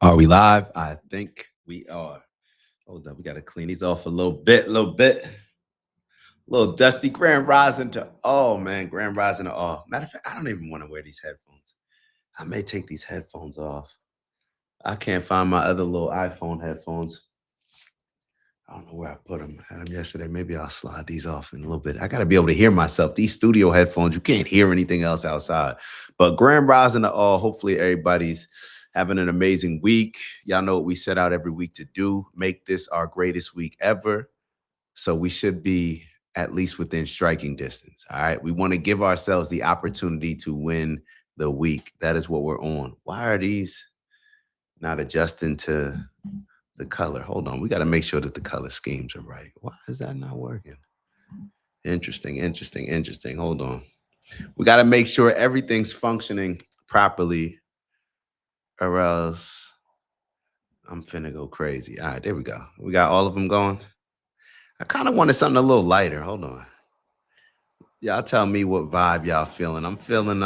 Are we live? I think we are. Hold up, we got to clean these off a little bit. Little dusty Grand Rising to all, man. Grand Rising to all. Matter of fact, I don't even want to wear these headphones. I may take these headphones off. I can't find my other little iPhone headphones. I don't know where I put them. I had them yesterday. Maybe I'll slide these off in a little bit. I got to be able to hear myself. These studio headphones, you can't hear anything else outside. But Grand Rising to all. Hopefully, everybody's having an amazing week. Y'all know what we set out every week to do, make this our greatest week ever. So we should be at least within striking distance. All right. We want to give ourselves the opportunity to win the week. That is what we're on. Why are these not adjusting to the color? Hold on. We got to make sure that the color schemes are right. Why is that not working? Interesting. Hold on. We got to make sure everything's functioning properly, or else I'm finna go crazy. All right, there we go. We got all of them going. I kind of wanted something a little lighter. Hold on. Y'all tell me what vibe y'all feeling. I'm feeling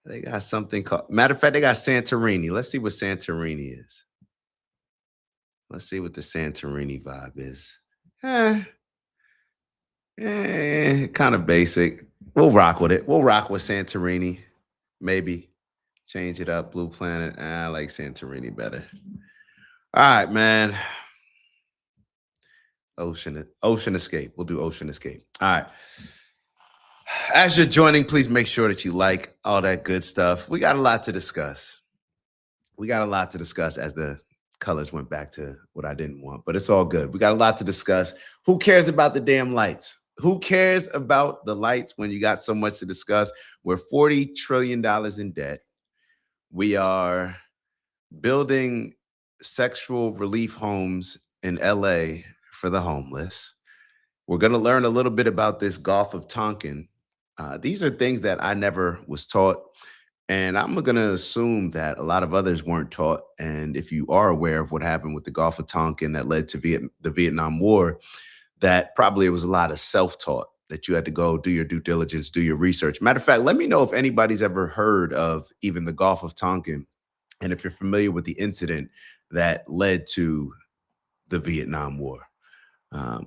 they got something called, matter of fact, they got Santorini. Let's see what Santorini is. Let's see what the Santorini vibe is. Kind of basic. We'll rock with it. We'll rock with Santorini. Maybe change it up. Blue Planet. I like Santorini better. All right, man. Ocean Escape. We'll do Ocean Escape. All right. As you're joining, please make sure that you like all that good stuff. We got a lot to discuss. As the colors went back to what I didn't want, but it's all good. We got a lot to discuss. Who cares about the damn lights? Who cares about the lights when you got so much to discuss? We're $40 trillion in debt. We are building sexual relief homes in LA for the homeless. We're going to learn a little bit about this Gulf of Tonkin. These are things that I never was taught. And I'm going to assume that a lot of others weren't taught. And if you are aware of what happened with the Gulf of Tonkin that led to the Vietnam War, that probably it was a lot of self-taught, that you had to go do your due diligence, do your research. Matter of fact, let me know if anybody's ever heard of even the Gulf of Tonkin, and if you're familiar with the incident that led to the Vietnam War.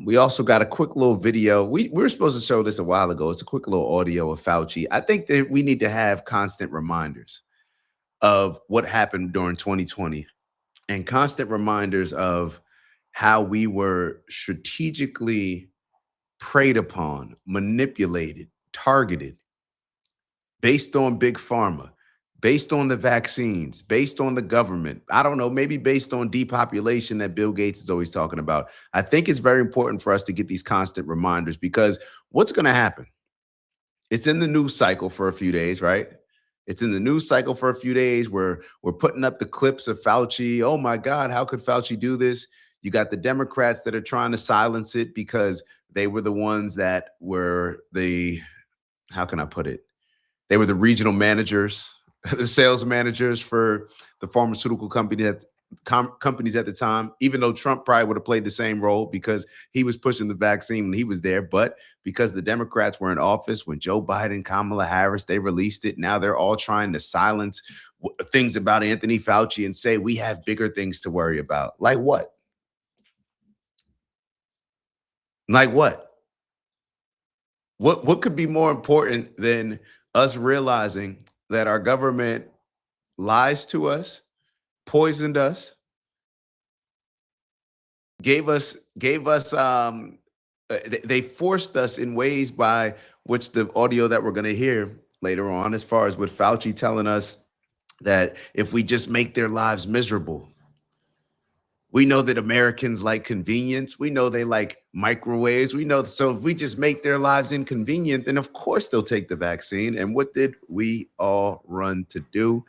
We also got a quick little video. We were supposed to show this a while ago. It's a quick little audio of Fauci. I think that we need to have constant reminders of what happened during 2020 and constant reminders of how we were strategically preyed upon, manipulated, targeted, based on big pharma, based on the vaccines, based on the government. I don't know, maybe based on depopulation that Bill Gates is always talking about. I think it's very important for us to get these constant reminders, because what's going to happen? It's in the news cycle for a few days, right? It's in the news cycle for a few days where we're putting up the clips of Fauci. Oh my God, how could Fauci do this? You got the Democrats that are trying to silence it because they were the ones that were how can I put it? They were the regional managers, the sales managers for the pharmaceutical companies at the time, even though Trump probably would have played the same role because he was pushing the vaccine when he was there. But because the Democrats were in office when Joe Biden, Kamala Harris, they released it. Now they're all trying to silence things about Anthony Fauci and say we have bigger things to worry about. Like what? Like what? What could be more important than us realizing that our government lies to us, poisoned us, they forced us in ways by which the audio that we're going to hear later on, as far as with Fauci telling us that if we just make their lives miserable. We know that Americans like convenience. We know they like microwaves. We know, so if we just make their lives inconvenient, then of course they'll take the vaccine. And what did we all run to do?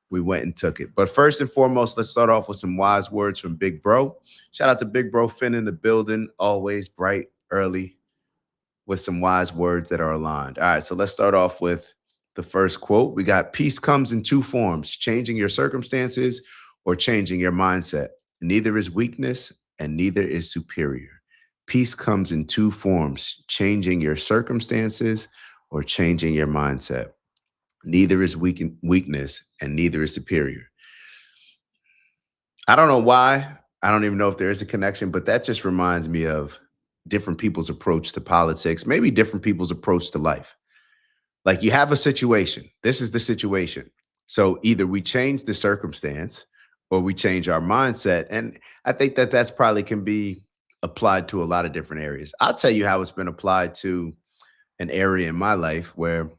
We went and took it. But first and foremost, let's start off with some wise words from Big Bro. Shout out to Big Bro Finn in the building, always bright, early, with some wise words that are aligned. All right, so let's start off with the first quote. We got, peace comes in two forms: changing your circumstances or changing your mindset. Neither is weakness and neither is superior. Peace comes in two forms: changing your circumstances or changing your mindset. Neither is weakness and neither is superior. I don't know why. I don't even know if there is a connection, but that just reminds me of different people's approach to politics, maybe different people's approach to life. Like you have a situation. This is the situation. So either we change the circumstance or we change our mindset. And I think that that's probably can be applied to a lot of different areas. I'll tell you how it's been applied to an area in my life where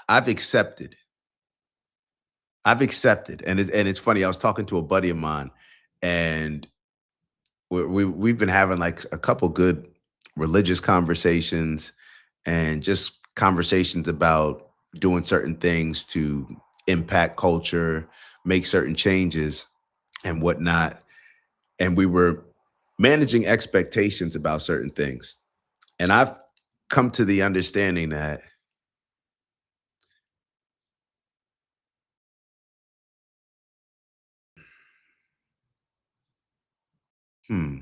I've accepted. I've accepted. And it's funny. I was talking to a buddy of mine and we've been having like a couple good religious conversations and just conversations about doing certain things to impact culture, make certain changes and whatnot. And we were managing expectations about certain things. And I've come to the understanding that, hmm,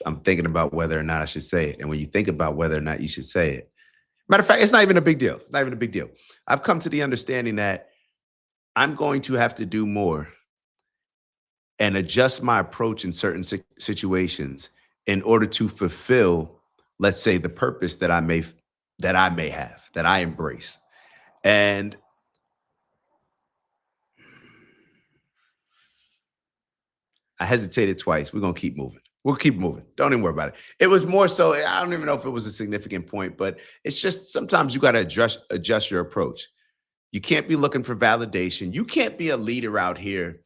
I'm thinking about whether or not I should say it. And when you think about whether or not you should say it, matter of fact, it's not even a big deal. It's not even a big deal. I've come to the understanding that I'm going to have to do more and adjust my approach in certain situations in order to fulfill, let's say, the purpose that I may have, that I embrace. And I hesitated twice. We're gonna keep moving. We'll keep moving. Don't even worry about it. It was more so, I don't even know if it was a significant point, but it's just sometimes you got to adjust your approach. You can't be looking for validation. You can't be a leader out here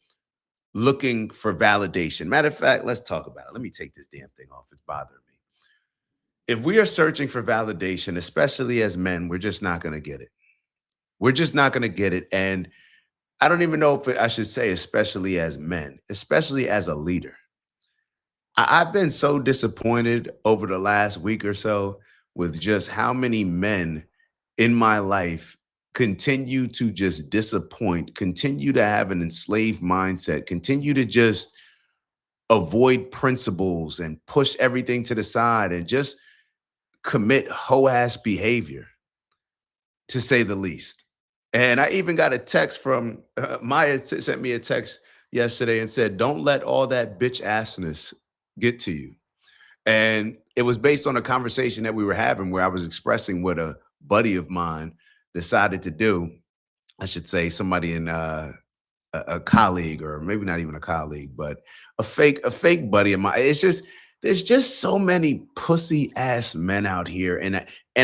looking for validation. Matter of fact, let's talk about it. Let me take this damn thing off. It's bothering me. If we are searching for validation, especially as men, we're just not going to get it. We're just not going to get it. And I don't even know if I should say, especially as men, especially as a leader. I've been so disappointed over the last week or so with just how many men in my life continue to just disappoint, continue to have an enslaved mindset, continue to just avoid principles and push everything to the side and just commit hoe ass behavior, to say the least. And I even got a text from Maya sent me a text yesterday and said, "Don't let all that bitch assness get to you." And it was based on a conversation that we were having where I was expressing what a buddy of mine decided to do. I should say somebody in a colleague, or maybe not even a colleague, but a fake buddy of mine. It's just there's just so many pussy ass men out here, and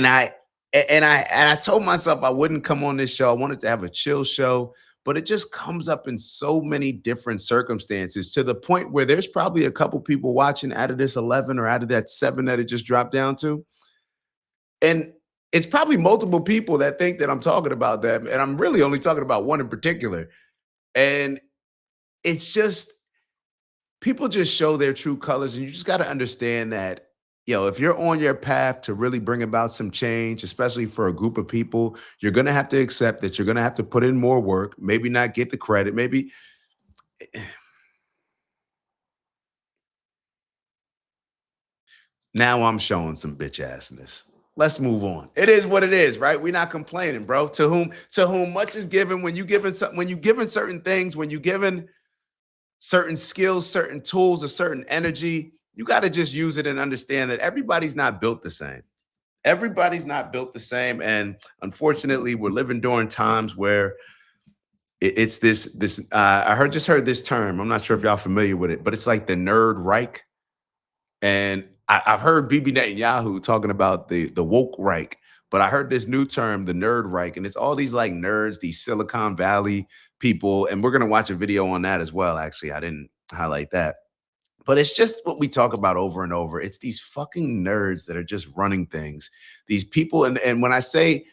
I and I told myself I wouldn't come on this show. I wanted to have a chill show, but it just comes up in so many different circumstances to the point where there's probably a couple people watching out of this 11 or out of that 7 that it just dropped down to. And it's probably multiple people that think that I'm talking about them. And I'm really only talking about one in particular. And it's just people just show their true colors, and you just got to understand that, if you're on your path to really bring about some change, especially for a group of people, you're going to have to accept that you're going to have to put in more work, maybe not get the credit, maybe. Now I'm showing some bitch assness. Let's move on. It is what it is, right? We're not complaining, bro. To whom much is given, when you given something, when you given certain things, when you given certain skills, certain tools, a certain energy, you got to just use it and understand that everybody's not built the same. Everybody's not built the same. And unfortunately, we're living during times where it's this I heard this term. I'm not sure if y'all familiar with it, but it's like the nerd Reich. And I've heard Bibi Netanyahu talking about the woke Reich, but I heard this new term, the nerd Reich, and it's all these like nerds, these Silicon Valley people, and we're gonna watch a video on that as well. Actually, I didn't highlight that, but it's just what we talk about over and over. It's these fucking nerds that are just running things. These people, and when I say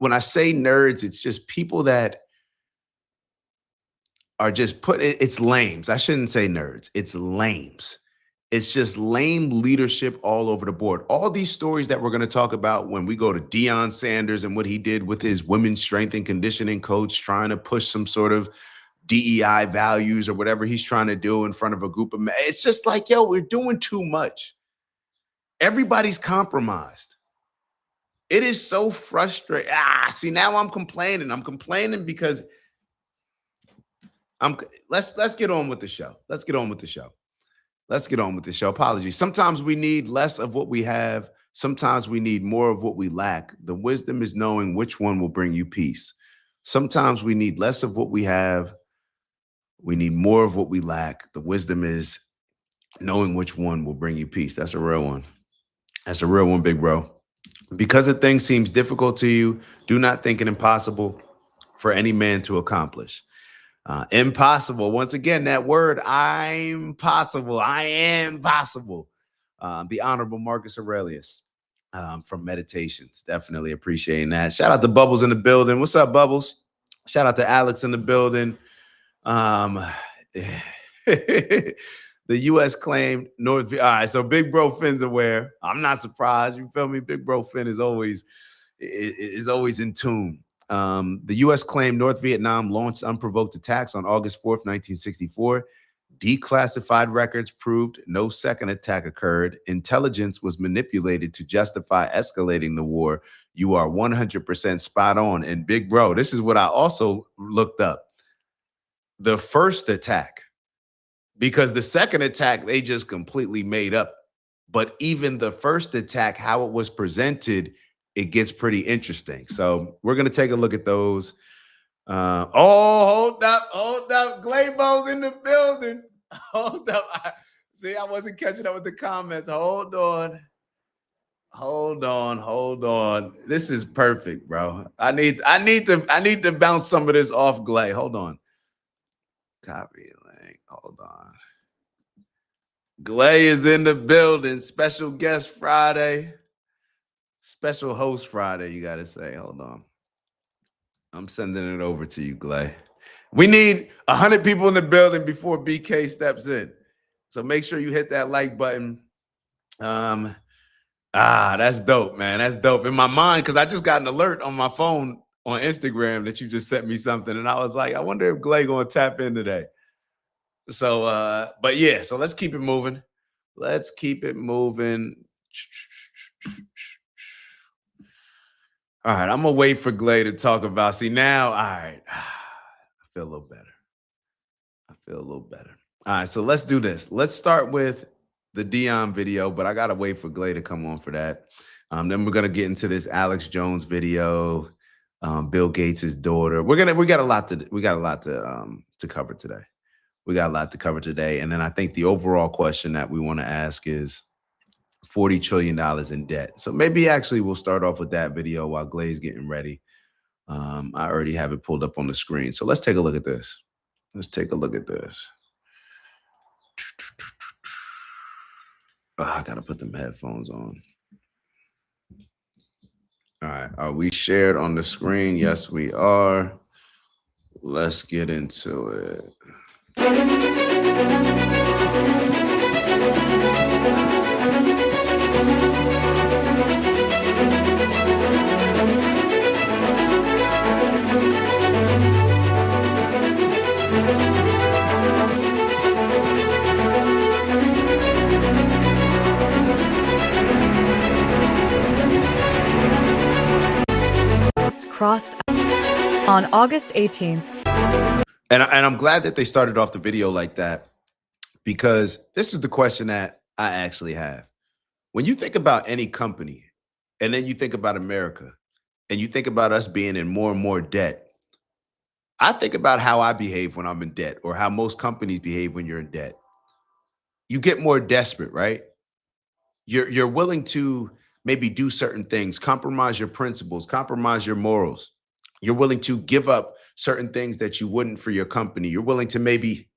nerds, it's just people that are just it's lames. I shouldn't say nerds. It's lames. It's just lame leadership all over the board. All these stories that we're going to talk about when we go to Deion Sanders and what he did with his women's strength and conditioning coach, trying to push some sort of DEI values or whatever he's trying to do in front of a group of men. It's just like, yo, we're doing too much. Everybody's compromised. It is so frustrating. See, now I'm complaining. I'm complaining because I'm let's get on with the show. Let's get on with the show. Let's get on with the show. Apologies. Sometimes we need less of what we have. Sometimes we need more of what we lack. The wisdom is knowing which one will bring you peace. Sometimes we need less of what we have. We need more of what we lack. The wisdom is knowing which one will bring you peace. That's a real one. That's a real one, big bro. Because a thing seems difficult to you, do not think it impossible for any man to accomplish. Impossible. Once again, that word, I'm possible. I am possible. The Honorable Marcus Aurelius from Meditations. Definitely appreciating that. Shout out to Bubbles in the building. What's up, Bubbles? Shout out to Alex in the building. The U.S. claimed North. All right, so Big Bro Finn's aware. I'm not surprised. You feel me? Big Bro Finn is always in tune. The U.S. claimed North Vietnam launched unprovoked attacks on August 4th, 1964. Declassified records proved no second attack occurred. Intelligence was manipulated to justify escalating the war. You are 100% spot on. And Big Bro, this is what I also looked up. The first attack, because the second attack, they just completely made up. But even the first attack, how it was presented, it gets pretty interesting. So we're going to take a look at those. Hold up. Glaybo's in the building. Hold up. I wasn't catching up with the comments. Hold on. This is perfect, bro. I need to bounce some of this off Glay. Hold on. Copy link. Hold on. Glay is in the building. Special guest Friday. Special host Friday, you got to say. Hold on. I'm sending it over to you, Glay. We need 100 people in the building before BK steps in. So make sure you hit that like button. That's dope, man. That's dope. In my mind, because I just got an alert on my phone on Instagram that you just sent me something. And I was like, I wonder if Glay going to tap in today. So, but yeah, so let's keep it moving. Let's keep it moving. All right, I'm going to wait for Glay to talk about. See, now, all right, I feel a little better. All right, so let's do this. Let's start with the Dion video, but I got to wait for Glay to come on for that. Then we're going to get into this Alex Jones video, Bill Gates' daughter. We got a lot to cover today. We got a lot to cover today. And then I think the overall question that we want to ask is $40 trillion in debt. So maybe actually we'll start off with that video while Glay's getting ready. I already have it pulled up on the screen. So let's take a look at this. I got to put them headphones on. All right. Are we shared on the screen? Yes, we are. Let's get into it. Crossed on August 18th. And I'm glad that they started off the video like that, because this is the question that I actually have. When you think about any company, and then you think about America, and you think about us being in more and more debt, I think about how I behave when I'm in debt, or how most companies behave when you're in debt. You get more desperate, right? You're willing to maybe do certain things, compromise your principles, compromise your morals. You're willing to give up certain things that you wouldn't for your company. You're willing to maybe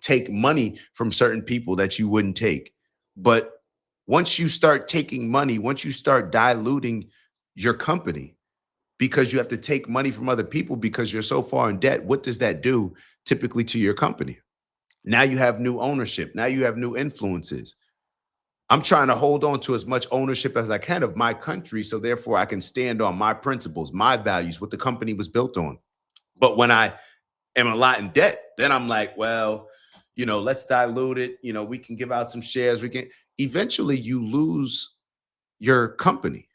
take money from certain people that you wouldn't take. But once you start taking money, once you start diluting your company because you have to take money from other people because you're so far in debt, what does that do typically to your company? Now you have new ownership. Now you have new influences. I'm trying to hold on to as much ownership as I can of my country, so therefore I can stand on my principles, my values, what the company was built on. But when I am a lot in debt, then I'm like, well, let's dilute it. We can give out some shares. Eventually you lose your company.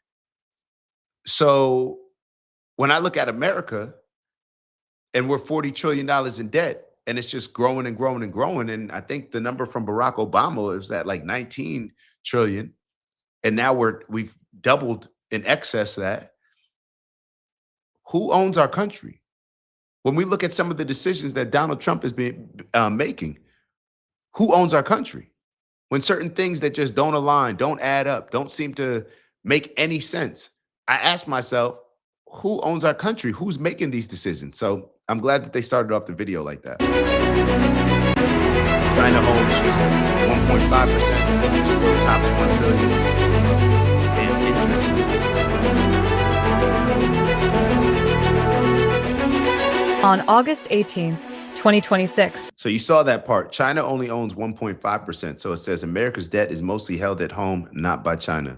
So when I look at America and we're $40 trillion in debt, and it's just growing and growing and growing. And I think the number from Barack Obama is at like 19 trillion, and now we've doubled in excess of that. Who owns our country? When we look at some of the decisions that Donald Trump has been making, who owns our country? When certain things that just don't align, don't add up, don't seem to make any sense, I ask myself, who owns our country? Who's making these decisions? So I'm glad that they started off the video like that. China owns just 1.5%, interest top 1 trillion in interest. On August 18th, 2026. So you saw that part. China only owns 1.5%. So it says America's debt is mostly held at home, not by China.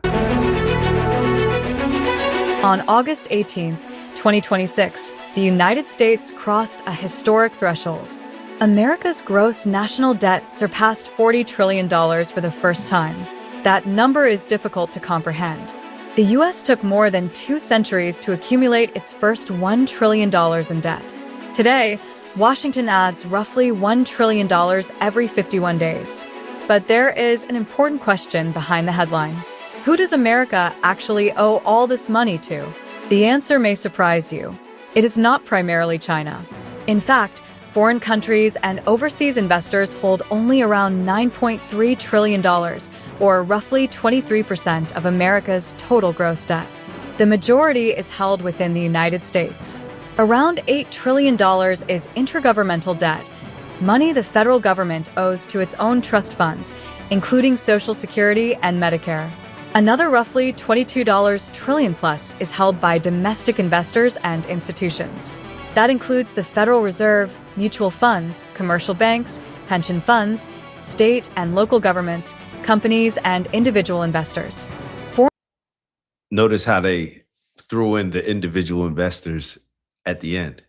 On August 18th, 2026, the United States crossed a historic threshold. America's gross national debt surpassed $40 trillion for the first time. That number is difficult to comprehend. The U.S. took more than 2 centuries to accumulate its first $1 trillion in debt. Today, Washington adds roughly $1 trillion every 51 days. But there is an important question behind the headline. Who does America actually owe all this money to? The answer may surprise you. It is not primarily China. In fact, foreign countries and overseas investors hold only around $9.3 trillion, or roughly 23% of America's total gross debt. The majority is held within the United States. Around $8 trillion is intergovernmental debt, money the federal government owes to its own trust funds, including Social Security and Medicare. Another roughly $22 trillion plus is held by domestic investors and institutions. That includes the Federal Reserve, mutual funds, commercial banks, pension funds, state and local governments, companies, and individual investors. Notice how they threw in the individual investors at the end.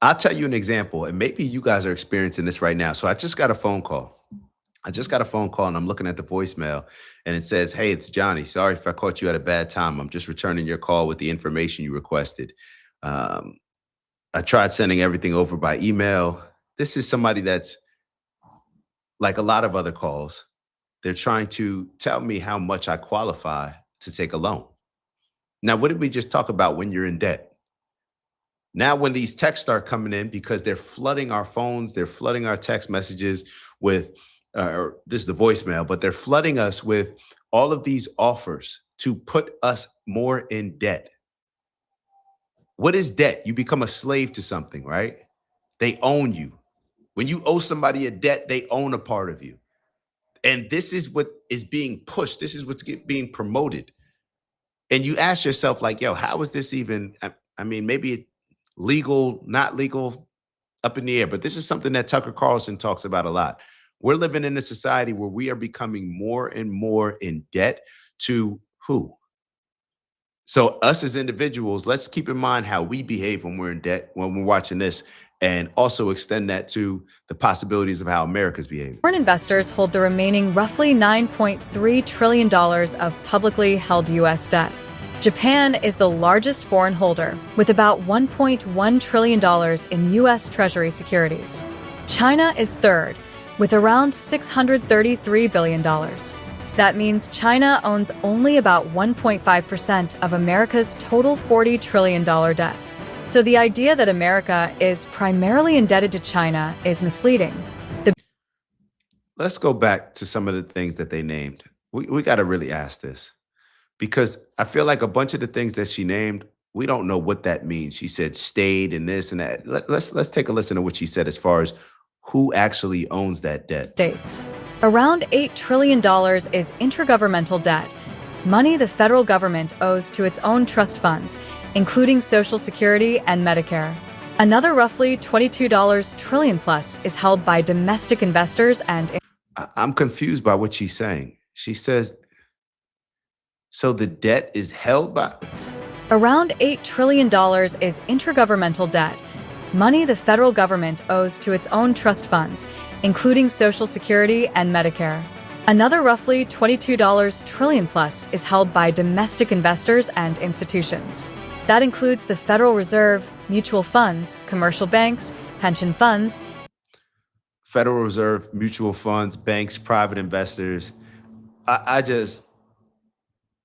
I'll tell you an example, and maybe you guys are experiencing this right now. So I just got a phone call. And I'm looking at the voicemail, and it says, "Hey, it's Johnny. Sorry if I caught you at a bad time. I'm just returning your call with the information you requested. I tried sending everything over by email." This is somebody that's like a lot of other calls. They're trying to tell me how much I qualify to take a loan. Now, what did we just talk about when you're in debt? Now, when these texts start coming in, because they're flooding our phones, they're flooding our text messages with, this is the voicemail, but they're flooding us with all of these offers to put us more in debt. What is debt? You become a slave to something, right? They own you. When you owe somebody a debt, they own a part of you. And this is what is being pushed. This is what's being promoted. And you ask yourself, like, yo, how is this even? I mean, maybe legal, not legal, up in the air. But this is something that Tucker Carlson talks about a lot. We're living in a society where we are becoming more and more in debt to who? So us as individuals, let's keep in mind how we behave when we're in debt, when we're watching this, and also extend that to the possibilities of how America's behaving. Foreign investors hold the remaining roughly $9.3 trillion of publicly held U.S. debt. Japan is the largest foreign holder, with about $1.1 trillion in U.S. Treasury securities. China is third, with around $633 billion. That means China owns only about 1.5% of America's total $40 trillion debt. So the idea that America is primarily indebted to China is misleading. Let's go back to some of the things that they named. We got to really ask this, because I feel like a bunch of the things that she named, we don't know what that means. She said stayed and this and that. Let's take a listen to what she said as far as who actually owns that debt. States. Around $8 trillion is intergovernmental debt, money the federal government owes to its own trust funds, including Social Security and Medicare. Another roughly $22 trillion plus is held by domestic investors and... I'm confused by what she's saying. She says, so the debt is held by... Around $8 trillion is intergovernmental debt, money the federal government owes to its own trust funds, including Social Security and Medicare. Another roughly $22 trillion plus is held by domestic investors and institutions. That includes the Federal Reserve, mutual funds, commercial banks, pension funds, Federal Reserve, mutual funds, banks, private investors. I just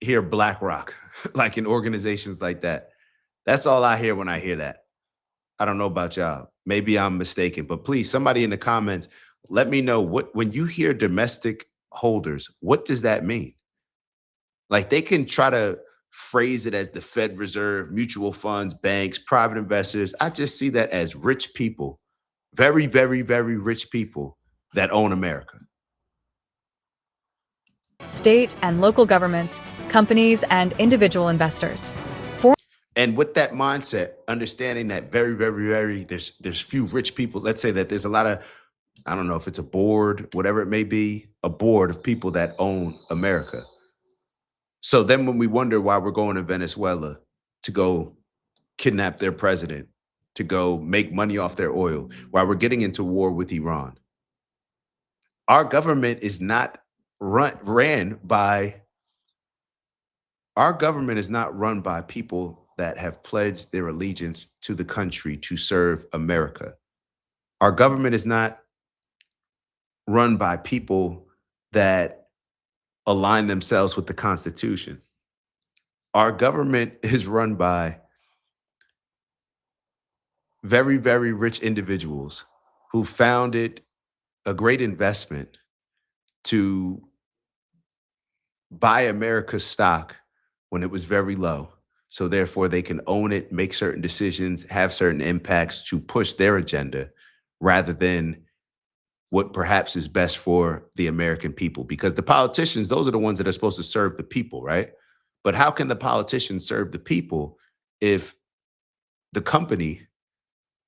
hear BlackRock, like in organizations like that. That's all I hear when I hear that. I don't know about y'all. Maybe I'm mistaken, but please, somebody in the comments, let me know what when you hear domestic holders, what does that mean? Like they can try to phrase it as the Fed Reserve, mutual funds, banks, private investors. I just see that as rich people, very, very, very rich people that own America. state and local governments, companies, and individual investors. And with that mindset, understanding that very, very, very, there's few rich people. Let's say that there's a lot of, I don't know if it's a board, whatever it may be, a board of people that own America. So then when we wonder why we're going to Venezuela to go kidnap their president, to go make money off their oil, why we're getting into war with Iran, our government is not ran by, our government is not run by people that have pledged their allegiance to the country to serve America. Our government is not run by people that align themselves with the Constitution. Our government is run by very, very rich individuals who found it a great investment to buy America's stock when it was very low. So therefore they can own it, make certain decisions, have certain impacts to push their agenda rather than what perhaps is best for the American people. Because the politicians, those are the ones that are supposed to serve the people, right? But how can the politicians serve the people if the company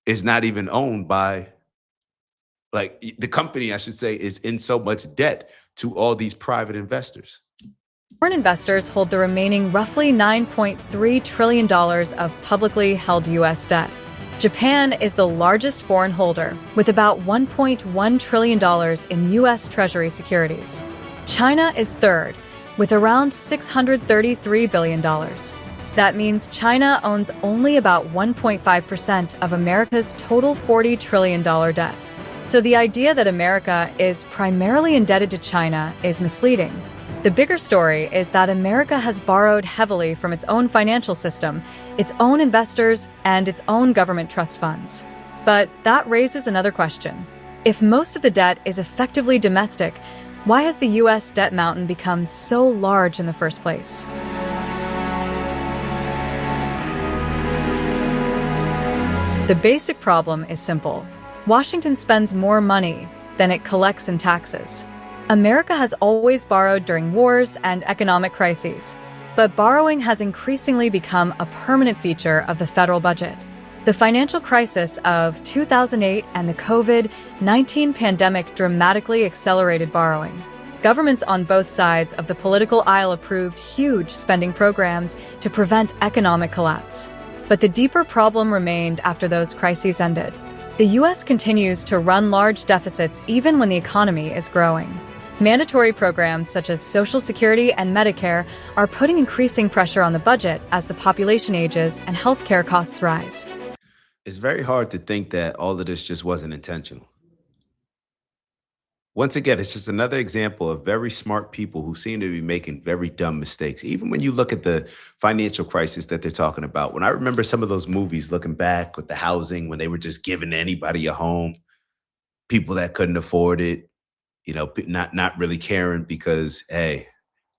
is not even owned by, like the company, I should say, is in so much debt to all these private investors? Foreign investors hold the remaining roughly $9.3 trillion of publicly held U.S. debt. Japan is the largest foreign holder, with about $1.1 trillion in U.S. Treasury securities. China is third, with around $633 billion. That means China owns only about 1.5% of America's total $40 trillion debt. So the idea that America is primarily indebted to China is misleading. The bigger story is that America has borrowed heavily from its own financial system, its own investors, and its own government trust funds. But that raises another question. If most of the debt is effectively domestic, why has the U.S. debt mountain become so large in the first place? The basic problem is simple. Washington spends more money than it collects in taxes. America has always borrowed during wars and economic crises, but borrowing has increasingly become a permanent feature of the federal budget. The financial crisis of 2008 and the COVID-19 pandemic dramatically accelerated borrowing. Governments on both sides of the political aisle approved huge spending programs to prevent economic collapse. But the deeper problem remained after those crises ended. The U.S. continues to run large deficits even when the economy is growing. Mandatory programs such as Social Security and Medicare are putting increasing pressure on the budget as the population ages and healthcare costs rise. It's very hard to think that all of this just wasn't intentional. Once again, it's just another example of very smart people who seem to be making very dumb mistakes. Even when you look at the financial crisis that they're talking about, when I remember some of those movies looking back with the housing, when they were just giving anybody a home, people that couldn't afford it, not really caring because, hey,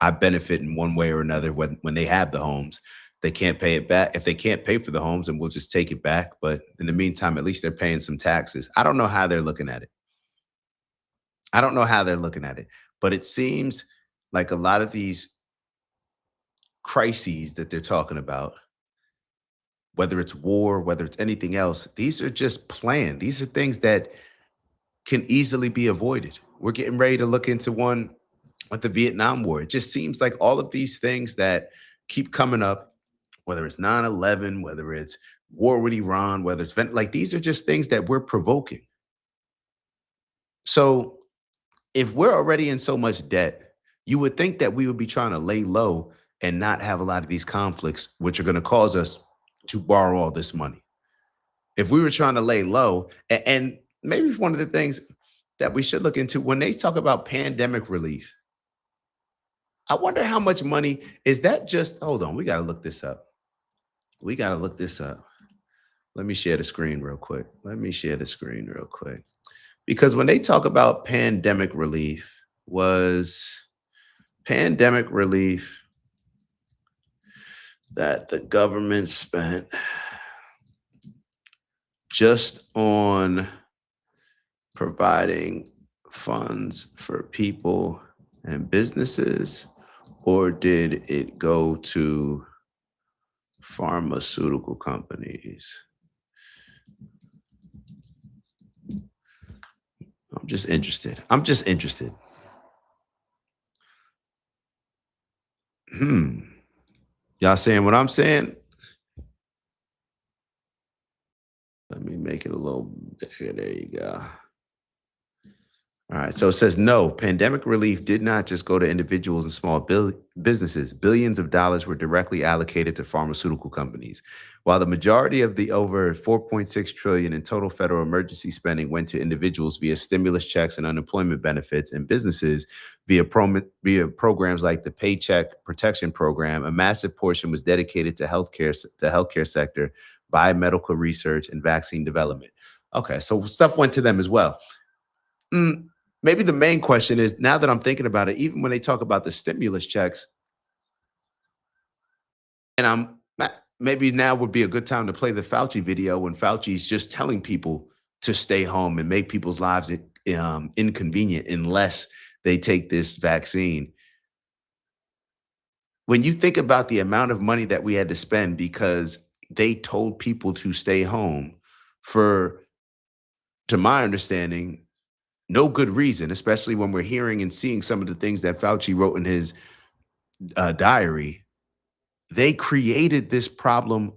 I benefit in one way or another when they have the homes. They can't pay it back. If they can't pay for the homes, and we'll just take it back. But in the meantime, at least they're paying some taxes. I don't know how they're looking at it. I don't know how they're looking at it, but it seems like a lot of these crises that they're talking about, whether it's war, whether it's anything else, these are just planned. These are things that can easily be avoided. We're getting ready to look into one with the Vietnam War. It just seems like all of these things that keep coming up, whether it's 9/11, whether it's war with Iran, whether it's like these are just things that we're provoking. So if we're already in so much debt, you would think that we would be trying to lay low and not have a lot of these conflicts, which are going to cause us to borrow all this money. If we were trying to lay low, and maybe one of the things that we should look into when they talk about pandemic relief, I wonder how much money is that just, hold on, we got to look this up. We got to look this up. Let me share the screen real quick. Because when they talk about pandemic relief, was pandemic relief that the government spent just on providing funds for people and businesses, or did it go to pharmaceutical companies? I'm just interested. Y'all saying what I'm saying? Let me make it a little bigger. There you go. All right. So it says no, pandemic relief did not just go to individuals and small businesses. Billions of dollars were directly allocated to pharmaceutical companies. While the majority of the over 4.6 trillion in total federal emergency spending went to individuals via stimulus checks and unemployment benefits, and businesses via programs like the Paycheck Protection Program, a massive portion was dedicated to the healthcare sector, biomedical research, and vaccine development. Okay, so stuff went to them as well. Maybe the main question is, now that I'm thinking about it, even when they talk about the stimulus checks, and maybe now would be a good time to play the Fauci video when Fauci's just telling people to stay home and make people's lives inconvenient unless they take this vaccine. When you think about the amount of money that we had to spend because they told people to stay home for, to my understanding, no good reason, especially when we're hearing and seeing some of the things that Fauci wrote in his diary. They created this problem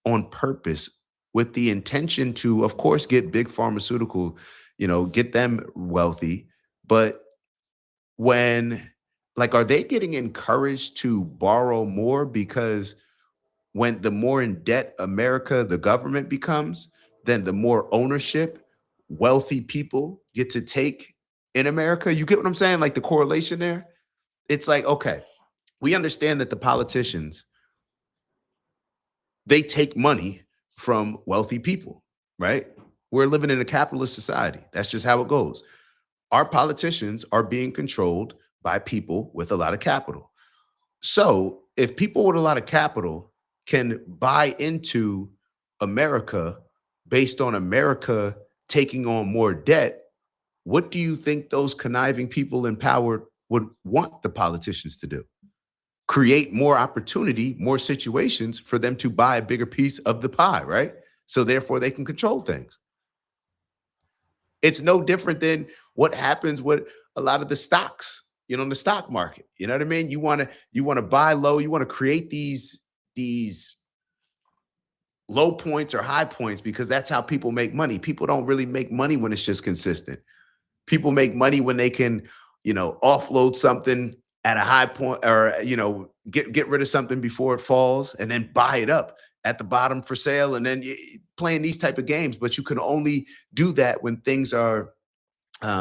on purpose with the intention to, of course, get big pharmaceutical, get them wealthy. But are they getting encouraged to borrow more? Because when the more in debt America, the government becomes, then the more ownership wealthy people get to take in America. You get what I'm saying? Like the correlation there. It's like, okay, we understand that the politicians, they take money from wealthy people, right? We're living in a capitalist society. That's just how it goes. Our politicians are being controlled by people with a lot of capital. So if people with a lot of capital can buy into America based on America taking on more debt, what do you think those conniving people in power would want the politicians to do? Create more opportunity, more situations for them to buy a bigger piece of the pie, right? So therefore they can control things. It's no different than what happens with a lot of the stocks, in the stock market. You know what I mean? You want to buy low, you want to create these low points or high points because that's how people make money. People don't really make money when it's just consistent. People make money when they can, offload something at a high point, or, get rid of something before it falls and then buy it up at the bottom for sale. And then playing these type of games, but you can only do that when things are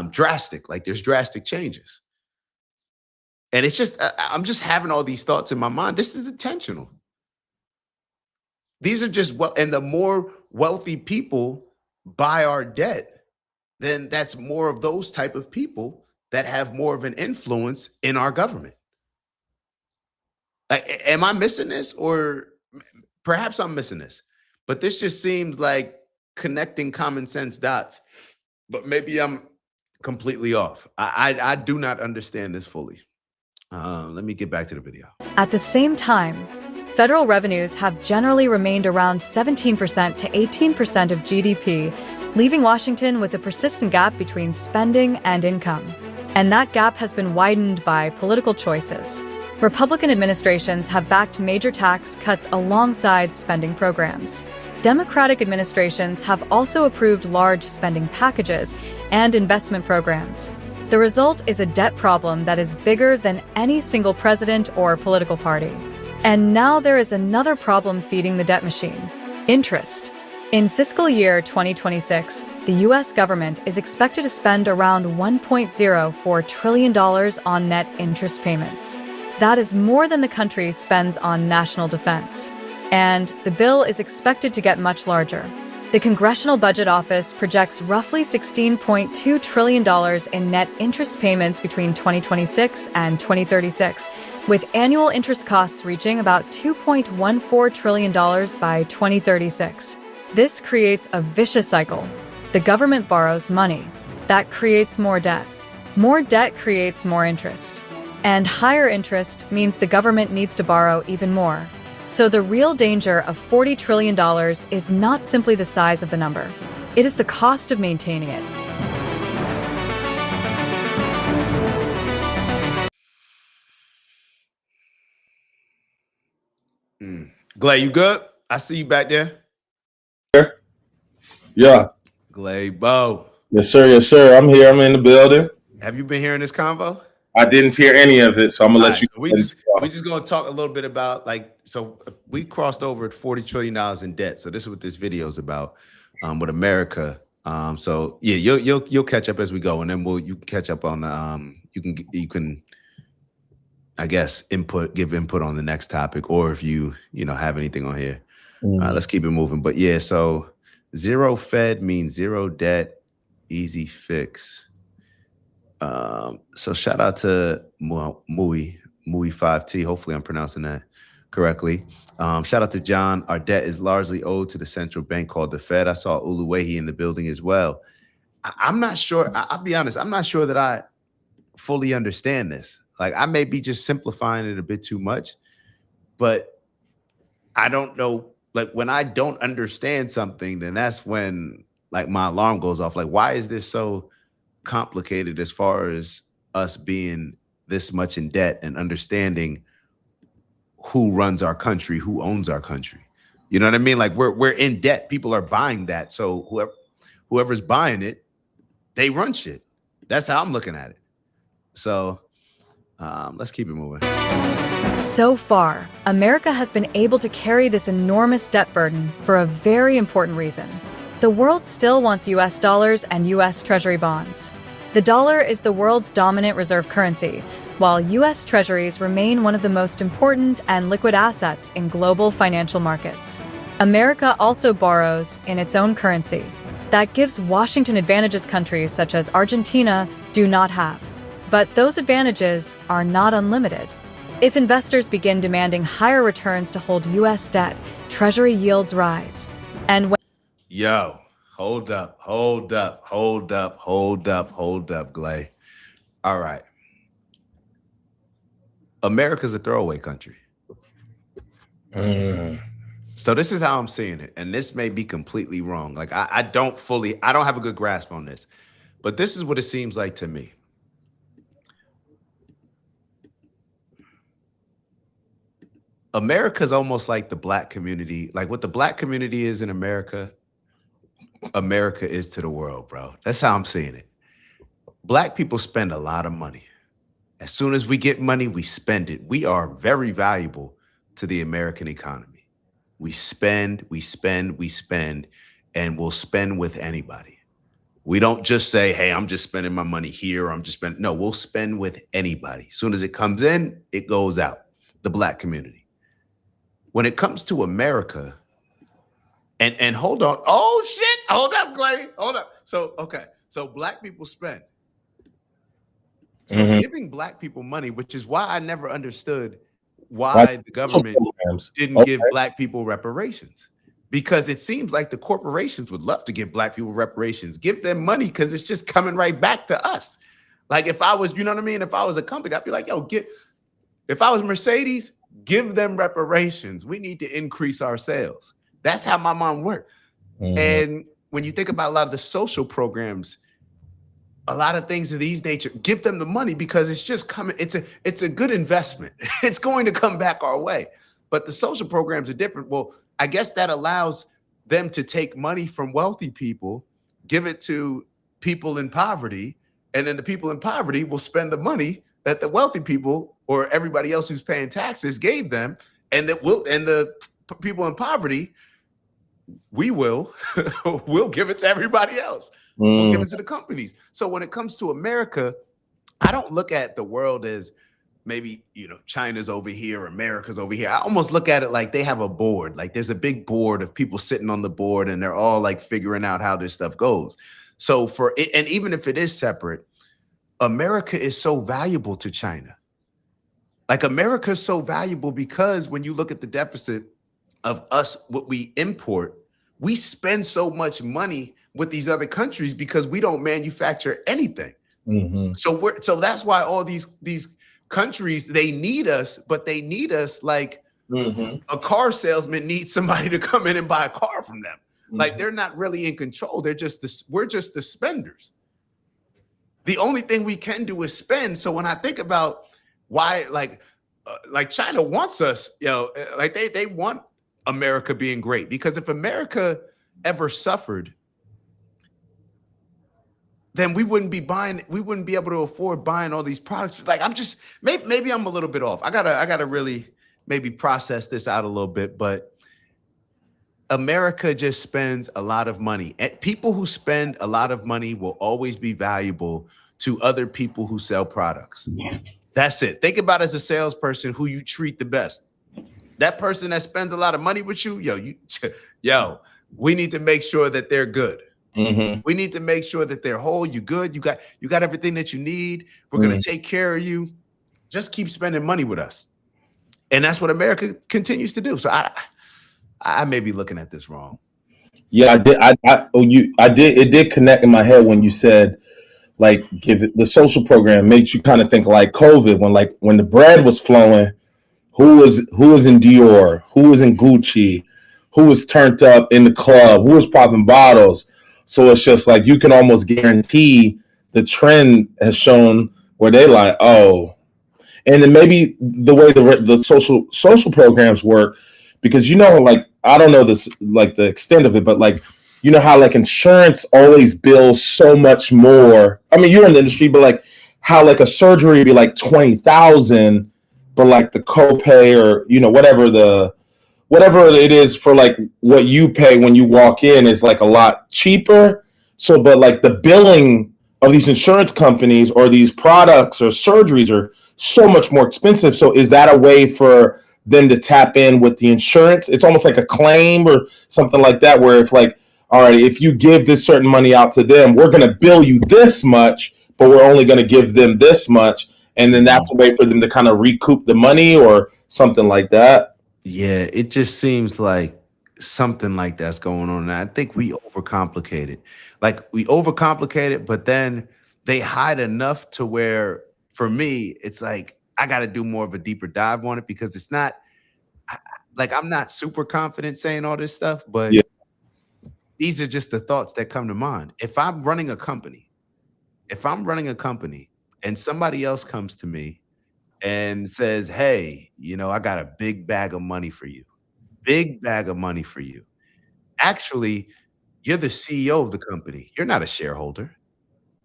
drastic, like there's drastic changes. And it's just, I'm just having all these thoughts in my mind. This is intentional. These are just, and the more wealthy people buy our debt, then that's more of those type of people that have more of an influence in our government. Am I missing this? Or perhaps I'm missing this, but this just seems like connecting common sense dots, but maybe I'm completely off. I do not understand this fully. Let me get back to the video. At the same time, federal revenues have generally remained around 17% to 18% of GDP, leaving Washington with a persistent gap between spending and income. And that gap has been widened by political choices. Republican administrations have backed major tax cuts alongside spending programs. Democratic administrations have also approved large spending packages and investment programs. The result is a debt problem that is bigger than any single president or political party. And now there is another problem feeding the debt machine: interest. In fiscal year 2026, the US government is expected to spend around $1.04 trillion on net interest payments. That is more than the country spends on national defense. And the bill is expected to get much larger. The Congressional Budget Office projects roughly $16.2 trillion in net interest payments between 2026 and 2036, with annual interest costs reaching about $2.14 trillion by 2036. This creates a vicious cycle. The government borrows money. That creates more debt. More debt creates more interest. And higher interest means the government needs to borrow even more. So the real danger of $40 trillion is not simply the size of the number. It is the cost of maintaining it. Glay, you good? I see you back there. Yeah. Glay Bo. Yes, sir. Yes, sir. I'm here. I'm in the building. Have you been hearing this convo? I didn't hear any of it, so I'm gonna let you. We just gonna talk a little bit about, like, so we crossed over at $40 trillion in debt. So this is what this video is about, with America. So yeah, you'll catch up as we go, and then you can catch up on you can I guess give input on the next topic, or if you have anything on here. Let's keep it moving. But yeah, so zero Fed means zero debt, easy fix. So shout out to Mui5T. Hopefully I'm pronouncing that correctly. Shout out to John. Our debt is largely owed to the central bank called the Fed. I saw Uluwehi in the building as well. I'm not sure. I'll be honest. I'm not sure that I fully understand this. Like, I may be just simplifying it a bit too much, but I don't know. Like, when I don't understand something, then that's when, like, my alarm goes off. Like, why is this so complicated as far as us being this much in debt and understanding who runs our country, who owns our country? You know what I mean? Like, we're in debt. People are buying that. So whoever's buying it, they run shit. That's how I'm looking at it. So let's keep it moving. So far, America has been able to carry this enormous debt burden for a very important reason. The world still wants US dollars and US Treasury bonds. The dollar is the world's dominant reserve currency, while US Treasuries remain one of the most important and liquid assets in global financial markets. America also borrows in its own currency. That gives Washington advantages countries such as Argentina do not have. But those advantages are not unlimited. If investors begin demanding higher returns to hold US debt, Treasury yields rise. And when Yo, hold up, Glay. All right. America's a throwaway country. So this is how I'm seeing it. And this may be completely wrong. Like, I don't have a good grasp on this. But this is what it seems like to me. America's almost like the black community. Like, what the black community is in America, America is to the world, bro. That's how I'm seeing it. Black people spend a lot of money. As soon as we get money, we spend it. We are very valuable to the American economy. We spend, and we'll spend with anybody. We don't just say, hey, I'm just spending my money here. I'm just spending. No, we'll spend with anybody. As soon as it comes in, it goes out. The black community. When it comes to America, and hold on. Oh, shit. Hold up, Glay. Hold up. So, okay. So black people spend. So giving black people money, which is why I never understood why the government didn't give black people reparations. Because it seems like the corporations would love to give black people reparations. Give them money because it's just coming right back to us. Like, if I was, you know what I mean? If I was a company, I'd be like, yo, if I was Mercedes, give them reparations. We need to increase our sales. That's how my mom worked. And when you think about a lot of the social programs, a lot of things of these nature, give them the money because it's just coming. It's a good investment. It's going to come back our way. But the social programs are different. Well, I guess that allows them to take money from wealthy people, give it to people in poverty, and then the people in poverty will spend the money that the wealthy people or everybody else who's paying taxes gave them, and the people in poverty, we'll give it to everybody else. We'll give it to the companies. So when it comes to America, I don't look at the world as maybe, China's over here, America's over here. I almost look at it like they have a board. Like there's a big board of people sitting on the board and they're all like figuring out how this stuff goes. So and even if it is separate, America is so valuable to China. Like America is so valuable because when you look at the deficit of us, what we import, we spend so much money with these other countries because we don't manufacture anything. So that's why all these countries, they need us, but they need us like a car salesman needs somebody to come in and buy a car from them. Like they're not really in control. We're just the spenders. The only thing we can do is spend. So when I think about why, like China wants us, like they want America being great, because if America ever suffered, then we wouldn't be able to afford buying all these products. Like maybe I'm a little bit off. I gotta really maybe process this out a little bit, but America just spends a lot of money. And people who spend a lot of money will always be valuable to other people who sell products. That's it. Think about it as a salesperson who you treat the best. That person that spends a lot of money with you, we need to make sure that they're good. We need to make sure that they're whole. You good. You got everything that you need. We're going to take care of you. Just keep spending money with us. And that's what America continues to do. So I may be looking at this wrong. Yeah, I did. It did connect in my head when you said, like, the social program makes you kind of think like COVID, when the bread was flowing, who was in Dior, who was in Gucci, who was turned up in the club, who was popping bottles. So it's just like you can almost guarantee the trend has shown where they like, oh, and then maybe the way the social programs work, because like I don't know this like the extent of it, but like how like insurance always bills so much more. I mean, you're in the industry, but like how like a surgery be like 20,000, but like the copay or whatever it is for like what you pay when you walk in is like a lot cheaper. So, but like the billing of these insurance companies or these products or surgeries are so much more expensive. So is that a way for them to tap in with the insurance? It's almost like a claim or something like that, where if like, all right, if you give this certain money out to them, we're going to bill you this much, but we're only going to give them this much. And then that's a way for them to kind of recoup the money or something like that. Yeah, it just seems like something like that's going on. And I think we overcomplicate it. Like we overcomplicate it, but then they hide enough to where, for me, it's like I got to do more of a deeper dive on it, because it's not like I'm not super confident saying all this stuff, but these are just the thoughts that come to mind. If I'm running a company and somebody else comes to me and says, hey, I got a big bag of money for you. Actually, you're the CEO of the company. You're not a shareholder.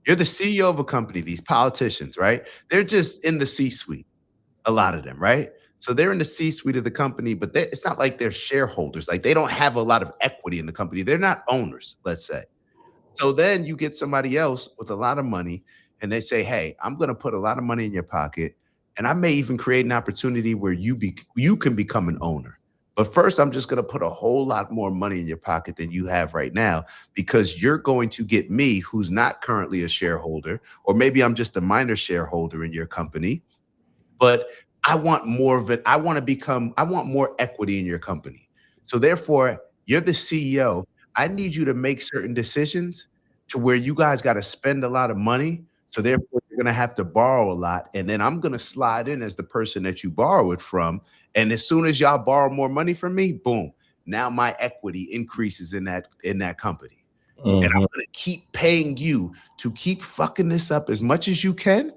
You're the CEO of a company. These politicians, right? They're just in the C-suite, a lot of them, right? So they're in the C-suite of the company, but it's not like they're shareholders. Like they don't have a lot of equity in the company. They're not owners, let's say. So then you get somebody else with a lot of money and they say, hey, I'm going to put a lot of money in your pocket. And I may even create an opportunity where you can become an owner. But first, I'm just going to put a whole lot more money in your pocket than you have right now, because you're going to get me, who's not currently a shareholder, or maybe I'm just a minor shareholder in your company, but I want more of it. I want more equity in your company. So therefore, you're the CEO. I need you to make certain decisions to where you guys got to spend a lot of money. So therefore, you're going to have to borrow a lot. And then I'm going to slide in as the person that you borrow it from. And as soon as y'all borrow more money from me, boom, now my equity increases in that company. And I'm going to keep paying you to keep fucking this up as much as you can,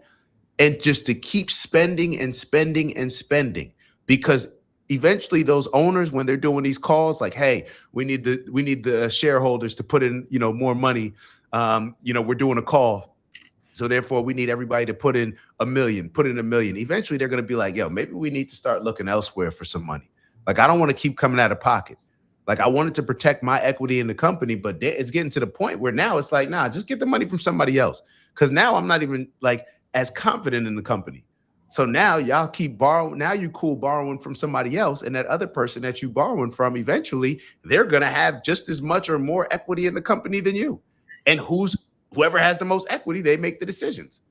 and just to keep spending and spending and spending. Because eventually those owners, when they're doing these calls, like, hey, we need the shareholders to put in, more money. We're doing a call. So therefore, we need everybody to put in $1 million. Eventually, they're going to be like, yo, maybe we need to start looking elsewhere for some money. Like, I don't want to keep coming out of pocket. Like, I wanted to protect my equity in the company, but it's getting to the point where now it's like, nah, just get the money from somebody else. Because now I'm not even like as confident in the company. So now y'all keep borrowing. Now you cool borrowing from somebody else. And that other person that you borrowing from, eventually they're going to have just as much or more equity in the company than you. And whoever has the most equity, they make the decisions.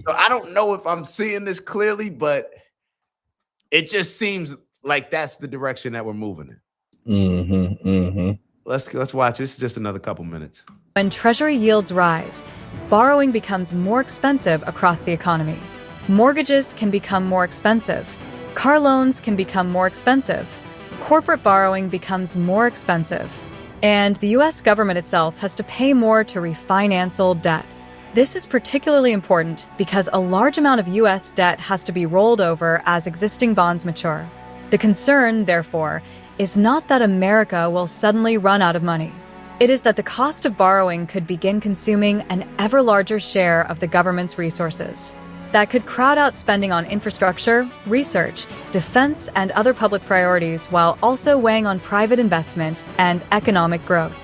So I don't know if I'm seeing this clearly, but it just seems like that's the direction that we're moving in. Let's watch. This is just another couple minutes. When Treasury yields rise, borrowing becomes more expensive across the economy. Mortgages can become more expensive. Car loans can become more expensive. Corporate borrowing becomes more expensive. And the U.S. government itself has to pay more to refinance old debt. This is particularly important because a large amount of U.S. debt has to be rolled over as existing bonds mature. The concern, therefore, is not that America will suddenly run out of money. It is that the cost of borrowing could begin consuming an ever larger share of the government's resources. That could crowd out spending on infrastructure, research, defense, and other public priorities while also weighing on private investment and economic growth.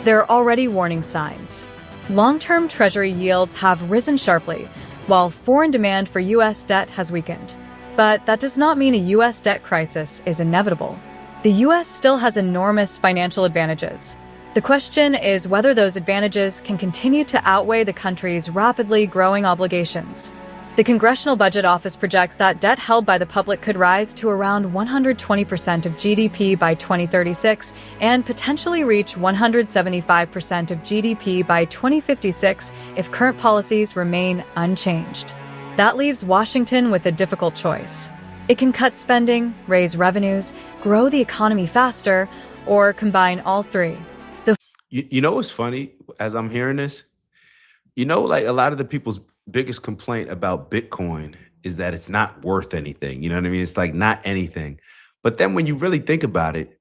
There are already warning signs. Long-term Treasury yields have risen sharply, while foreign demand for U.S. debt has weakened. But that does not mean a U.S. debt crisis is inevitable. The U.S. still has enormous financial advantages. The question is whether those advantages can continue to outweigh the country's rapidly growing obligations. The Congressional Budget Office projects that debt held by the public could rise to around 120% of GDP by 2036 and potentially reach 175% of GDP by 2056 if current policies remain unchanged. That leaves Washington with a difficult choice. It can cut spending, raise revenues, grow the economy faster, or combine all three. You know what's funny as I'm hearing this? Like a lot of the people's biggest complaint about Bitcoin is that it's not worth anything. You know what I mean? It's like not anything. But then when you really think about it,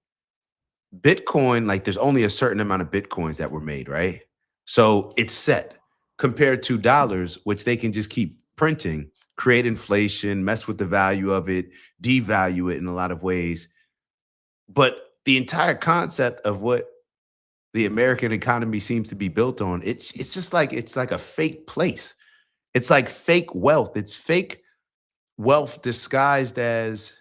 Bitcoin, like there's only a certain amount of Bitcoins that were made, right? So it's set compared to dollars, which they can just keep printing, create inflation, mess with the value of it, devalue it in a lot of ways. But the entire concept of what the American economy seems to be built on, it's just like it's like a fake place. It's like fake wealth. It's fake wealth disguised as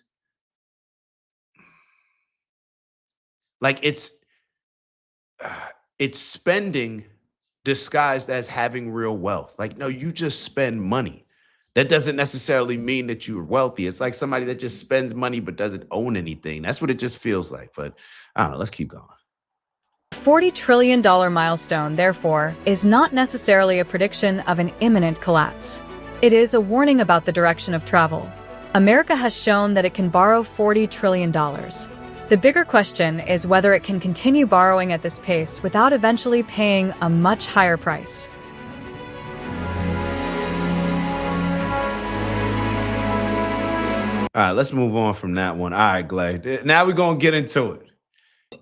like it's spending disguised as having real wealth. Like, no, you just spend money. That doesn't necessarily mean that you're wealthy. It's like somebody that just spends money but doesn't own anything. That's what it just feels like. But I don't know. Let's keep going. $40 trillion milestone, therefore, is not necessarily a prediction of an imminent collapse. It is a warning about the direction of travel. America has shown that it can borrow $40 trillion. The bigger question is whether it can continue borrowing at this pace without eventually paying a much higher price. All right, let's move on from that one. All right, Glay. Now we're going to get into it.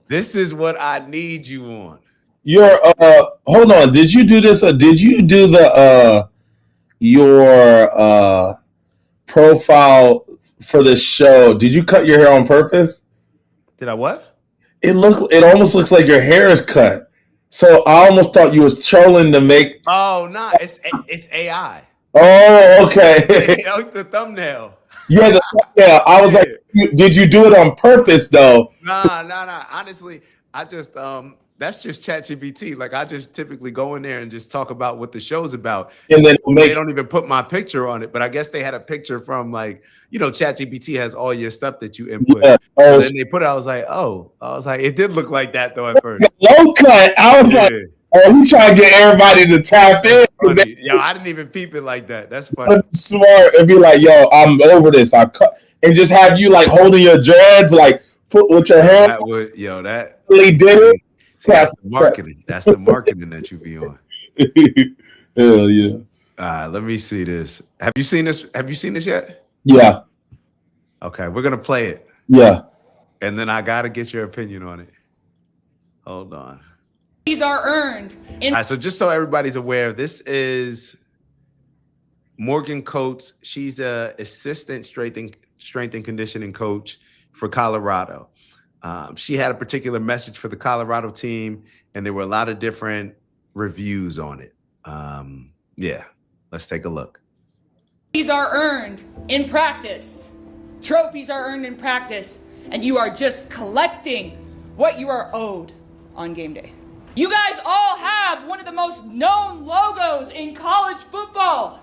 This is what I need you on. Hold on. Did you do this? Did you do your profile for this show? Did you cut your hair on purpose? Did I what? It almost looks like your hair is cut. So I almost thought you was trolling to make. Oh, no, it's AI. Oh, okay. The thumbnail. Yeah, the thumbnail. I was like, did you do it on purpose though? Nah. Honestly, I just that's just ChatGPT. Like I just typically go in there and just talk about what the show's about. And then they don't even put my picture on it. But I guess they had a picture from like, ChatGPT has all your stuff that you input. Yeah. So then they put it, I was like, it did look like that though at first. Low cut. I was like, we trying to get everybody to tap in. Yo, I didn't even peep it like that. That's funny. Smart and be like, yo, I'm over this. I cut and just have you like holding your dreads, like put with your hair. That would, that really did it. That's the marketing. That's the marketing that you be on. Hell yeah. Let me see this. Have you seen this? Have you seen this yet? Yeah. Okay, we're gonna play it. Yeah. And then I gotta get your opinion on it. Hold on. These are earned. All right, so just so everybody's aware, this is Morgan Coates. She's a assistant strength and conditioning coach. for Colorado. She had a particular message for the Colorado team, and there were a lot of different reviews on it. Yeah, let's take a look. Trophies are earned in practice. Trophies are earned in practice, and you are just collecting what you are owed on game day. You guys all have one of the most known logos in college football.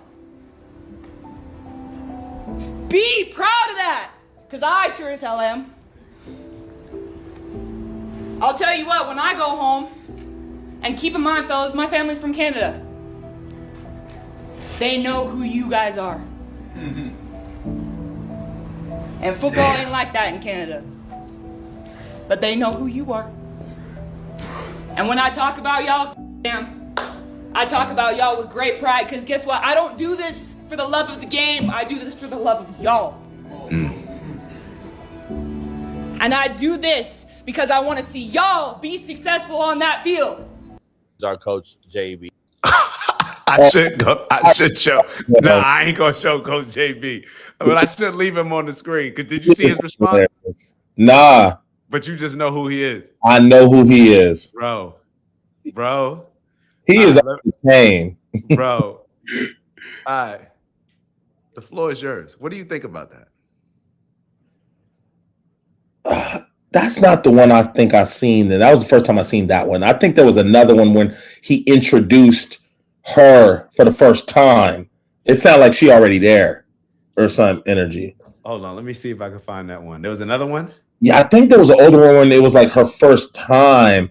Be proud of that, because I sure as hell am. I'll tell you what, when I go home, and keep in mind, fellas, my family's from Canada. They know who you guys are. And football ain't like that in Canada. But they know who you are. And when I talk about y'all, damn, I talk about y'all with great pride, because guess what? I don't do this for the love of the game. I do this for the love of y'all. And I do this because I want to see y'all be successful on that field. Our coach, JB. I should show. No, I ain't gonna show Coach JB, but I should leave him on the screen. Cause did you see his response? Nah. But you just know who he is. I know who he is, bro. He is insane, bro. All right, the floor is yours. What do you think about that? That's not the one I think I seen. That was the first time I seen that one. I think there was another one when he introduced her for the first time. It sounded like she already there or some energy. Hold on, let me see if I can find that one. There was another one? Yeah, I think there was an older one when it was like her first time.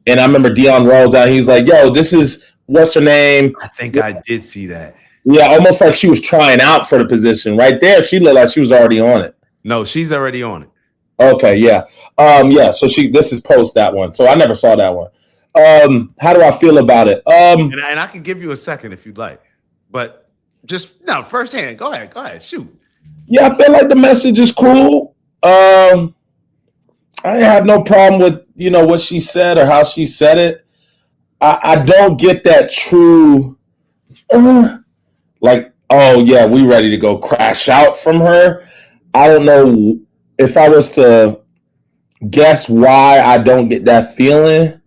And I remember Dion rolls out. He's like, yo, this is, what's her name? I think I did see that. Yeah, almost like she was trying out for the position. Right there, she looked like she was already on it. No, she's already on it. Okay, yeah. Yeah, so this is post that one. So I never saw that one. How do I feel about it? And I can give you a second if you'd like. But just, no, firsthand. Go ahead, shoot. Yeah, I feel like the message is cool. I have no problem with, what she said or how she said it. I don't get that true, like, oh, yeah, we ready to go crash out from her. I don't know if I was to guess why I don't get that feeling.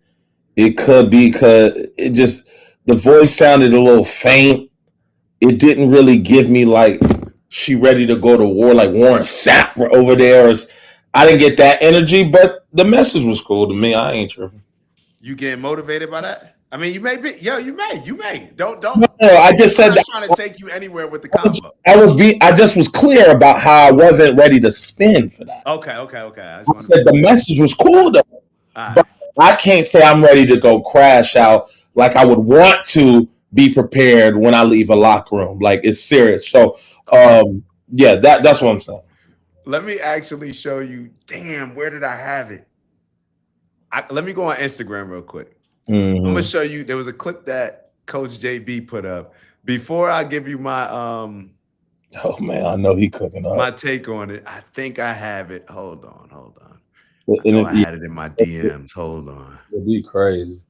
It could be because the voice sounded a little faint. It didn't really give me like she ready to go to war, like Warren Sapp over there. I didn't get that energy, but the message was cool to me. I ain't tripping. You getting motivated by that? I mean, you may be. Yo, you may. Don't. No, I just said that. I'm trying to take you anywhere with the combo. I just was clear about how I wasn't ready to spin for that. Okay. I said the message was cool though. Right. But I can't say I'm ready to go crash out like I would want to be prepared when I leave a locker room. Like it's serious. So, yeah, that's what I'm saying. Let me actually show you. Damn, where did I have it? Let me go on Instagram real quick. Mm-hmm. I'm gonna show you. There was a clip that Coach JB put up. Before I give you my oh man, I know he cooking up. My take on it. I think I have it. Hold on. I had it in my DMs. Hold on. It'd be crazy.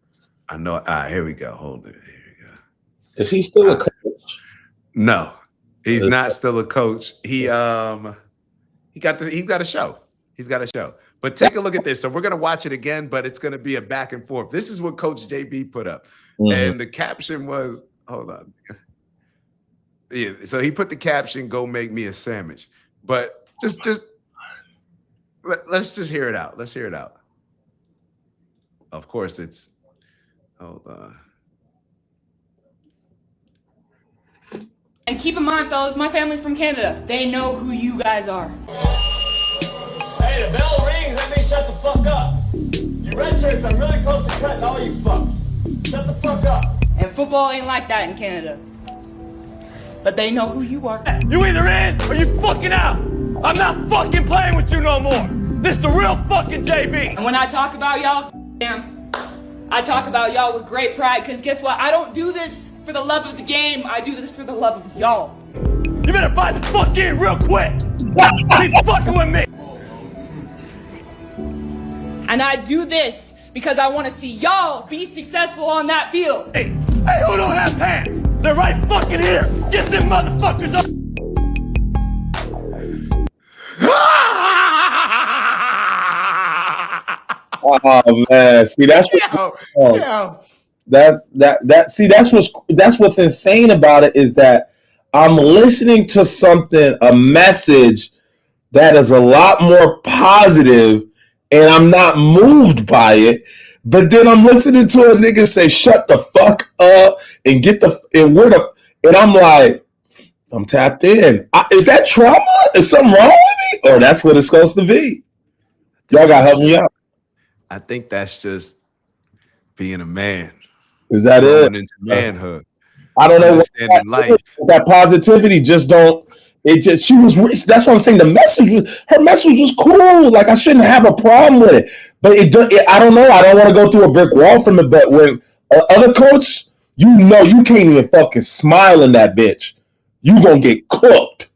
I know. All right, here we go. Hold it. Here we go. Is he still a coach? No, he's not still a coach. He got a show. He's got a show. But take a look at this. So we're gonna watch it again, but it's gonna be a back and forth. This is what Coach JB put up, and the caption was, "Hold on." Yeah. So he put the caption, "Go make me a sandwich." But let's just hear it out. Let's hear it out. Of course, it's. Hold on. And keep in mind, fellas, my family's from Canada. They know who you guys are. Hey, the bell rings, let me shut the fuck up. You red shirts, I'm really close to cutting all you fucks. Shut the fuck up. And football ain't like that in Canada. But they know who you are. You either in or you fucking out. I'm not fucking playing with you no more. This the real fucking JB. And when I talk about y'all, damn, I talk about y'all with great pride, because guess what? I don't do this for the love of the game. I do this for the love of y'all. You better buy the fuck in real quick. Keep fucking with me. And I do this because I want to see y'all be successful on that field. Hey, who don't have pants? They're right fucking here. Get them motherfuckers up. Oh man, see that's Yo, what yo. that's what's insane about it is that I'm listening to something, a message that is a lot more positive, and I'm not moved by it. But then I'm listening to a nigga say, "Shut the fuck up and get the and where the," and I'm like, I'm tapped in. Is that trauma? Is something wrong with me, or that's what it's supposed to be? Y'all gotta help me out. I think that's just being a man, Is that it? growing into manhood, I don't know what understanding life. that positivity just don't. It just she was. That's what I'm saying. The message was her message was cool. Like I shouldn't have a problem with it. But I don't know. I don't want to go through a brick wall from it. But when other coach, you know, you can't even fucking smile in that bitch. You gonna get cooked.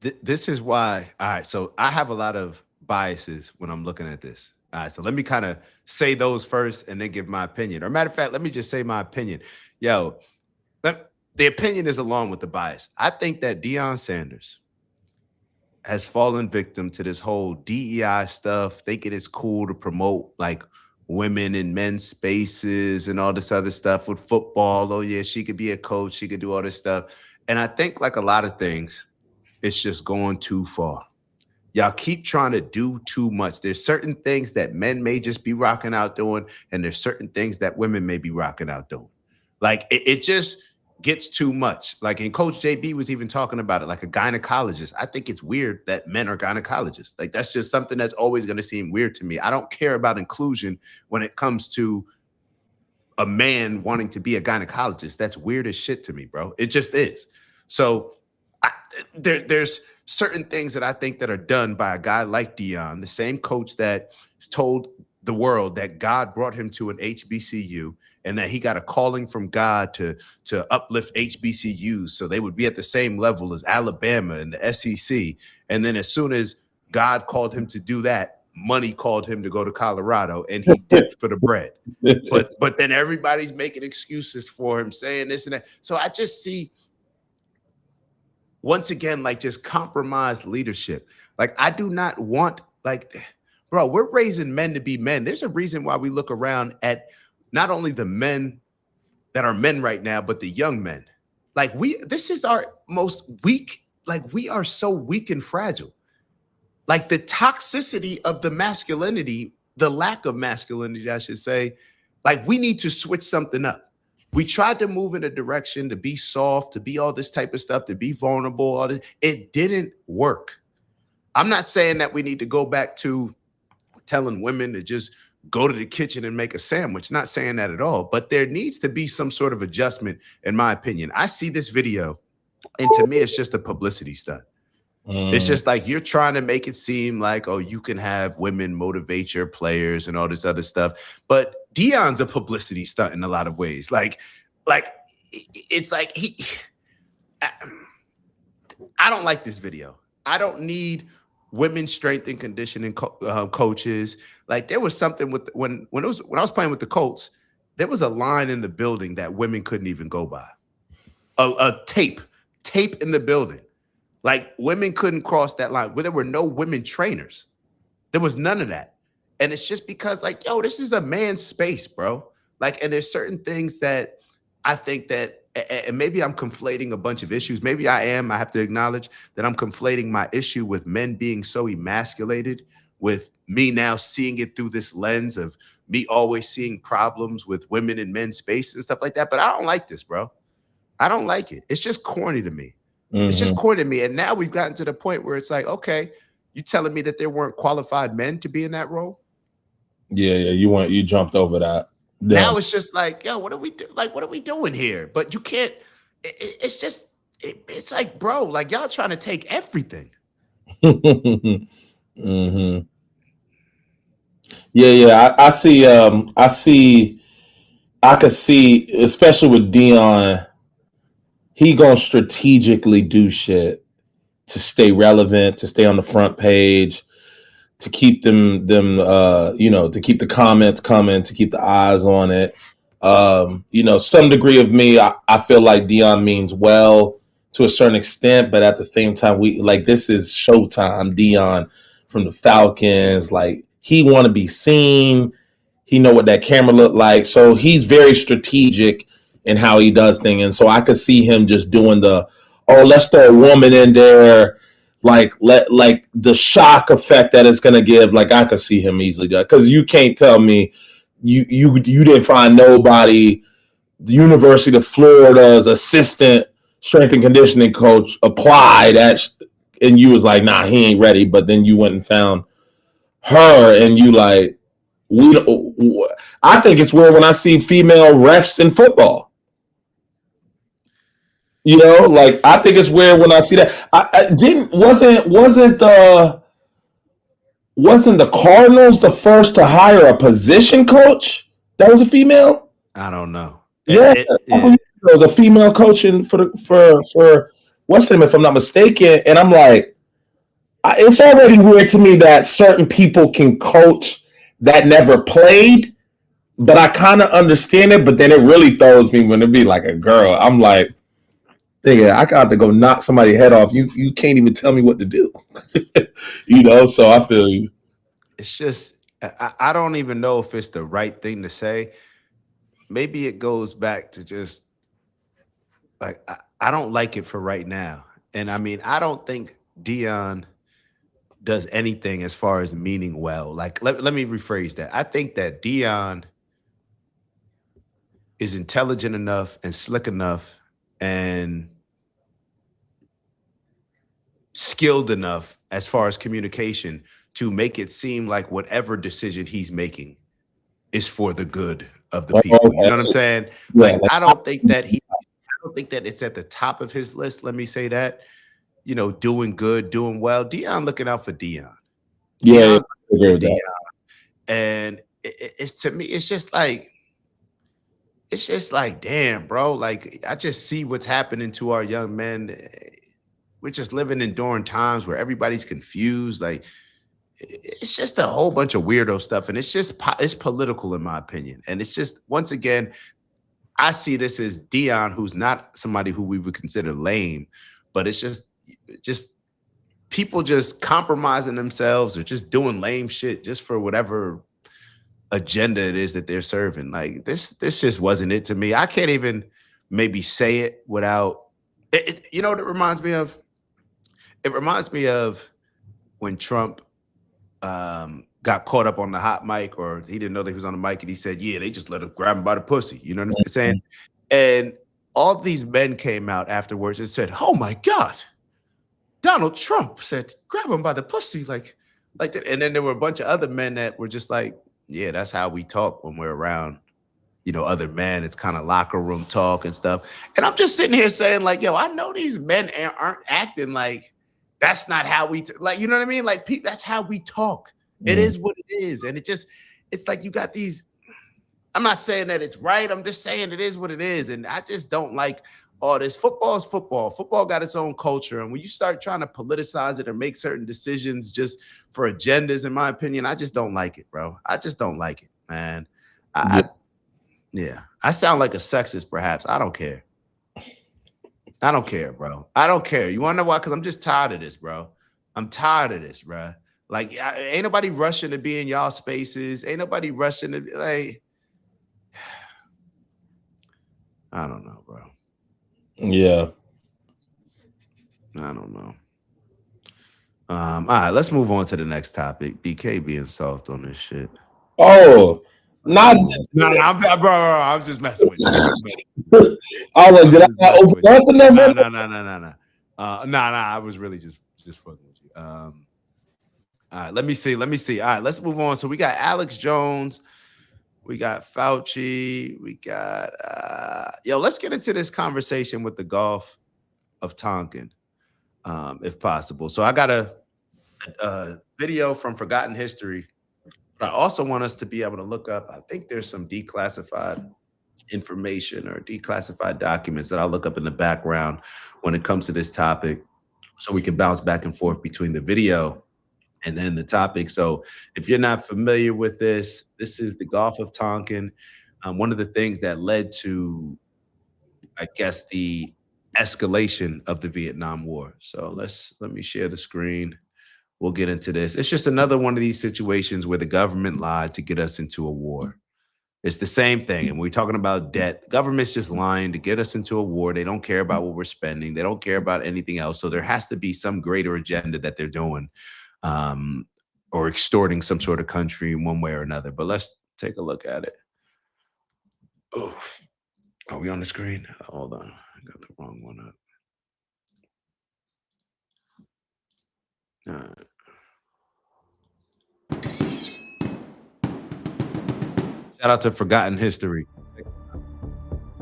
This is why. All right, so I have a lot of biases when I'm looking at this. All right, so let me kind of say those first and then give my opinion. Or matter of fact, let me just say my opinion. Yo, the opinion is along with the bias. I think that Deion Sanders has fallen victim to this whole DEI stuff, thinking it's cool to promote like women in men's spaces and all this other stuff with football. Oh yeah, she could be a coach, she could do all this stuff. And I think like a lot of things, it's just going too far. Y'all keep trying to do too much. There's certain things that men may just be rocking out doing, and there's certain things that women may be rocking out doing. Like it just gets too much. Like, and Coach JB was even talking about it, like a gynecologist. I think it's weird that men are gynecologists. Like, that's just something that's always going to seem weird to me. I don't care about inclusion when it comes to a man wanting to be a gynecologist. That's weird as shit to me, bro. It just is. So there's certain things that I think that are done by a guy like Deion, the same coach that told the world that God brought him to an HBCU and that he got a calling from God to uplift HBCUs so they would be at the same level as Alabama and the SEC. And then as soon as God called him to do that, money called him to go to Colorado, and he dipped for the bread. But then everybody's making excuses for him, saying this and that. So I just see, once again, like just compromised leadership. Like I do not want, like, bro, we're raising men to be men. There's a reason why we look around at not only the men that are men right now, but the young men. Like this is our most weak, like we are so weak and fragile. Like the toxicity of the masculinity, the lack of masculinity, I should say, like we need to switch something up. We tried to move in a direction to be soft, to be all this type of stuff, to be vulnerable. All this. It didn't work. I'm not saying that we need to go back to telling women to just go to the kitchen and make a sandwich. Not saying that at all, but there needs to be some sort of adjustment, in my opinion. I see this video, and to me, it's just a publicity stunt. It's just like you're trying to make it seem like, oh, you can have women motivate your players and all this other stuff. But Deion's a publicity stunt in a lot of ways. Like it's like I don't like this video. I don't need women's strength and conditioning coaches. Like there was something with when I was playing with the Colts, there was a line in the building that women couldn't even go by. A tape in the building. Like women couldn't cross that line. There were no women trainers. There was none of that. And it's just because like, yo, this is a man's space, bro. Like, and there's certain things that I think that, and maybe I'm conflating a bunch of issues. Maybe I am. I have to acknowledge that I'm conflating my issue with men being so emasculated, with me now seeing it through this lens of me always seeing problems with women in men's space and stuff like that. But I don't like this, bro. I don't like it. It's just corny to me. It's just corny to me. And now we've gotten to the point where it's like, okay, you telling me that there weren't qualified men to be in that role? Yeah, you jumped over that. Yeah. Now it's just like, yo, what are we doing here? But you can't, it's like, bro, like y'all trying to take everything. Mm-hmm. Yeah. I could see, especially with Deion, he gonna strategically do shit to stay relevant, to stay on the front page, to keep them to keep the comments coming, to keep the eyes on it. Some degree of me, I feel like Deion means well to a certain extent, but at the same time, this is Showtime Deion from the Falcons. Like he want to be seen. He know what that camera look like. So he's very strategic in how he does things. And so I could see him just doing let's throw a woman in there, like the shock effect that it's gonna give. Like I could see him easily do it. Because you can't tell me you didn't find nobody. The University of Florida's assistant strength and conditioning coach applied and you was like, nah, he ain't ready. But then you went and found her, and you like, I think it's weird when I see female refs in football. You know, like I think it's weird when I see that. Wasn't the Cardinals the first to hire a position coach that was a female? I don't know. Yeah, there was a female coaching for what's name, if I'm not mistaken. And I'm like, it's already weird to me that certain people can coach that never played, but I kind of understand it. But then it really throws me when it be like a girl. I'm like, nigga, I got to go knock somebody's head off. You can't even tell me what to do. You know, so I feel you. It's just, I don't even know if it's the right thing to say. Maybe it goes back to just like, I don't like it for right now. And I mean, I don't think Dion does anything as far as meaning well. Like, let me rephrase that. I think that Dion is intelligent enough and slick enough and skilled enough as far as communication to make it seem like whatever decision he's making is for the good of the people. You know what I'm saying? Like, I don't think that it's at the top of his list. Let me say that. You know, doing good, doing well. Dion looking out for Dion. Yeah, Dion. And it's to me, it's just like, damn, bro. Like, I just see what's happening to our young men. We're just living in during times where everybody's confused. Like, it's just a whole bunch of weirdo stuff. And it's political, in my opinion. And it's just, once again, I see this as Dion, who's not somebody who we would consider lame, but it's just people just compromising themselves or just doing lame shit just for whatever agenda it is that they're serving. Like, this just wasn't it to me. I can't even maybe say it without it. You know what it reminds me of? It reminds me of when Trump got caught up on the hot mic, or he didn't know that he was on the mic, and he said, yeah, they just let him grab him by the pussy. You know what I'm saying? And all these men came out afterwards and said, oh my God, Donald Trump said, grab him by the pussy. Like that. And then there were a bunch of other men that were just like, yeah, that's how we talk when we're around, you know, other men. It's kind of locker room talk and stuff. And I'm just sitting here saying, like, yo, I know these men aren't acting like that's not how we, like, you know what I mean? Like, that's how we talk. It is what it is. And it's like you got these, I'm not saying that it's right. I'm just saying it is what it is. And I just don't like all this. Football is football. Football got its own culture. And when you start trying to politicize it or make certain decisions just for agendas, in my opinion, I just don't like it, bro. I just don't like it, man. I sound like a sexist, perhaps. I don't care. I don't care, bro. I don't care. You want to know why? Because I'm just tired of this, bro. I'm tired of this, bro. Like, ain't nobody rushing to be in y'all spaces. Ain't nobody rushing to be like, I don't know, bro. Yeah. I don't know. All right, let's move on to the next topic. BK being soft on this shit. Oh, no, I'm just messing with you. I was like, did I open up the No. No, I was really just fucking with you. All right, let me see. All right, let's move on. So we got Alex Jones, we got Fauci, we got let's get into this conversation with the Gulf of Tonkin, if possible. So I got a video from Forgotten History. But I also want us to be able to look up, I think there's some declassified information or declassified documents that I'll look up in the background when it comes to this topic, so we can bounce back and forth between the video and then the topic. So if you're not familiar with this is the Gulf of Tonkin. One of the things that led to, I guess, the escalation of the Vietnam War. So let me share the screen We'll get into this. It's just another one of these situations where the government lied to get us into a war. It's the same thing. And we're talking about debt. Government's just lying to get us into a war. They don't care about what we're spending. They don't care about anything else. So there has to be some greater agenda that they're doing, or extorting some sort of country in one way or another. But let's take a look at it. Oh, are we on the screen? Hold on. I got the wrong one up. All right. Shout out to Forgotten History.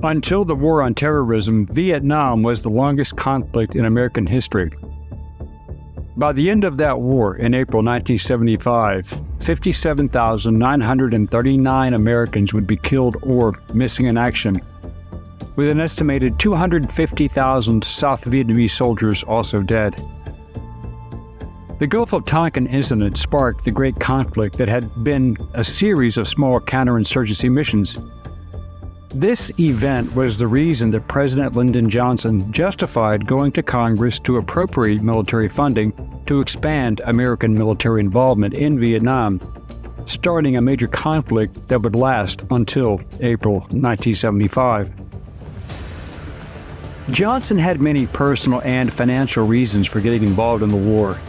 Until the War on Terrorism, Vietnam was the longest conflict in American history. By the end of that war, in April 1975, 57,939 Americans would be killed or missing in action, with an estimated 250,000 South Vietnamese soldiers also dead. The Gulf of Tonkin incident sparked the great conflict that had been a series of small counterinsurgency missions. This event was the reason that President Lyndon Johnson justified going to Congress to appropriate military funding to expand American military involvement in Vietnam, starting a major conflict that would last until April 1975. Johnson had many personal and financial reasons for getting involved in the war,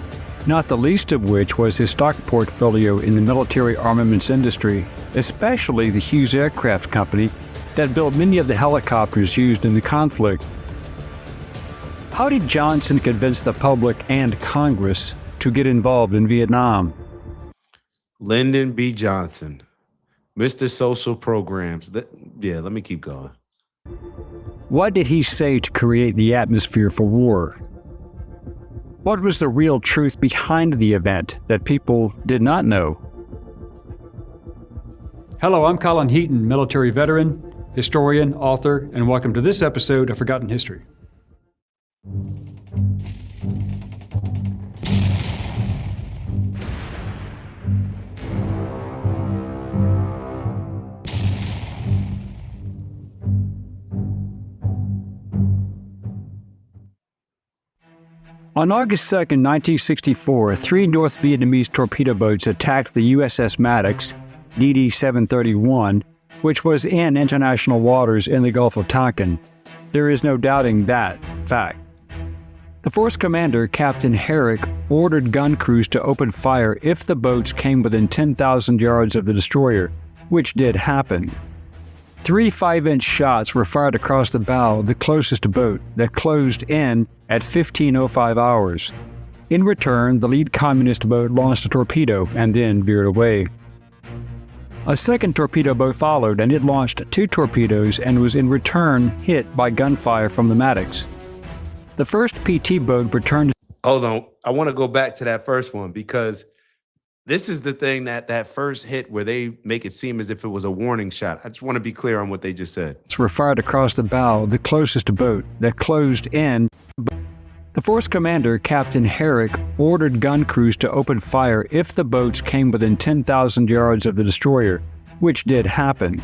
not the least of which was his stock portfolio in the military armaments industry, especially the Hughes Aircraft Company that built many of the helicopters used in the conflict. How did Johnson convince the public and Congress to get involved in Vietnam? Lyndon B. Johnson, Mr. Social Programs. Let me keep going. What did he say to create the atmosphere for war? What was the real truth behind the event that people did not know? Hello, I'm Colin Heaton, military veteran, historian, author, and welcome to this episode of Forgotten History. On August 2, 1964, 3 North Vietnamese torpedo boats attacked the USS Maddox, DD-731, which was in international waters in the Gulf of Tonkin. There is no doubting that fact. The force commander, Captain Herrick, ordered gun crews to open fire if the boats came within 10,000 yards of the destroyer, which did happen. 3 5-inch shots were fired across the bow of the closest boat that closed in at 15:05 hours. In return, the lead communist boat launched a torpedo and then veered away. A second torpedo boat followed, and it launched 2 torpedoes and was in return hit by gunfire from the Maddox. The first PT boat returned. Hold on. I want to go back to that first one because this is the thing that first hit where they make it seem as if it was a warning shot. I just want to be clear on what they just said. Were fired across the bow of the closest boat that closed in. The force commander, Captain Herrick, ordered gun crews to open fire if the boats came within 10,000 yards of the destroyer, which did happen.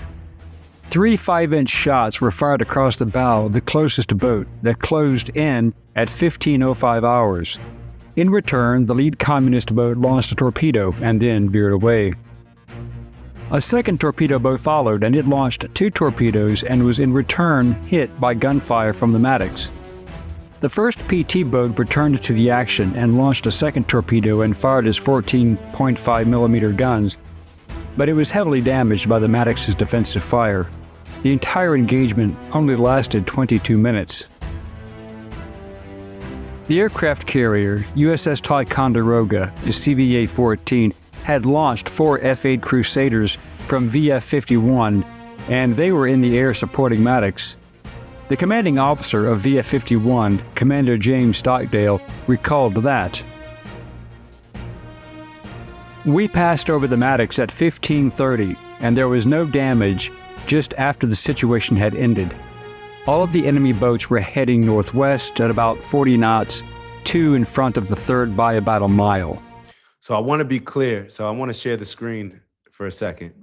3 5-inch shots were fired across the bow of the closest boat that closed in at 15:05 hours. In return, the lead communist boat launched a torpedo and then veered away. A second torpedo boat followed, and it launched 2 torpedoes and was in return hit by gunfire from the Maddox. The first PT boat returned to the action and launched a second torpedo and fired its 14.5 millimeter guns, but it was heavily damaged by the Maddox's defensive fire. The entire engagement only lasted 22 minutes. The aircraft carrier, USS Ticonderoga, CVA-14, had launched 4 F-8 Crusaders from VF-51, and they were in the air supporting Maddox. The commanding officer of VF-51, Commander James Stockdale, recalled that. We passed over the Maddox at 15:30, and there was no damage just after the situation had ended. All of the enemy boats were heading northwest at about 40 knots, 2 in front of the third by about a mile. So I want to be clear. So I want to share the screen for a second.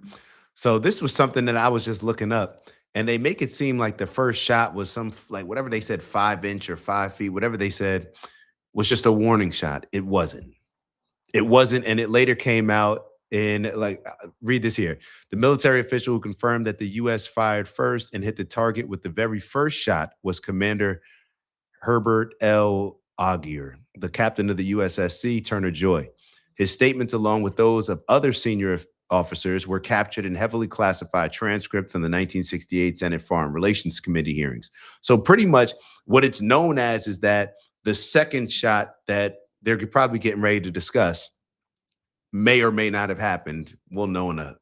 So this was something that I was just looking up, and they make it seem like the first shot was some, like whatever they said, 5 inch or 5 feet, whatever they said was just a warning shot. It wasn't. It wasn't, and it later came out in, like, read this here. The military official who confirmed that the U.S. fired first and hit the target with the very first shot was Commander Herbert L. Augier, the captain of the USSC Turner Joy. His statements, along with those of other senior officers, were captured in heavily classified transcript from the 1968 Senate Foreign Relations Committee hearings. So pretty much what it's known as is that the second shot that they're probably getting ready to discuss may or may not have happened. We'll know in a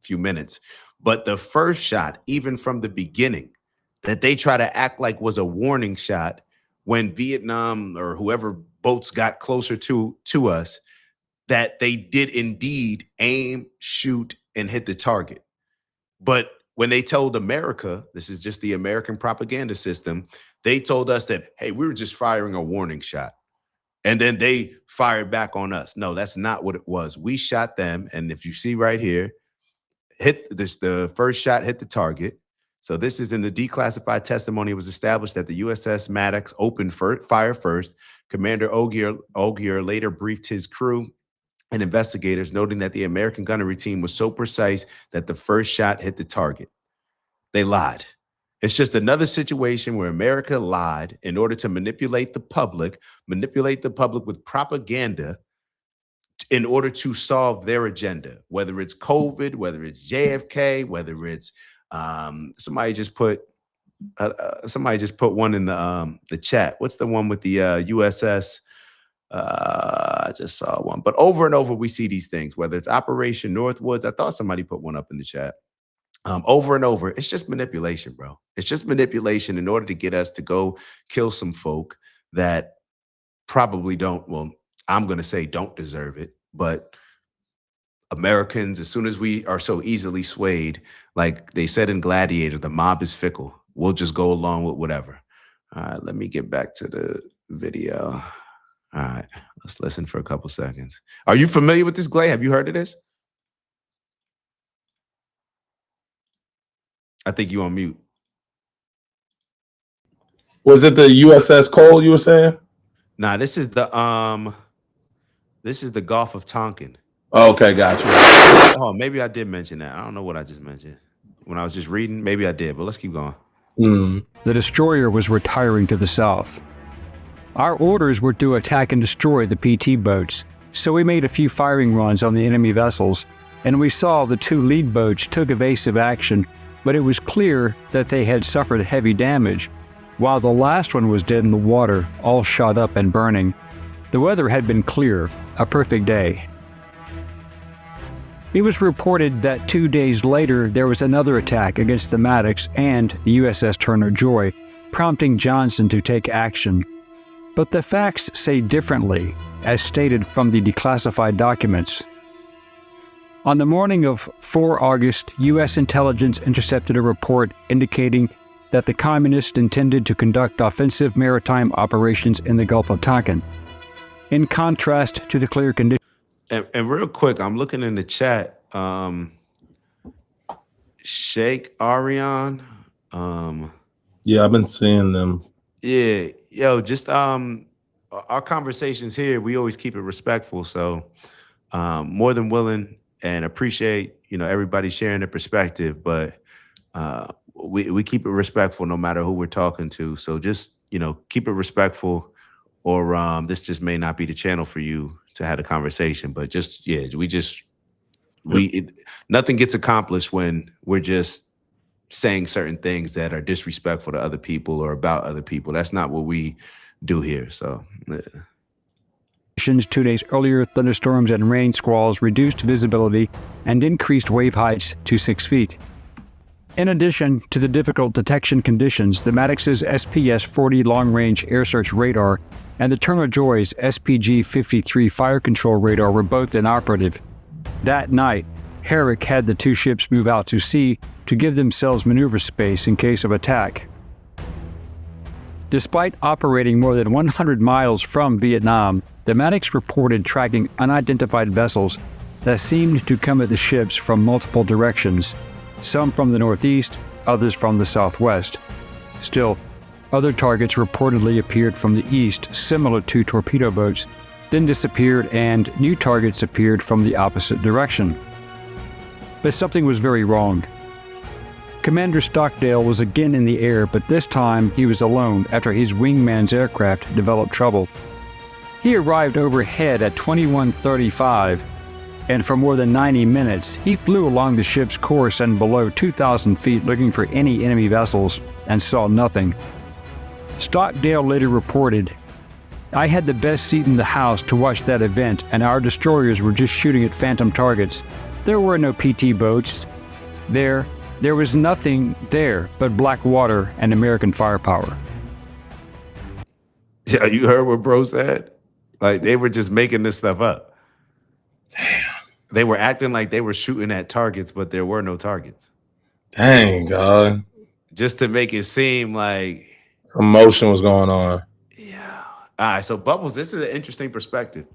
few minutes. But the first shot, even from the beginning, that they try to act like was a warning shot when Vietnam or whoever boats got closer to us, that they did indeed aim, shoot, and hit the target. But when they told America, this is just the American propaganda system, they told us that, hey, we were just firing a warning shot. And then they fired back on us. No, that's not what it was. We shot them. And if you see right here, the first shot hit the target. So this is in the declassified testimony. It was established that the USS Maddox opened fire first. Commander Augier later briefed his crew and investigators, noting that the American gunnery team was so precise that the first shot hit the target. They lied. It's just another situation where America lied in order to manipulate the public with propaganda in order to solve their agenda, whether it's COVID, whether it's JFK, whether it's somebody just put one in the chat. What's the one with the USS? I just saw one, but over and over we see these things, whether it's Operation Northwoods. I thought somebody put one up in the chat. Over and over, it's just manipulation, bro. It's just manipulation in order to get us to go kill some folk that probably don't, well, I'm going to say don't deserve it. But Americans, as soon as we are so easily swayed, like they said in Gladiator, the mob is fickle. We'll just go along with whatever. All right, let me get back to the video. All right, let's listen for a couple seconds. Are you familiar with this, Glay? Have you heard of this? I think you on mute. Was it the USS Cole you were saying? Nah, this is the Gulf of Tonkin. Oh, okay, got you. Oh, maybe I did mention that. I don't know what I just mentioned. When I was just reading, maybe I did, but let's keep going. The destroyer was retiring to the south. Our orders were to attack and destroy the PT boats, so we made a few firing runs on the enemy vessels, and we saw the two lead boats took evasive action, but it was clear that they had suffered heavy damage, while the last one was dead in the water, all shot up and burning. The weather had been clear, a perfect day. It was reported that 2 days later there was another attack against the Maddox and the USS Turner Joy, prompting Johnson to take action. But the facts say differently, as stated from the declassified documents. On the morning of 4 August, U.S. intelligence intercepted a report indicating that the communists intended to conduct offensive maritime operations in the Gulf of Tonkin. In contrast to the clear conditions. And real quick, I'm looking in the chat. Sheikh Arian. Yeah, I've been seeing them. Yeah, yo, just our conversations here, we always keep it respectful. So more than willing and appreciate, everybody sharing their perspective, but we keep it respectful no matter who we're talking to. So just, keep it respectful, or this just may not be the channel for you to have a conversation. But just, yeah, nothing gets accomplished when we're just saying certain things that are disrespectful to other people or about other people. That's not what we do here. So, yeah. 2 days earlier, thunderstorms and rain squalls reduced visibility and increased wave heights to 6 feet. In addition to the difficult detection conditions, the Maddox's SPS-40 long-range air search radar and the Turner Joy's SPG-53 fire control radar were both inoperative. That night, Herrick had the two ships move out to sea to give themselves maneuver space in case of attack. Despite operating more than 100 miles from Vietnam, the Maddox reported tracking unidentified vessels that seemed to come at the ships from multiple directions, some from the northeast, others from the southwest. Still, other targets reportedly appeared from the east, similar to torpedo boats, then disappeared, and new targets appeared from the opposite direction. But something was very wrong. Commander Stockdale was again in the air, but this time he was alone after his wingman's aircraft developed trouble. He arrived overhead at 21:35, and for more than 90 minutes, he flew along the ship's course and below 2,000 feet looking for any enemy vessels and saw nothing. Stockdale later reported, "I had the best seat in the house to watch that event, and our destroyers were just shooting at phantom targets. There were no PT boats. There was nothing there but black water and American firepower." Yeah, you heard what bro said? Like, they were just making this stuff up. Damn. They were acting like they were shooting at targets, but there were no targets. Dang, God. Just to make it seem like Emotion was going on. yeah. All right, so Bubbles, this is an interesting perspective.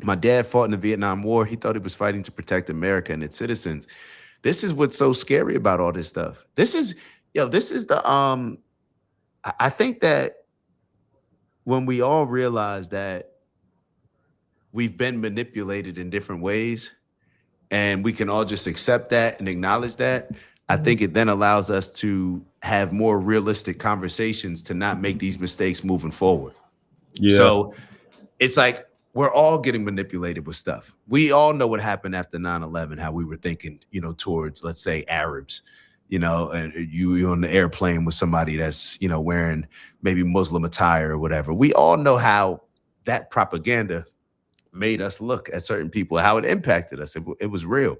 My dad fought in the Vietnam War. He thought he was fighting to protect America and its citizens. This is what's so scary about all this stuff. This is the I think that when we all realize that we've been manipulated in different ways and we can all just accept that and acknowledge that, I think it then allows us to have more realistic conversations to not make these mistakes moving forward. Yeah. So it's like we're all getting manipulated with stuff. We all know what happened after 9/11, how we were thinking, towards, let's say, Arabs, and you on the airplane with somebody that's, wearing maybe Muslim attire or whatever. We all know how that propaganda made us look at certain people, how it impacted us. It was real.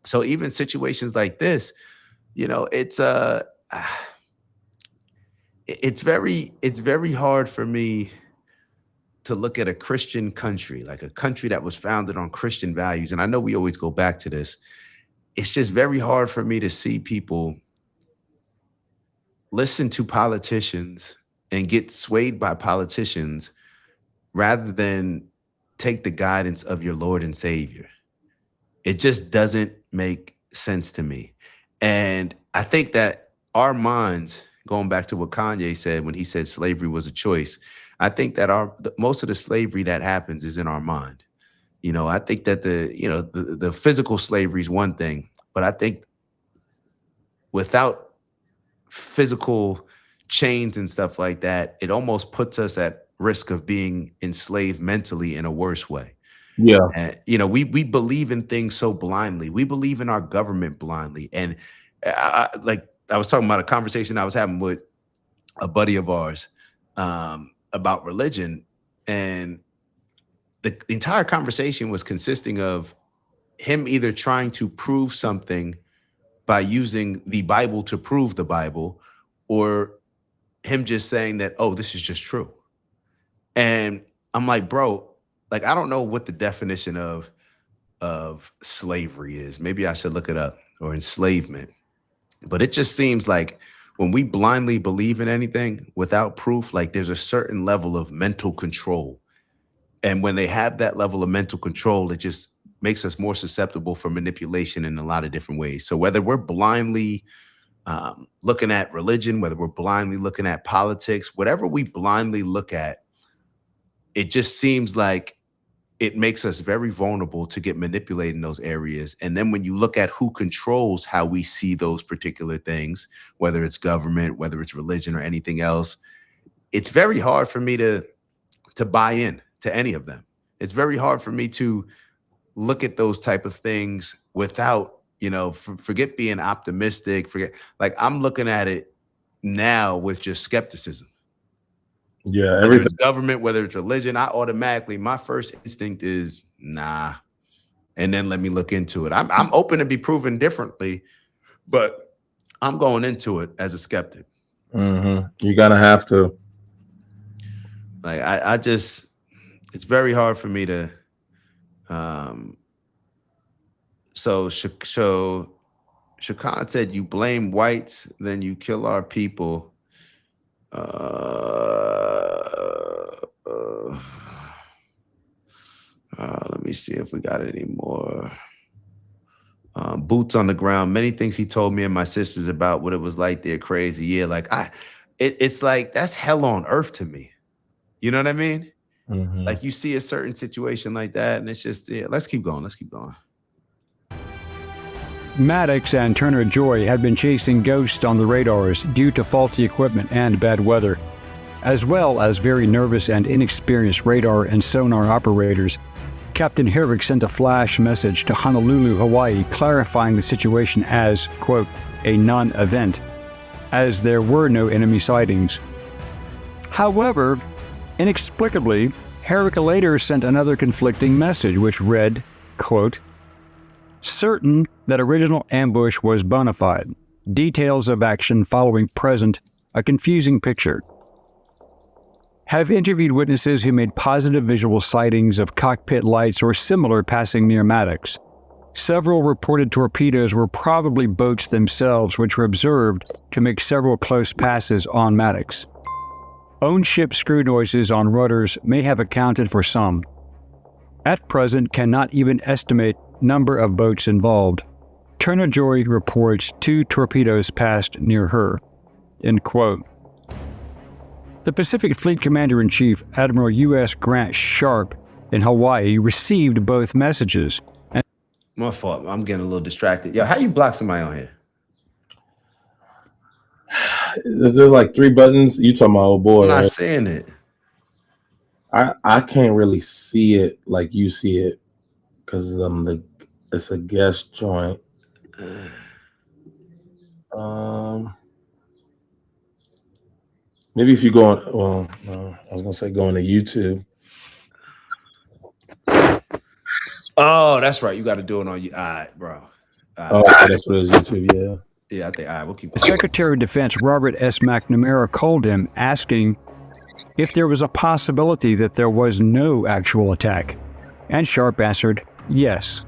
So even situations like this, it's very hard for me to look at a Christian country, like a country that was founded on Christian values. And I know we always go back to this. It's just very hard for me to see people listen to politicians and get swayed by politicians rather than take the guidance of your Lord and Savior. It just doesn't make sense to me. And I think that our minds, going back to what Kanye said when he said slavery was a choice, I think that most of the slavery that happens is in our mind. I think that the physical slavery is one thing, but I think without physical chains and stuff like that, it almost puts us at risk of being enslaved mentally in a worse way. Yeah. And, we believe in things so blindly. We believe in our government blindly. And I was talking about a conversation I was having with a buddy of ours about religion. And the entire conversation was consisting of him either trying to prove something by using the Bible to prove the Bible, or him just saying that, oh, this is just true. And I'm like, bro, like, I don't know what the definition of slavery is. Maybe I should look it up, or enslavement. But it just seems like when we blindly believe in anything without proof, like there's a certain level of mental control. And when they have that level of mental control, it just makes us more susceptible for manipulation in a lot of different ways. So whether we're blindly looking at religion, whether we're blindly looking at politics, whatever we blindly look at, it just seems like it makes us very vulnerable to get manipulated in those areas. And then when you look at who controls how we see those particular things, whether it's government, whether it's religion or anything else, it's very hard for me to buy in to any of them. It's very hard for me to look at those type of things without, forget being optimistic, like I'm looking at it now with just skepticism. Yeah, Whether everything. it's government, whether it's religion, my first instinct is nah. And then let me look into it. I'm open to be proven differently, but I'm going into it as a skeptic. Mm-hmm. You're gonna have to. Like it's very hard for me to. So Shakan said, "You blame whites, then you kill our people." Let me see if we got any more. Boots on the ground. Many things he told me and my sisters about what it was like there. Crazy. Yeah, like it's like that's hell on earth to me. You know what I mean? Mhm. Like you see a certain situation like that, and it's just, yeah, let's keep going. Let's keep going. Maddox and Turner Joy had been chasing ghosts on the radars due to faulty equipment and bad weather, as well as very nervous and inexperienced radar and sonar operators. Captain Herrick sent a flash message to Honolulu, Hawaii, clarifying the situation as, quote, a non-event, as there were no enemy sightings. However, inexplicably, Herrick later sent another conflicting message which read, quote, certain that original ambush was bona fide. Details of action following present, a confusing picture. Have interviewed witnesses who made positive visual sightings of cockpit lights or similar passing near Maddox. Several reported torpedoes were probably boats themselves which were observed to make several close passes on Maddox. Own ship screw noises on rudders may have accounted for some. At present, cannot even estimate number of boats involved. Turner Joy reports 2 torpedoes passed near her. End quote. The Pacific Fleet Commander-in-Chief, Admiral U.S. Grant Sharp, in Hawaii, received both messages. My fault. I'm getting a little distracted. Yo, how you block somebody on here? There's like 3 buttons. You talking about old boy? I'm not right? saying it. I can't really see it like you see it because it's a guest joint. Maybe if you go on, well, no, I was gonna say go on to YouTube. Oh, that's right. You got to do it on you. All right, bro. Oh, that's what it is, YouTube. Yeah. Yeah, I think. All right, we'll keep. Secretary of Defense Robert S. McNamara called him, asking if there was a possibility that there was no actual attack, and Sharp answered, yes.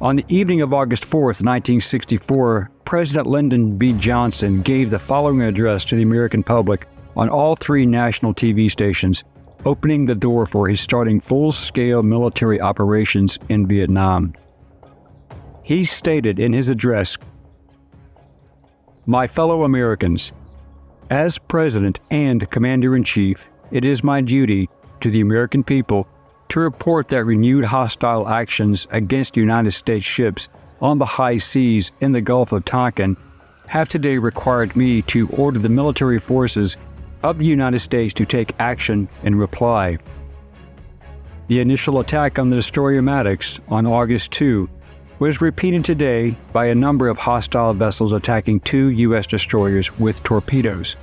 On the evening of August 4th, 1964, President Lyndon B. Johnson gave the following address to the American public on all 3 national TV stations, opening the door for his starting full-scale military operations in Vietnam. He stated in his address, "My fellow Americans, as President and Commander-in-Chief, it is my duty to the American people to report that renewed hostile actions against United States ships on the high seas in the Gulf of Tonkin have today required me to order the military forces of the United States to take action in reply. The initial attack on the destroyer Maddox on August 2 was repeated today by a number of hostile vessels attacking 2 U.S. destroyers with torpedoes.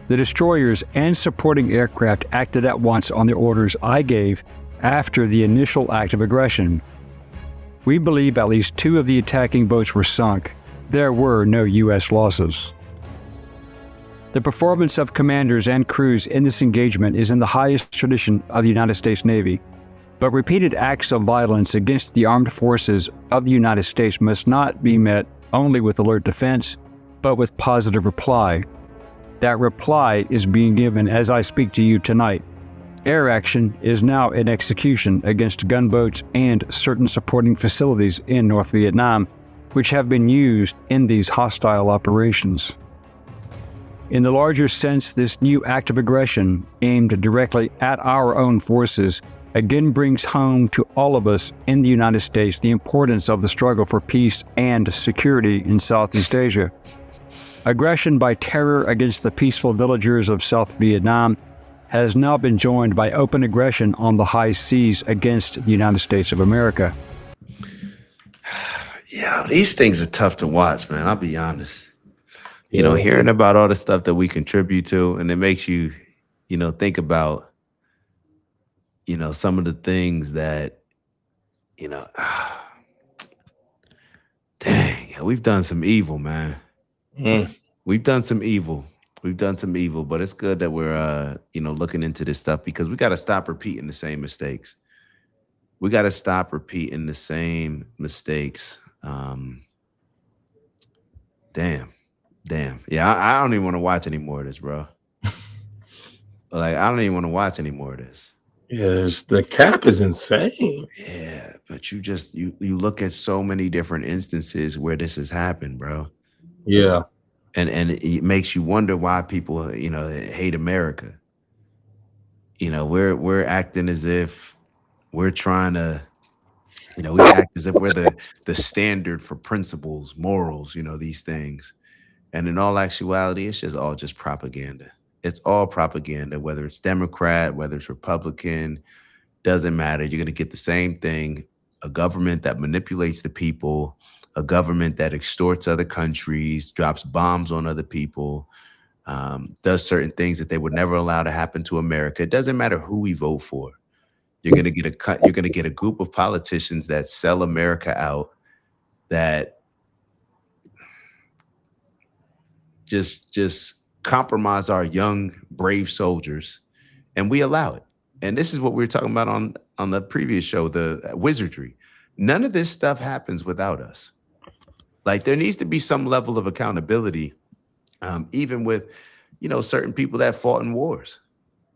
The destroyers and supporting aircraft acted at once on the orders I gave after the initial act of aggression. We believe at least 2 of the attacking boats were sunk. There were no U.S. losses. The performance of commanders and crews in this engagement is in the highest tradition of the United States Navy, but repeated acts of violence against the armed forces of the United States must not be met only with alert defense, but with positive reply. That reply is being given as I speak to you tonight. Air action is now in execution against gunboats and certain supporting facilities in North Vietnam, which have been used in these hostile operations. In the larger sense, this new act of aggression, aimed directly at our own forces, again brings home to all of us in the United States the importance of the struggle for peace and security in Southeast Asia. Aggression by terror against the peaceful villagers of South Vietnam has now been joined by open aggression on the high seas against the United States of America. Yeah, these things are tough to watch, man. I'll be honest. You know, hearing about all the stuff that we contribute to, and it makes you, think about, some of the things that, dang, we've done some evil, man. We've done some evil. But it's good that we're, looking into this stuff because we got to stop repeating the same mistakes. Damn. Yeah, I don't even want to watch any more of this, bro. I don't even want to watch any more of this. Yes, the cap is insane. Yeah, but you look at so many different instances where this has happened, bro. Yeah. And it makes you wonder why people, hate America. we're acting as if we're trying to, we act as if we're the standard for principles, morals, these things. And in all actuality, it's just propaganda. It's all propaganda, whether it's Democrat, whether it's Republican, doesn't matter. You're going to get the same thing. A government that manipulates the people, a government that extorts other countries, drops bombs on other people, does certain things that they would never allow to happen to America. It doesn't matter who we vote for. You're going to get you're going to get a group of politicians that sell America out, that just compromise our young, brave soldiers, and we allow it. And this is what we were talking about on the previous show, the wizardry. None of this stuff happens without us. Like, there needs to be some level of accountability, even with, certain people that fought in wars.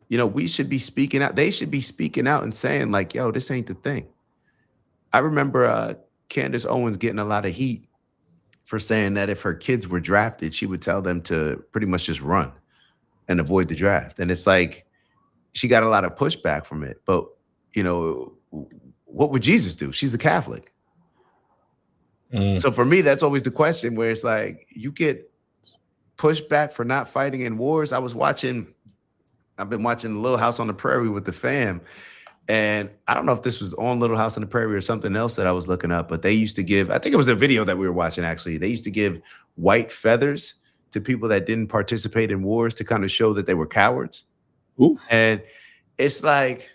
We should be speaking out. They should be speaking out and saying, like, yo, this ain't the thing. I remember Candace Owens getting a lot of heat for saying that if her kids were drafted, she would tell them to pretty much just run and avoid the draft. And it's like, she got a lot of pushback from it. But, what would Jesus do? She's a Catholic. So for me, that's always the question, where it's like, you get pushback for not fighting in wars. I've been watching Little House on the Prairie with the fam. And I don't know if this was on Little House on the Prairie or something else that I was looking up, but they used to give, I think it was a video that we were watching, actually. They used to give white feathers to people that didn't participate in wars to kind of show that they were cowards. Ooh. And it's like,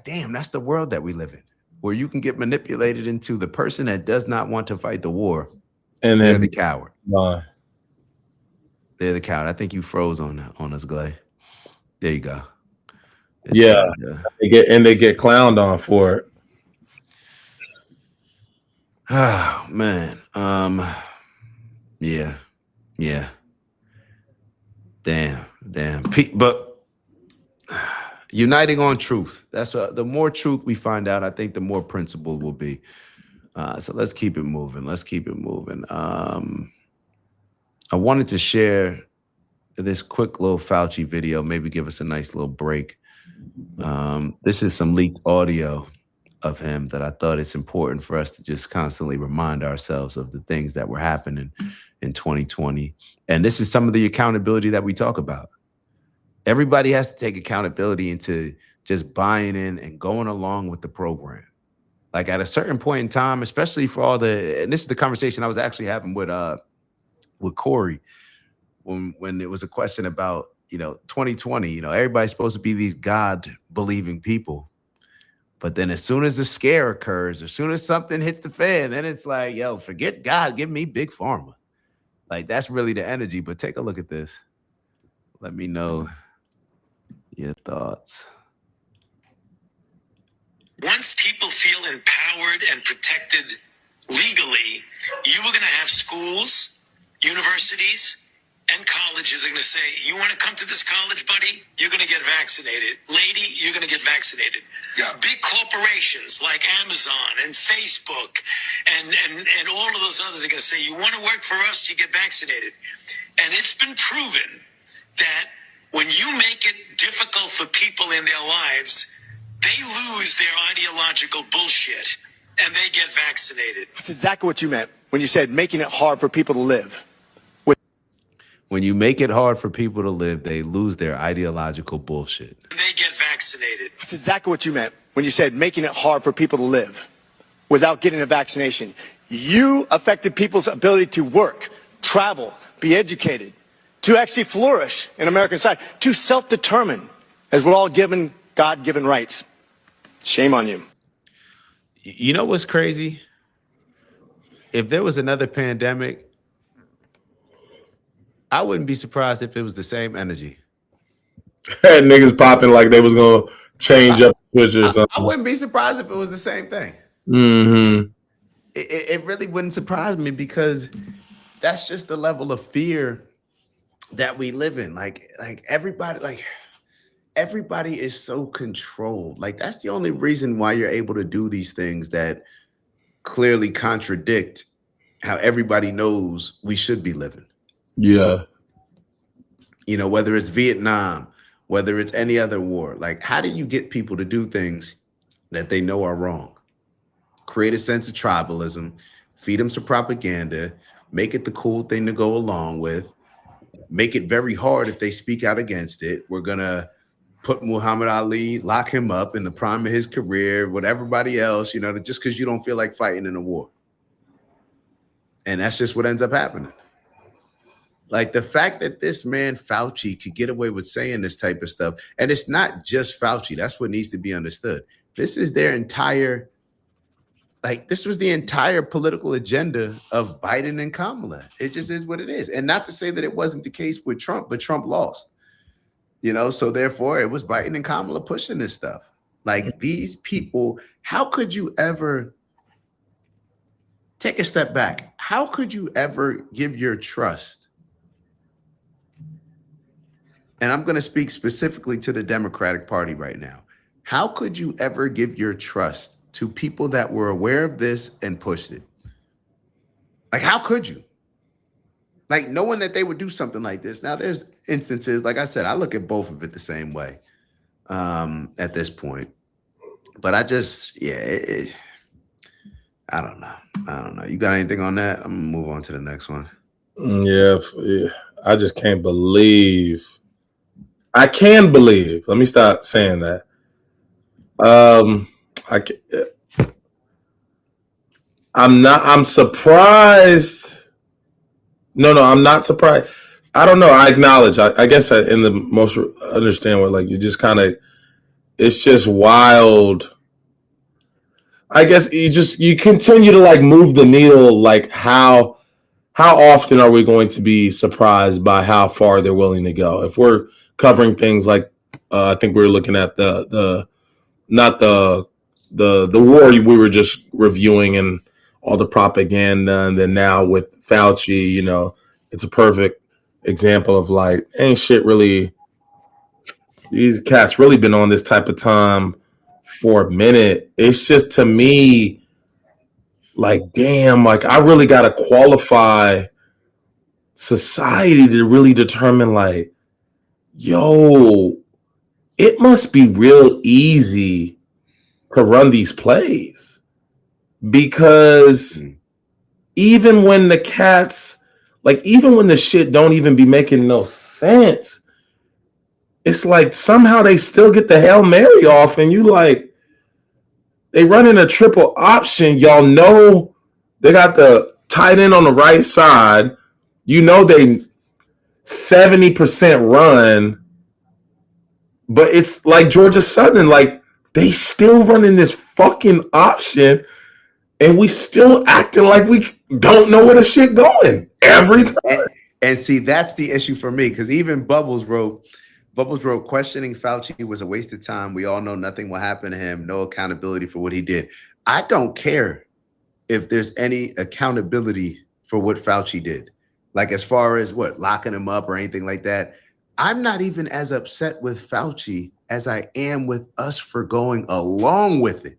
damn, that's the world that we live in, where you can get manipulated into the person that does not want to fight the war, and they're the coward. They're the coward. I think you froze on us, Glay. There you go. They get clowned on for it. Oh man. Yeah. Damn. But uniting on truth. That's the more truth we find out, I think the more principled we'll be. So let's keep it moving. I wanted to share this quick little Fauci video, maybe give us a nice little break. This is some leaked audio of him that I thought it's important for us to just constantly remind ourselves of the things that were happening in 2020. And this is some of the accountability that we talk about. Everybody has to take accountability into just buying in and going along with the program. Like, at a certain point in time, especially for all and this is the conversation I was actually having with Corey when it was a question about, 2020, everybody's supposed to be these God-believing people. But then as soon as a scare occurs, as soon as something hits the fan, then it's like, yo, forget God, give me big pharma. Like, that's really the energy. But take a look at this. Let me know your thoughts. Once people feel empowered and protected legally, you are going to have schools, universities, and colleges are going to say, you want to come to this college, buddy? You're going to get vaccinated. Lady, you're going to get vaccinated. Yeah. Big corporations like Amazon and Facebook and all of those others are going to say, you want to work for us, you get vaccinated. And it's been proven that when you make it difficult for people in their lives, they lose their ideological bullshit and they get vaccinated. That's exactly what you meant when you said making it hard for people to live. When you make it hard for people to live, they lose their ideological bullshit. And they get vaccinated. That's exactly what you meant when you said making it hard for people to live without getting a vaccination. You affected people's ability to work, travel, be educated, to actually flourish in American society, to self-determine, as we're all given God-given rights. Shame on you. You know what's crazy? If there was another pandemic, I wouldn't be surprised if it was the same energy. Had niggas popping like they was gonna change up Twitch or something. I wouldn't be surprised if it was the same thing. Mm-hmm. It really wouldn't surprise me, because that's just the level of fear that we live in. Like everybody is so controlled. Like, that's the only reason why you're able to do these things that clearly contradict how everybody knows we should be living. Yeah. Whether it's Vietnam, whether it's any other war. Like, how do you get people to do things that they know are wrong? Create a sense of tribalism, feed them some propaganda, make it the cool thing to go along with, make it very hard if they speak out against it. We're going to put Muhammad Ali, lock him up in the prime of his career with everybody else, just because you don't feel like fighting in a war. And that's just what ends up happening. Like, the fact that this man Fauci could get away with saying this type of stuff, and it's not just Fauci, that's what needs to be understood. This is their entire, this was the entire political agenda of Biden and Kamala. It just is what it is. And not to say that it wasn't the case with Trump, but Trump lost. So therefore it was Biden and Kamala pushing this stuff. Like, these people, how could you ever take a step back? How could you ever give your trust? And I'm going to speak specifically to the Democratic Party right now. How could you ever give your trust to people that were aware of this and pushed it? Like, how could you? Like, knowing that they would do something like this. Now, there's instances, like I said, I look at both of it the same way at this point. But I just, I don't know. You got anything on that? I'm going to move on to the next one. Yeah, I just can't believe. I can believe. Let me stop saying that. I'm surprised. No, I'm not surprised. I don't know. I acknowledge. I guess in the most understand what, like, you just kind of, it's just wild. I guess you continue to like move the needle. Like, how often are we going to be surprised by how far they're willing to go? If we're covering things like, I think we were looking at the war we were just reviewing and all the propaganda, and then now with Fauci, it's a perfect example of like, ain't shit really. These cats really been on this type of time for a minute. It's just, to me, like, damn, like, I really got to qualify society to really determine, like, yo, it must be real easy to run these plays, because even when the cats, like, even when the shit don't even be making no sense, it's like somehow they still get the Hail Mary off, and you like, they running a triple option. Y'all know they got the tight end on the right side. They 70% run, but it's like Georgia Southern, like, they still running this fucking option, and we still acting like we don't know where the shit going every time. And see, that's the issue for me, because even Bubbles wrote, questioning Fauci was a waste of time. We all know nothing will happen to him. No accountability for what he did. I don't care if there's any accountability for what Fauci did. Like, as far as locking him up or anything like that. I'm not even as upset with Fauci as I am with us for going along with it.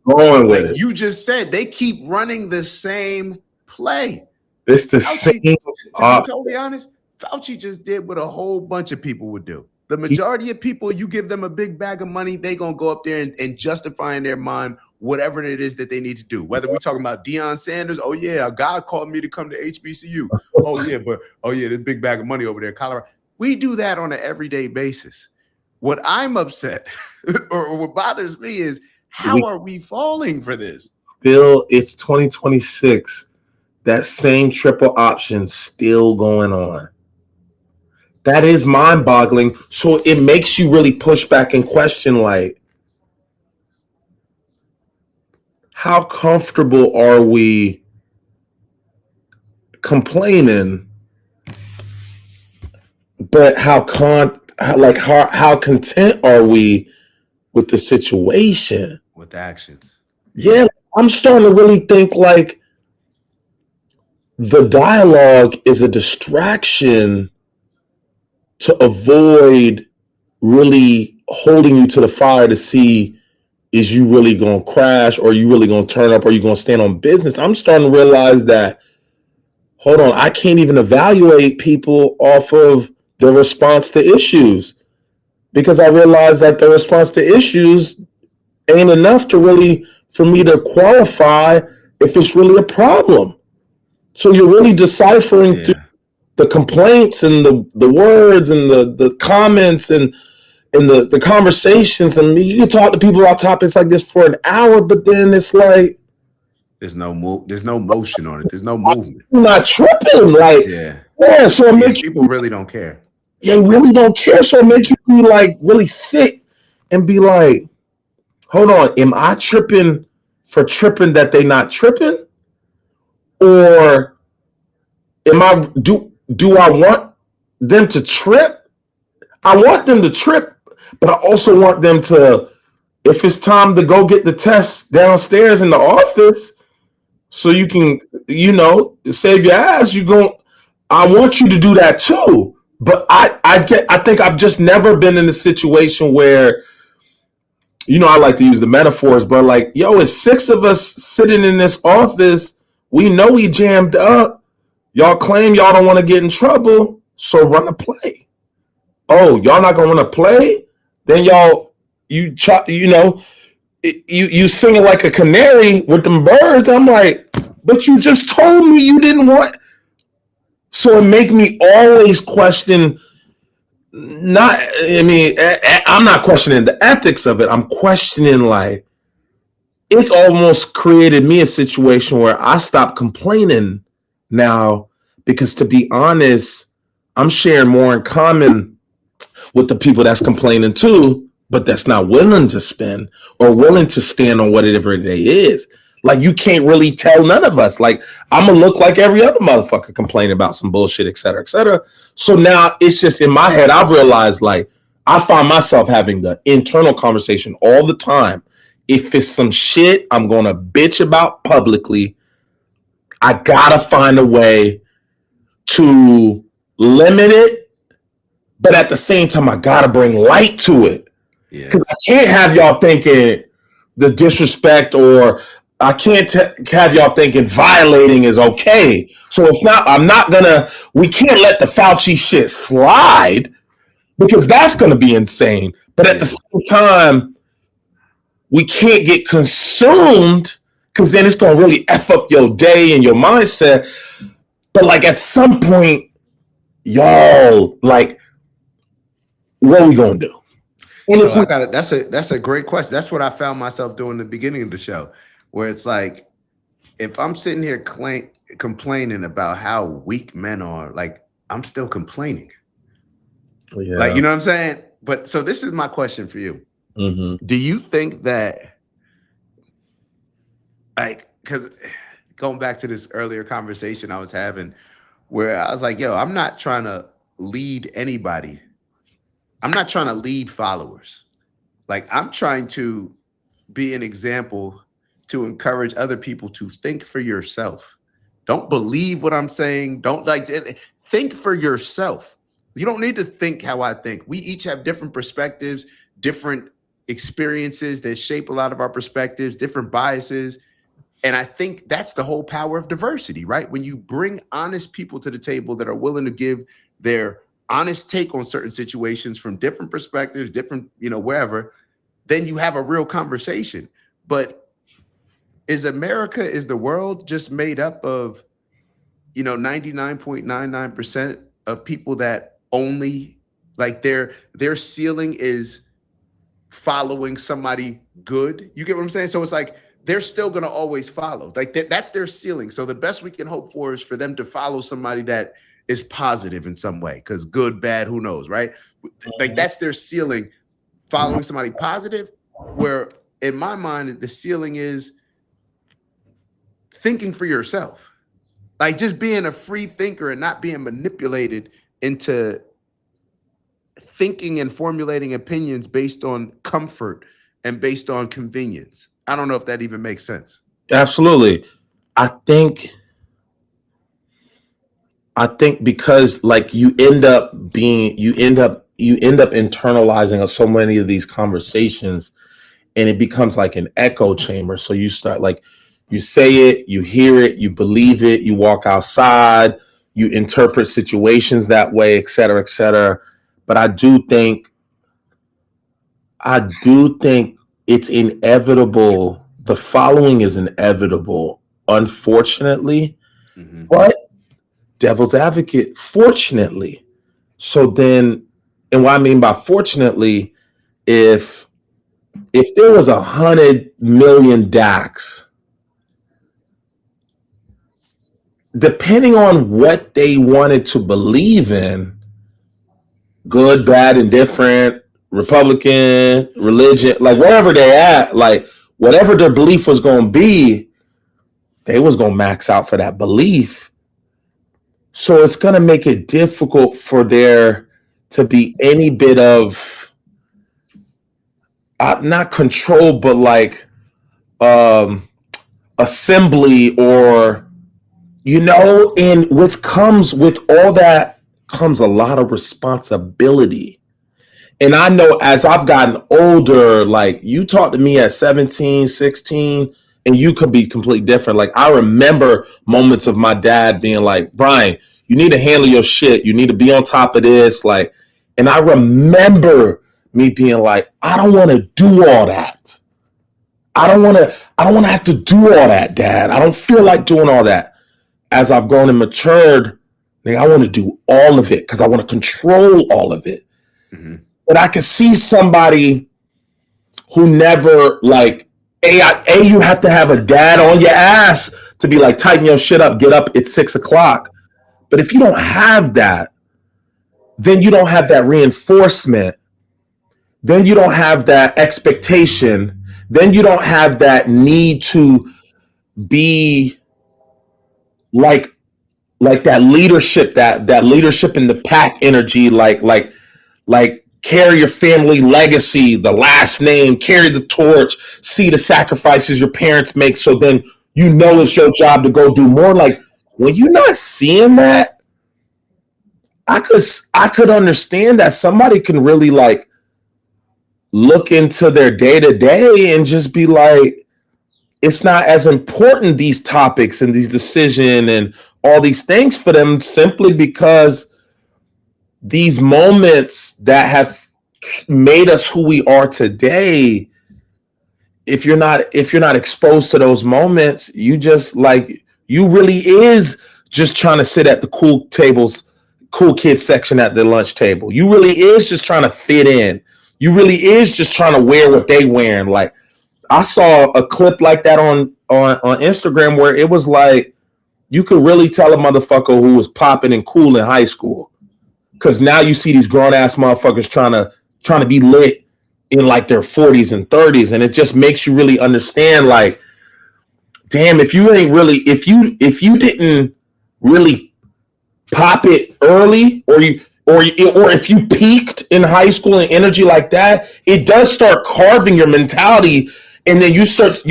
You just said, they keep running the same play. It's the same. To be totally honest, Fauci just did what a whole bunch of people would do. The majority of people, you give them a big bag of money, they going to go up there and justify in their mind whatever it is that they need to do. Whether we're talking about Deion Sanders, oh yeah, God called me to come to HBCU. This big bag of money over there in Colorado. We do that on an everyday basis. What I'm upset or what bothers me is, how are we falling for this? Bill, it's 2026. That same triple option still going on. That is mind-boggling. So it makes you really push back and question, like, how comfortable are we complaining, but how content are we with the situation? With actions. Yeah, I'm starting to really think like the dialogue is a distraction to avoid really holding you to the fire to see, is you really going to crash, or are you really going to turn up, or are you going to stand on business? I'm starting to realize that, hold on, I can't even evaluate people off of their response to issues. because I realized that the response to issues ain't enough to really, for me to qualify if it's really a problem. So you're really deciphering through the complaints and the words and the comments and the conversations. I mean, you can talk to people about topics like this for an hour, but then it's like there's no motion on it. There's no movement. I'm not tripping. Like, yeah. So it makes people really don't care. Yeah, really don't care. So it makes you be like really sick and be like, hold on, am I tripping for tripping that they not tripping? Or am I do I want them to trip? I want them to trip, but I also want them to, if it's time to go get the test downstairs in the office so you can, save your ass, I want you to do that too. But I think I've just never been in a situation where, I like to use the metaphors, but like, it's 6 of us sitting in this office. We know we jammed up. Y'all claim y'all don't want to get in trouble, so run a play. Oh, y'all not gonna run a play? Then you singing like a canary with them birds. I'm like, but you just told me you didn't want. So it make me always question. I'm not questioning the ethics of it. I'm questioning, like, it's almost created me a situation where I stop complaining now, because to be honest, I'm sharing more in common with the people that's complaining too, but that's not willing to spend or willing to stand on whatever it is. Like, you can't really tell none of us. Like, I'm gonna look like every other motherfucker complaining about some bullshit, et cetera, et cetera. So now it's just in my head, I've realized, like, I find myself having the internal conversation all the time. If it's some shit I'm gonna bitch about publicly, I gotta find a way to limit it, but at the same time, I gotta bring light to it. Because I can't have y'all thinking the disrespect, or I can't have y'all thinking violating is okay. So we can't let the Fauci shit slide, because that's going to be insane. But at the same time, we can't get consumed, because then it's going to really F up your day and your mindset. But like, at some point, y'all, like, what are we going to do? So that's a great question. That's what I found myself doing in the beginning of the show, where it's like, if I'm sitting here complaining about how weak men are, like, I'm still complaining. Yeah. Like, you know what I'm saying? But so this is my question for you. Mm-hmm. Do you think that, like, because going back to this earlier conversation I was having, where I was like, I'm not trying to lead anybody. I'm not trying to lead followers. Like, I'm trying to be an example to encourage other people to think for yourself. Don't believe what I'm saying. Don't think for yourself. You don't need to think how I think. We each have different perspectives, different experiences that shape a lot of our perspectives, different biases. And I think that's the whole power of diversity, right? When you bring honest people to the table that are willing to give their honest take on certain situations from different perspectives, different, wherever, then you have a real conversation. But is the world just made up of, 99.99% of people that only, like, their ceiling is following somebody good? You get what I'm saying? So it's like, they're still going to always follow. Like, that's their ceiling. So the best we can hope for is for them to follow somebody that is positive in some way, because good, bad, who knows, right? Like, that's their ceiling, following somebody positive, where in my mind, the ceiling is thinking for yourself. Like, just being a free thinker and not being manipulated into thinking and formulating opinions based on comfort and based on convenience. I don't know if that even makes sense. Absolutely. I think because, like, you end up internalizing so many of these conversations, and it becomes like an echo chamber. So you start, like, you say it, you hear it, you believe it, you walk outside, you interpret situations that way, et cetera, et cetera. But I do think I do think it's inevitable. The following is inevitable, unfortunately, but devil's advocate, fortunately. So then, and what I mean by fortunately, if there was 100 million DACs, depending on what they wanted to believe in, good, bad, indifferent, Republican, religion, like wherever they at, like whatever their belief was going to be, they was going to max out for that belief. So it's going to make it difficult for there to be any bit of not control, but like assembly, or, you know, and what comes with all that comes a lot of responsibility. And I know as I've gotten older, like you talk to me at 17, 16, and you could be completely different. Like I remember moments of my dad being like, Brian, you need to handle your shit. You need to be on top of this. Like, and I remember me being like, I don't want to do all that. I don't want to have to do all that, Dad. I don't feel like doing all that. As I've grown and matured, I want to do all of it because I want to control all of it. But I can see somebody who never like, you have to have a dad on your ass to be like, tighten your shit up, get up at 6 o'clock. But if you don't have that, then you don't have that reinforcement. Then you don't have that expectation. Then you don't have that need to be like that leadership, that leadership in the pack energy, like carry your family legacy, the last name, carry the torch, see the sacrifices your parents make. So then, you know, it's your job to go do more. Like when you're not seeing that, I could understand that somebody can really like look into their day to day and just be like, it's not as important, these topics and these decisions and all these things for them, simply because these moments that have made us who we are today, if you're not exposed to those moments, you just like, you really is just trying to sit at the cool kids section at the lunch table. You really is just trying to fit in. You really is just trying to wear what they wearing. Like I saw a clip like that on Instagram where it was like, you could really tell a motherfucker who was popping and cool in high school. Because now you see these grown ass motherfuckers trying to be lit in like their 40s and 30s, and it just makes you really understand. Like, damn, if you didn't really pop it early, or if you peaked in high school and energy like that, it does start carving your mentality, and then you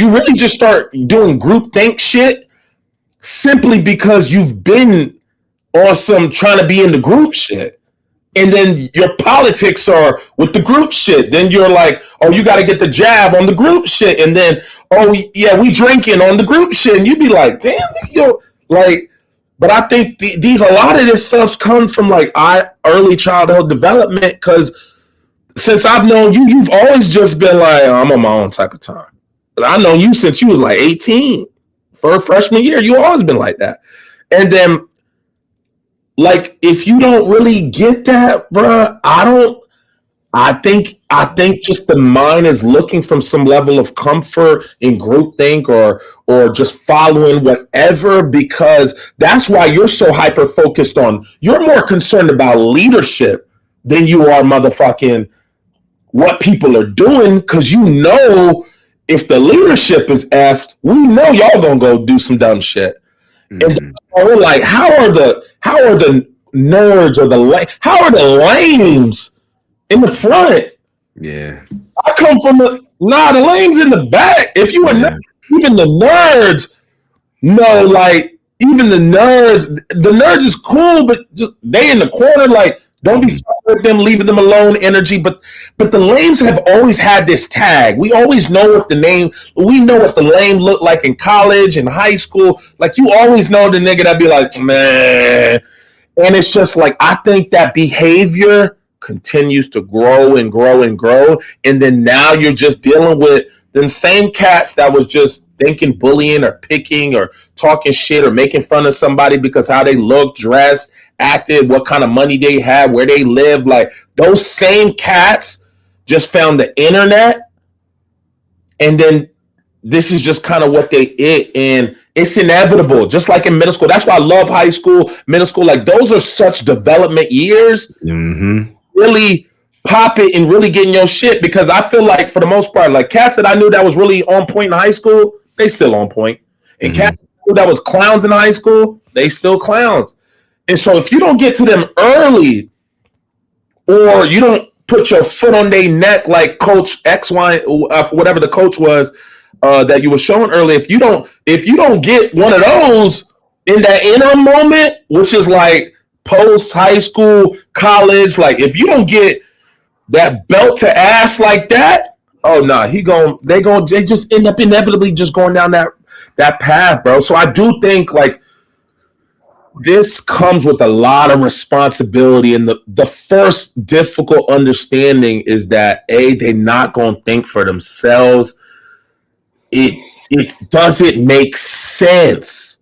really just start doing groupthink shit simply because you've been on some trying to be in the group shit. And then your politics are with the group shit. Then you're like, oh, you got to get the jab on the group shit. And then, oh, yeah, we drinking on the group shit. And you'd be like, damn, yo, like, but I think a lot of this stuff comes from like early childhood development. Because since I've known you, you've always just been like, oh, I'm on my own type of time. But I've known you since you was like 18 for a freshman year. You always been like that. And then, like, if you don't really get that, bruh, I think just the mind is looking from some level of comfort in groupthink or just following whatever, because that's why you're so hyper focused on, you're more concerned about leadership than you are motherfucking what people are doing, because you know if the leadership is effed, we know y'all gonna go do some dumb shit. And we're like, how are the nerds or how are the lames in the front? Yeah, I come from the lames in the back. If you were even the nerds, no, like even the nerds is cool, but just they in the corner, like don't be fucking with them, leaving them alone energy. But the lames have always had this tag. We always know what we know what the lame looked like in college and high school. Like you always know the nigga that be like, man. And it's just like, I think that behavior continues to grow and grow and grow. And then now you're just dealing with them same cats that was just thinking bullying or picking or talking shit or making fun of somebody because how they look, dressed, acted, what kind of money they had, where they live. Like those same cats just found the internet, and then this is just kind of what they it, and it's inevitable. Just like in middle school, that's why I love high school, middle school. Like those are such development years. Mm-hmm. Really pop it and really get in your shit, because I feel like for the most part, like cats that I knew that was really on point in high school, they still on point. And cats that was clowns in high school, they still clowns. And so if you don't get to them early, or you don't put your foot on their neck like Coach X, Y, whatever the coach was that you were showing earlier, if you don't get one of those in that interim moment, which is like post high school, college, like if you don't get that belt to ass like that, oh no, they just end up inevitably just going down that path, bro. So I do think like this comes with a lot of responsibility, and the first difficult understanding is that they're not gonna think for themselves. It doesn't make sense,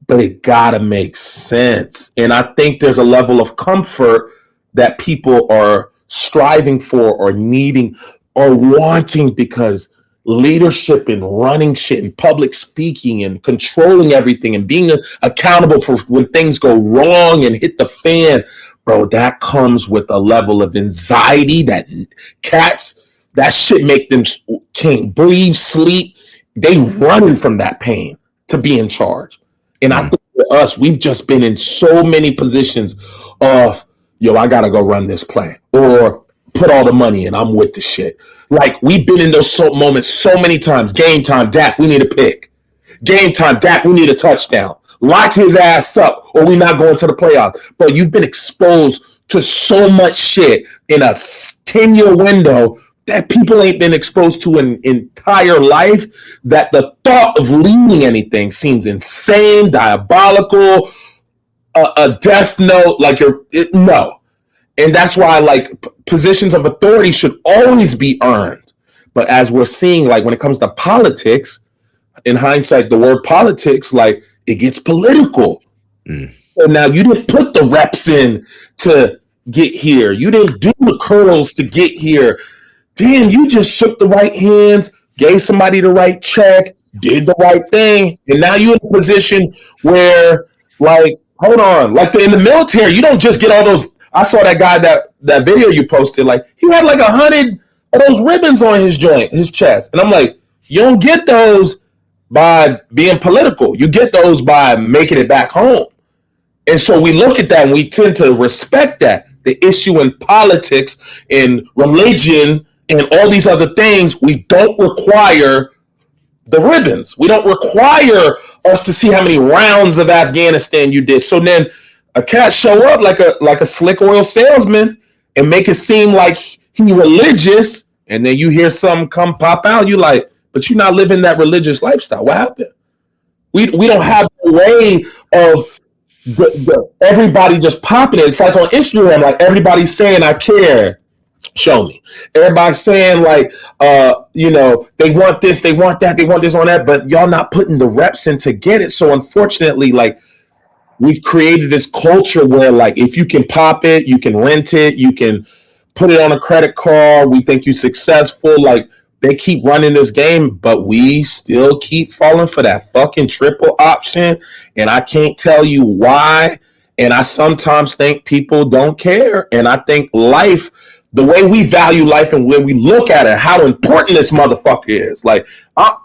but it gotta make sense. And I think there's a level of comfort that people are striving for or needing or wanting, because leadership and running shit and public speaking and controlling everything and being accountable for when things go wrong and hit the fan, bro, that comes with a level of anxiety that cats, that shit make them can't breathe, sleep. They running from that pain to be in charge. And I think for us, we've just been in so many positions of, yo, I gotta go run this play, or put all the money in, I'm with the shit. Like we've been in those moments so many times. Game time, Dak, we need a pick. Game time, Dak, we need a touchdown. Lock his ass up, or we not going to the playoffs. But you've been exposed to so much shit in a 10-year window that people ain't been exposed to in entire life, that the thought of leading anything seems insane, diabolical, a death note, like no. And that's why like positions of authority should always be earned. But as we're seeing, like when it comes to politics, in hindsight, the word politics, like it gets political. So now you didn't put the reps in to get here. You didn't do the curls to get here. Damn, you just shook the right hands, gave somebody the right check, did the right thing. And now you're in a position where, like, hold on, like in the military, you don't just get all those. I saw that guy, that video you posted, like he had like 100 of those ribbons on his chest. And I'm like, you don't get those by being political. You get those by making it back home. And so we look at that and we tend to respect that. The issue in politics and religion and all these other things, we don't require the ribbons. We don't require us to see how many rounds of Afghanistan you did. So then a cat show up like a slick oil salesman and make it seem like he religious, and then you hear something come pop out, you like, but you're not living that religious lifestyle. What happened? We don't have a way of everybody just popping it. It's like on Instagram, like everybody's saying I care. Show me. Everybody's saying like, they want this, they want that, they want this on that, but y'all not putting the reps in to get it. So unfortunately, like we've created this culture where like, if you can pop it, you can rent it, you can put it on a credit card. We think you're successful. Like they keep running this game, but we still keep falling for that fucking triple option. And I can't tell you why. And I sometimes think people don't care. And I think life, the way we value life and when we look at it, how important this motherfucker is. Like,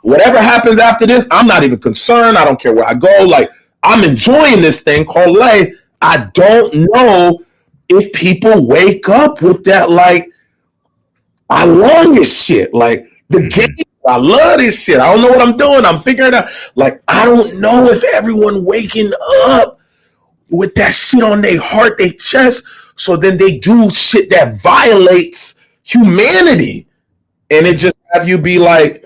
whatever happens after this, I'm not even concerned. I don't care where I go. Like, I'm enjoying this thing called life. I don't know if people wake up with that, like, I love this shit. Like, the game, I love this shit. I don't know what I'm doing. I'm figuring it out. Like, I don't know if everyone waking up with that shit on their heart, their chest. So then they do shit that violates humanity. And it just have you be like,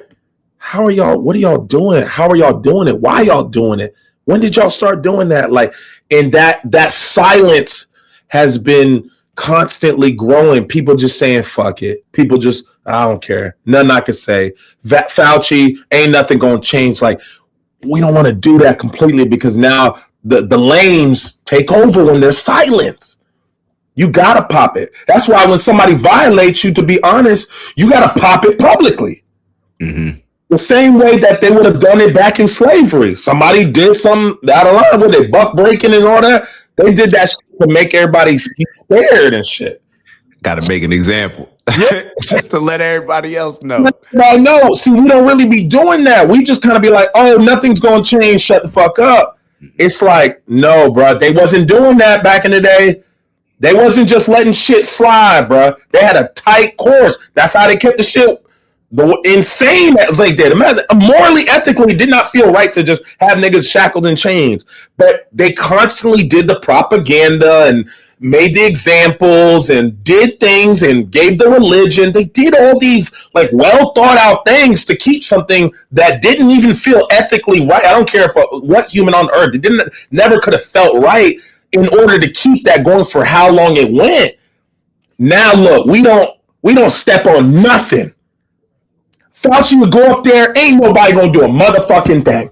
how are y'all, what are y'all doing? How are y'all doing it? Why y'all doing it? When did y'all start doing that? Like, and that silence has been constantly growing. People just saying, fuck it. People just, I don't care. Nothing I can say. Fauci, ain't nothing going to change. Like, we don't want to do that completely because now the lames take over when there's silence. You got to pop it. That's why when somebody violates you, to be honest, you got to pop it publicly. Mm-hmm. The same way that they would have done it back in slavery. Somebody did something out of line with it, buck breaking and all that. They did that shit to make everybody scared and shit. Got to make an example. Yeah. Just to let everybody else know. I know. See, we don't really be doing that. We just kind of be like, oh, nothing's going to change. Shut the fuck up. It's like, no, bro. They wasn't doing that back in the day. They wasn't just letting shit slide, bro. They had a tight course. That's how they kept the shit insane as they did. Morally, ethically, did not feel right to just have niggas shackled in chains. But they constantly did the propaganda and made the examples and did things and gave the religion. They did all these like well thought out things to keep something that didn't even feel ethically right. I don't care if what human on earth, it never could have felt right in order to keep that going for how long it went. Now look, we don't step on nothing. Fauci would go up there, ain't nobody gonna do a motherfucking thing.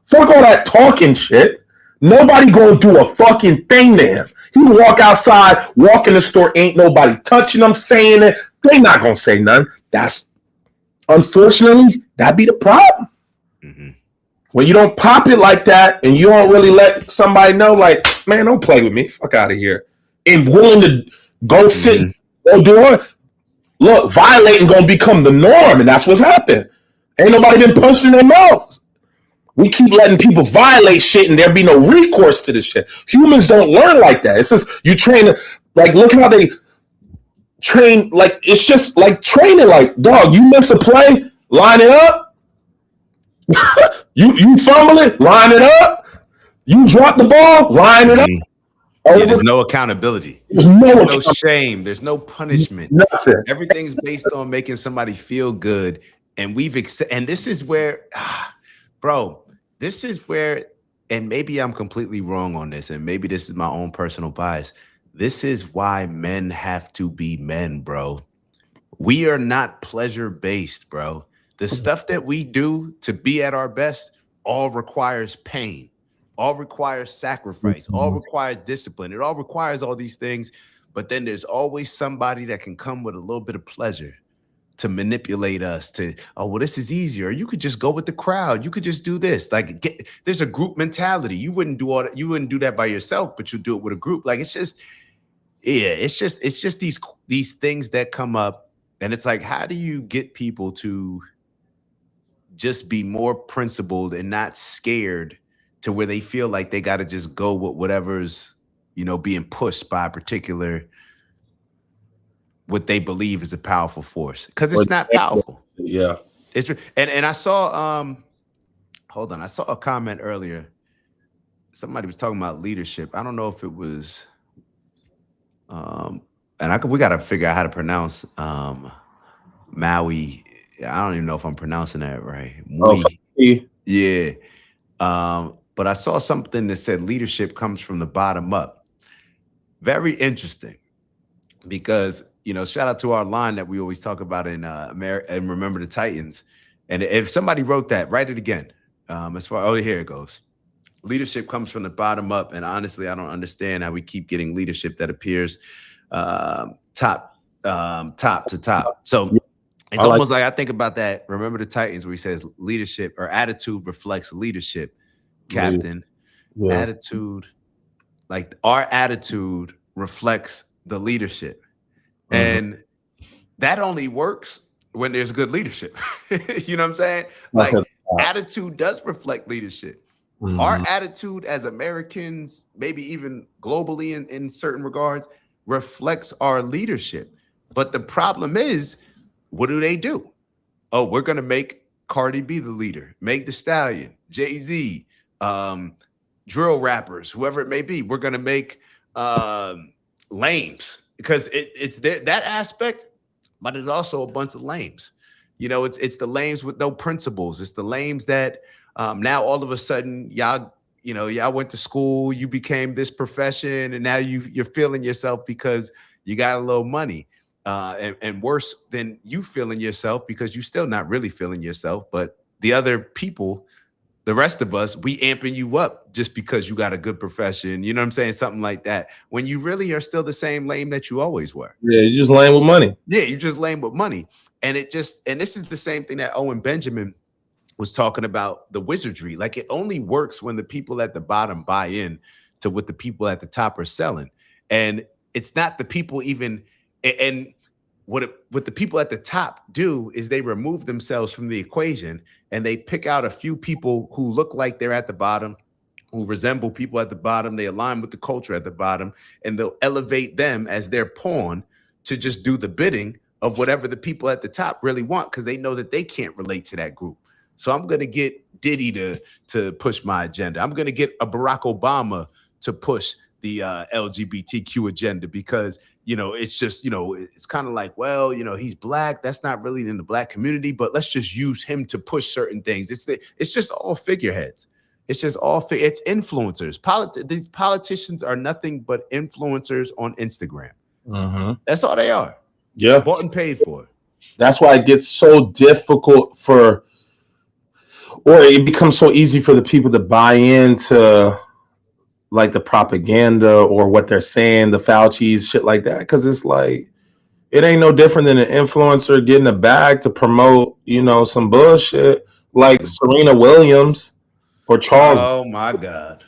Fuck all that talking shit. Nobody gonna do a fucking thing to him. He walk outside, walk in the store, ain't nobody touching him, saying it. They not gonna say nothing. That's unfortunately that be the problem. Mm-hmm. When you don't pop it like that, and you don't really let somebody know, like, man, don't play with me. Fuck out of here. And willing to go sit, go do it. Look, violating gonna become the norm, and that's what's happened. Ain't nobody been punching their mouths. We keep letting people violate shit, and there be no recourse to this shit. Humans don't learn like that. It's just you train. Like, look how they train. Like, it's just like training. Like, dog, you miss a play, line it up. you fumble it, line it up. You drop the ball, line it up. Yeah, there's no accountability. There's no shame. There's no punishment. Nothing. Everything's based on making somebody feel good. And and this is where, bro, this is where, and maybe I'm completely wrong on this, and maybe this is my own personal bias. This is why men have to be men, bro. We are not pleasure-based, bro. The stuff that we do to be at our best all requires pain. All requires sacrifice, all requires discipline. It all requires all these things. But then there's always somebody that can come with a little bit of pleasure to manipulate us to, oh, well, this is easier. You could just go with the crowd. You could just do this. Like, there's a group mentality. You wouldn't do all that. You wouldn't do that by yourself, but you do it with a group. Like, it's just, yeah, it's just these things that come up. And it's like, how do you get people to just be more principled and not scared to where they feel like they got to just go with whatever's, being pushed by a particular, what they believe is a powerful force? Because it's not powerful. Yeah. It's and I saw, hold on. I saw a comment earlier. Somebody was talking about leadership. I don't know if it was, we got to figure out how to pronounce Maui. I don't even know if I'm pronouncing that right. Yeah. But I saw something that said leadership comes from the bottom up. Very interesting, because, shout out to our line that we always talk about in America and Remember the Titans. And if somebody wrote that, write it again. Here it goes. Leadership comes from the bottom up. And honestly, I don't understand how we keep getting leadership that appears top to top. So it's almost like I think about that. Remember the Titans, where he says leadership or attitude reflects leadership. Captain, attitude, like our attitude reflects the leadership. And that only works when there's good leadership. You know what I'm saying? Like, attitude does reflect leadership. Our attitude as Americans, maybe even globally in certain regards, reflects our leadership. But the problem is, what do? Oh, we're going to make Cardi B the leader, Meg Thee Stallion, Jay-Z, drill rappers, whoever it may be. We're going to make lames, because it's there, that aspect, but there's also a bunch of lames. It's the lames with no principles. It's the lames that now all of a sudden y'all went to school, you became this profession, and now you're feeling yourself because you got a little money. And worse than you feeling yourself, because you're still not really feeling yourself, but the other people, the rest of us, we amping you up just because you got a good profession. You know what I'm saying? Something like that. When you really are still the same lame that you always were. Yeah, you just lame with money. Yeah, you're just lame with money. And this is the same thing that Owen Benjamin was talking about, the wizardry. Like, it only works when the people at the bottom buy in to what the people at the top are selling. And it's not the people even, and what the people at the top do is they remove themselves from the equation and they pick out a few people who look like they're at the bottom, who resemble people at the bottom. They align with the culture at the bottom, and they'll elevate them as their pawn to just do the bidding of whatever the people at the top really want, because they know that they can't relate to that group. So I'm going to get Diddy to push my agenda. I'm going to get a Barack Obama to push the LGBTQ agenda, because it's just, it's kind of like, well, he's black. That's not really in the black community, but let's just use him to push certain things. It's just all figureheads. It's just it's influencers. These politicians are nothing but influencers on Instagram. That's all they are. Yeah. Bought and paid for. That's why it gets so difficult or it becomes so easy for the people to buy into like the propaganda or what they're saying, the Fauci's, shit like that. Cause it's like, it ain't no different than an influencer getting a bag to promote, some bullshit like Serena Williams or Charles. Oh my God.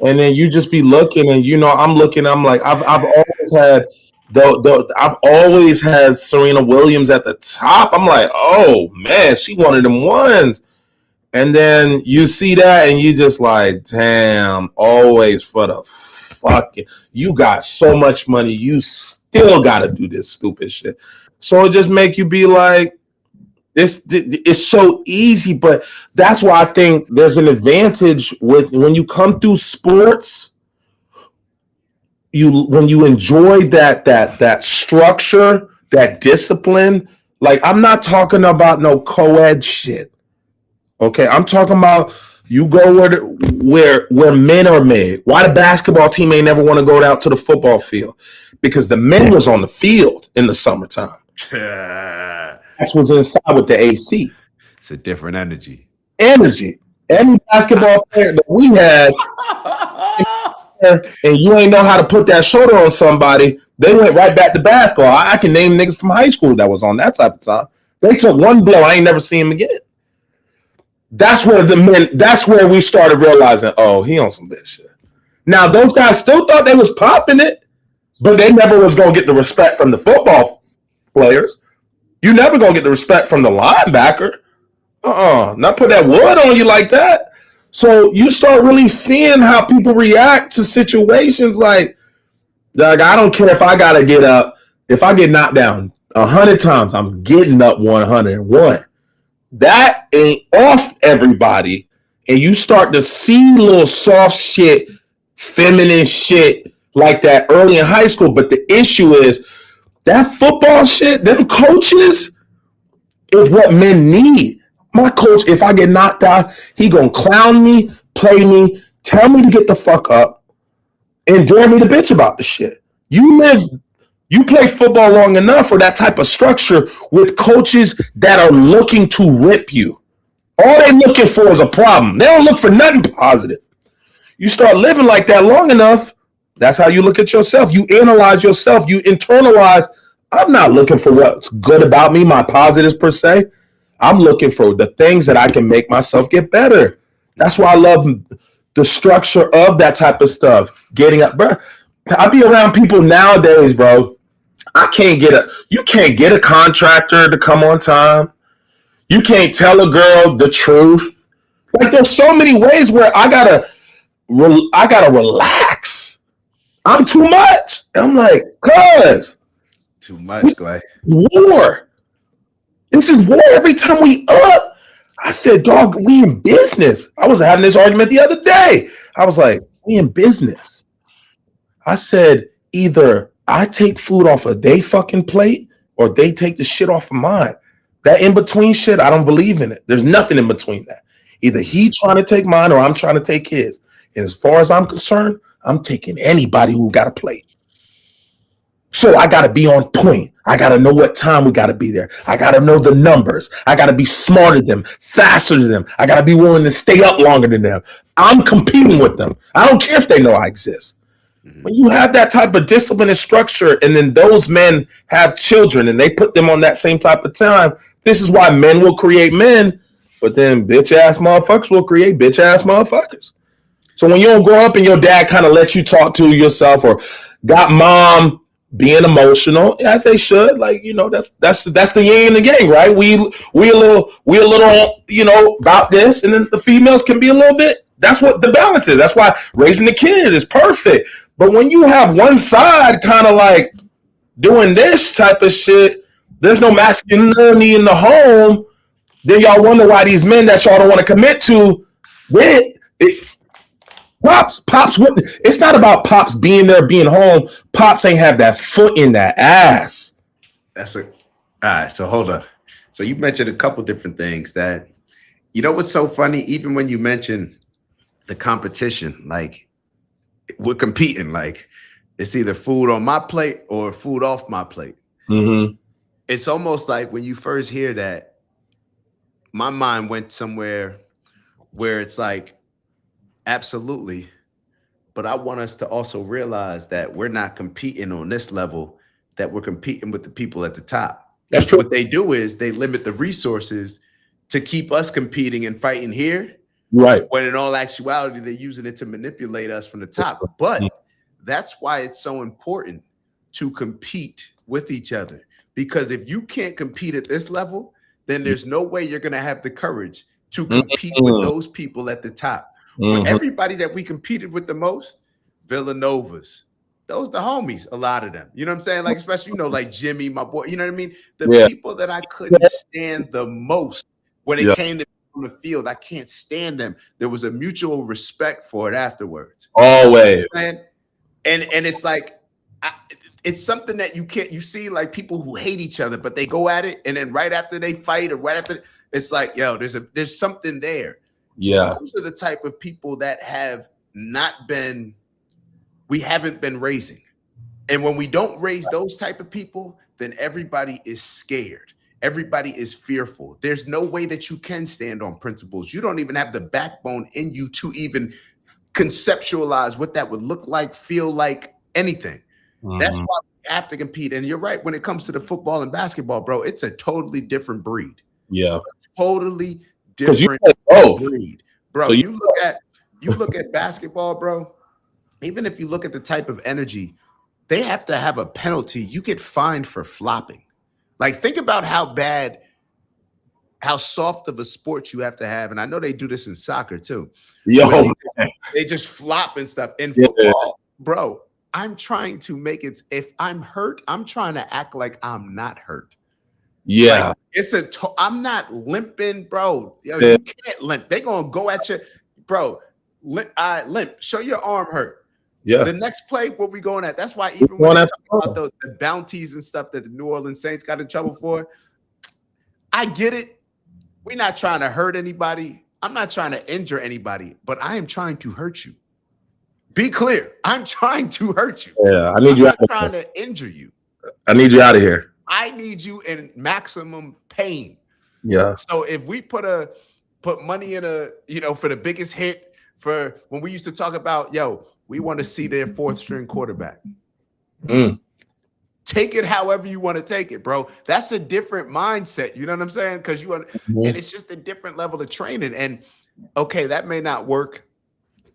And then you just be looking and, I'm looking, I'm like, I've always had I've always had Serena Williams at the top. I'm like, oh man, she one of them ones. And then you see that and you just like, damn, always for the fucking, you got so much money, you still got to do this stupid shit. So it just make you be like, it's so easy. But that's why I think there's an advantage when you come through sports, when you enjoy that structure, that discipline. Like, I'm not talking about no co-ed shit. Okay, I'm talking about you go where men are made. Why the basketball team ain't never want to go out to the football field? Because the men was on the field in the summertime. That's what's inside with the AC. It's a different energy. Any basketball player that we had, and you ain't know how to put that shoulder on somebody, they went right back to basketball. I can name niggas from high school that was on that type of time. They took one blow, I ain't never seen him again. That's where we started realizing, oh, he on some bitch shit. Now, those guys still thought they was popping it, but they never was going to get the respect from the football players. You never going to get the respect from the linebacker. Not put that wood on you like that. So you start really seeing how people react to situations like I don't care if I got to get up. If I get knocked down 100 times, I'm getting up 101. That ain't off everybody. And you start to see little soft shit, feminine shit like that early in high school. But the issue is that football shit, them coaches is what men need. My coach, if I get knocked out, he gonna clown me, play me, tell me to get the fuck up, and dare me to bitch about the shit. You play football long enough for that type of structure with coaches that are looking to rip you. All they're looking for is a problem. They don't look for nothing positive. You start living like that long enough, that's how you look at yourself. You analyze yourself. You internalize, I'm not looking for what's good about me, my positives per se. I'm looking for the things that I can make myself get better. That's why I love the structure of that type of stuff. Getting up, bro. I be around people nowadays, bro. You can't get a contractor to come on time. You can't tell a girl the truth. Like, there's so many ways where I gotta relax. I'm too much. I'm like, cuz. Too much, Clay. War. This is war every time we up. I said, dog, we in business. I was having this argument the other day. I was like, we in business. I said, either I take food off of they fucking plate or they take the shit off of mine. That in between shit, I don't believe in it. There's nothing in between that. Either he trying to take mine or I'm trying to take his. And as far as I'm concerned, I'm taking anybody who got a plate. So I got to be on point. I got to know what time we got to be there. I got to know the numbers. I got to be smarter than them, faster than them. I got to be willing to stay up longer than them. I'm competing with them. I don't care if they know I exist. When you have that type of discipline and structure, and then those men have children and they put them on that same type of time, this is why men will create men, but then bitch ass motherfuckers will create bitch ass motherfuckers. So when you don't grow up and your dad kind of lets you talk to yourself, or got mom being emotional as they should, like, you know, that's the yin and the yang, right? We a little, you know, about this, and then the females can be a little bit. That's what the balance is. That's why raising the kid is perfect. But when you have one side kind of like doing this type of shit, there's no masculinity in the home. Then y'all wonder why these men that y'all don't want to commit to, Pops, it's not about Pops being there, being home. Pops ain't have that foot in that ass. All right, so hold on. So you mentioned a couple different things that, you know what's so funny? Even when you mention the competition, like we're competing, like it's either food on my plate or food off my plate. Mm-hmm. It's almost like when you first hear that, my mind went somewhere where it's like, absolutely. But I want us to also realize that we're not competing on this level, that we're competing with the people at the top. That's true. What they do is they limit the resources to keep us competing and fighting here. Right. When in all actuality, they're using it to manipulate us from the top. But that's why it's so important to compete with each other. Because if you can't compete at this level, then there's no way you're going to have the courage to compete with those people at the top. Everybody that we competed with the most, Villanovas, those the homies, a lot of them. You know what I'm saying? Like, especially, you know, like Jimmy, my boy, you know what I mean? The people that I couldn't stand the most when it came to on the field, I can't stand them. There was a mutual respect for it afterwards. Always. You know, and it's like, it's something that you see like people who hate each other, but they go at it. And then right after they fight or right after, it's like, yo, there's something there. Yeah. Those are the type of people that we haven't been raising. And when we don't raise those type of people, then everybody is scared. Everybody is fearful. There's no way that you can stand on principles. You don't even have the backbone in you to even conceptualize what that would look like, feel like, anything. That's why we have to compete. And you're right, when it comes to the football and basketball, bro, it's a totally different breed. Yeah. Totally different breed. Bro, so you look at basketball, bro. Even if you look at the type of energy, they have to have a penalty. You get fined for flopping. Like, think about how soft of a sport you have to have. And I know they do this in soccer too. Yo, they just flop and stuff. In football, bro, I'm trying to make it, if I'm hurt, I'm trying to act like I'm not hurt. Yeah. Like, I'm not limping, bro. Yo, you can't limp. They're going to go at you, bro. Limp. Show your arm hurt. Yeah. The next play, what we going at? That's why even when they talk about the bounties and stuff that the New Orleans Saints got in trouble for, I get it. We're not trying to hurt anybody. I'm not trying to injure anybody, but I am trying to hurt you. Be clear. I'm trying to hurt you. Yeah, I need you out of here. I'm trying to injure you. I need you out of here. I need you in maximum pain. Yeah. So if we put money in for the biggest hit, for when we used to talk about, yo, we want to see their fourth string quarterback. Take it however you want to take it, bro. That's a different mindset. You know what I'm saying? Because and it's just a different level of training. And okay, that may not work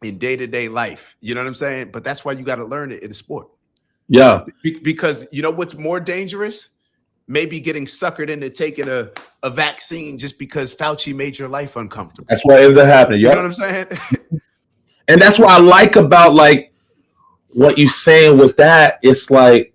in day-to-day life. You know what I'm saying? But that's why you got to learn it in sport. Yeah. Because you know what's more dangerous? Maybe getting suckered into taking a vaccine just because Fauci made your life uncomfortable. That's what ends up happening. You know what I'm saying? And that's what I like about like what you're saying with that. It's like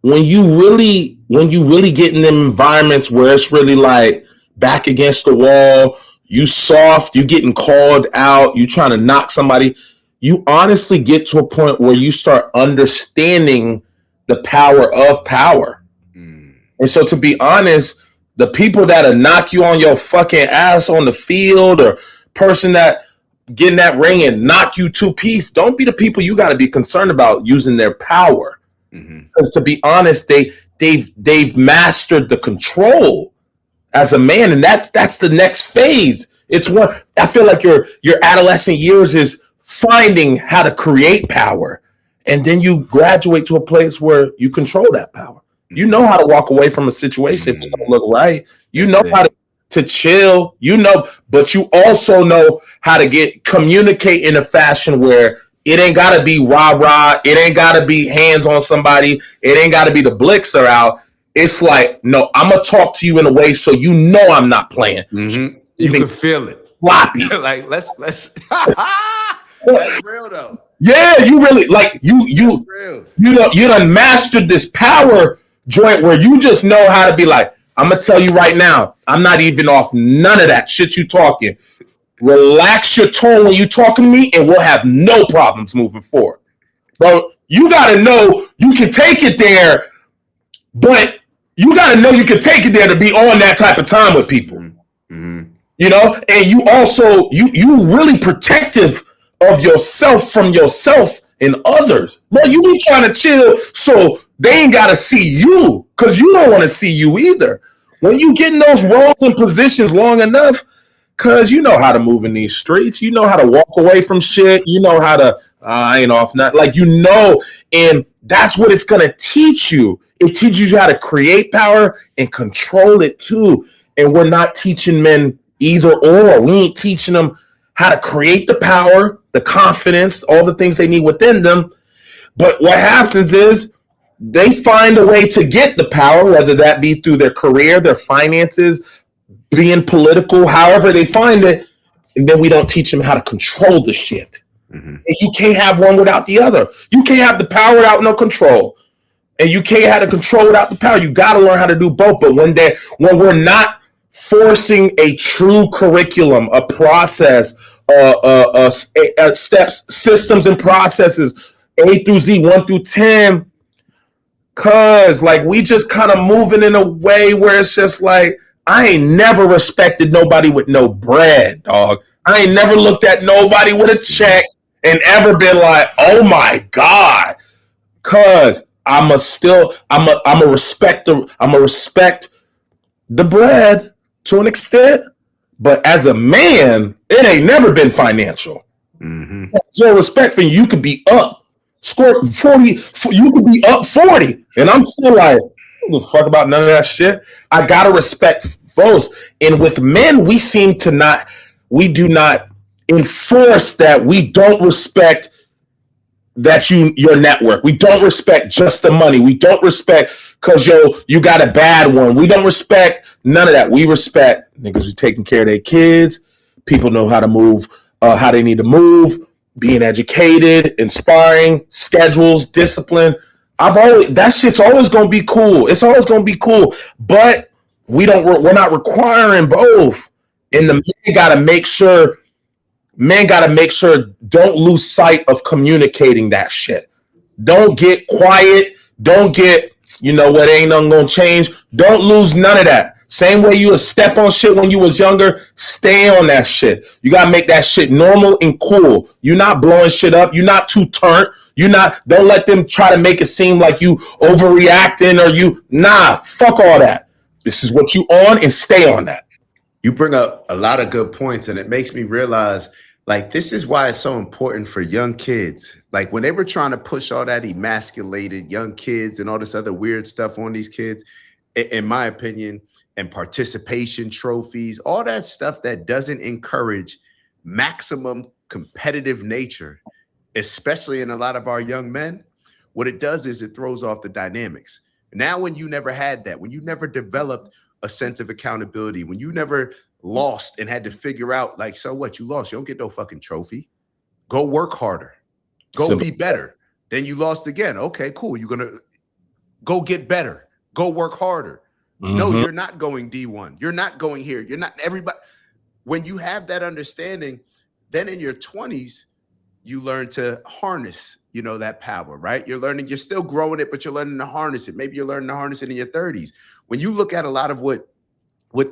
when you really get in them environments where it's really like back against the wall, you soft, you getting called out, you trying to knock somebody, you honestly get to a point where you start understanding the power of power. And so to be honest, the people that'll knock you on your fucking ass on the field, or person that get in that ring and knock you two piece, don't be the people you got to be concerned about using their power. Because to be honest, they've mastered the control as a man, and that's the next phase. It's one. I feel like your adolescent years is finding how to create power, and then you graduate to a place where you control that power. You know how to walk away from a situation if it don't look right. You know how to chill. You know, but you also know how to communicate in a fashion where it ain't gotta be rah-rah. It ain't gotta be hands on somebody. It ain't gotta be the blicks are out. It's like, no, I'm gonna talk to you in a way so you know I'm not playing. You can feel it. Floppy. Like let's that's real though. Yeah, you really like you know you done mastered this power joint where you just know how to be like, I'm gonna tell you right now, I'm not even off none of that shit you talking. Relax your tone when you talking to me, and we'll have no problems moving forward. Bro, you gotta know you can take it there, but you gotta know you can take it there to be on that type of time with people. You know, and you also you really protective of yourself from yourself and others. Bro, you be trying to chill so they ain't gotta see you, because you don't want to see you either. When you get in those roles and positions long enough, because you know how to move in these streets, you know how to walk away from shit, you know how to I ain't off not like, you know, and that's what it's gonna teach you. It teaches you how to create power and control it too. And we're not teaching men either or. We ain't teaching them how to create the power, the confidence, all the things they need within them. But what happens is they find a way to get the power, whether that be through their career, their finances, being political, however they find it. And then we don't teach them how to control the shit. And you can't have one without the other. You can't have the power without no control. And you can't have the control without the power. You got to learn how to do both. But when we're not forcing a true curriculum, a process, steps, systems, and processes, A through Z, 1 through 10, cause like we just kind of moving in a way where it's just like, I ain't never respected nobody with no bread, dog. I ain't never looked at nobody with a check and ever been like, oh my God, cause I'm a respect the bread to an extent, but as a man, it ain't never been financial. So respect for you could be up, score 40, you could be up 40, and I'm still like, I don't give a fuck about none of that shit. I gotta respect those. And with men, we do not enforce that. We don't respect that your network. We don't respect just the money. We don't respect because you got a bad one. We don't respect none of that. We respect niggas who taking care of their kids. People know how to move, how they need to move, being educated, inspiring, schedules, discipline. That shit's always gonna be cool. It's always gonna be cool. But we're not requiring both. And the men gotta make sure. Don't lose sight of communicating that shit. Don't get quiet. Don't get, you know what, ain't nothing gonna change. Don't lose none of that. Same way you would step on shit when you was younger, stay on that shit. You gotta make that shit normal and cool. You're not blowing shit up. You're not too turnt. Don't let them try to make it seem like you overreacting or fuck all that. This is what you on and stay on that. You bring up a lot of good points, and it makes me realize, like, this is why it's so important for young kids. Like, when they were trying to push all that emasculated young kids and all this other weird stuff on these kids, in my opinion, and participation trophies, all that stuff that doesn't encourage maximum competitive nature, especially in a lot of our young men, what it does is it throws off the dynamics. Now, when you never had that, when you never developed a sense of accountability, when you never lost and had to figure out, like, so what, you lost, you don't get no fucking trophy. Go work harder. Go be better. Then you lost again. Okay, cool. You're going to go get better. Go work harder. No, you're not going D1. You're not going here. You're not everybody. When you have that understanding, then in your 20s, you learn to harness, that power, right? You're still growing it, but you're learning to harness it. Maybe you're learning to harness it in your 30s. When you look at a lot of what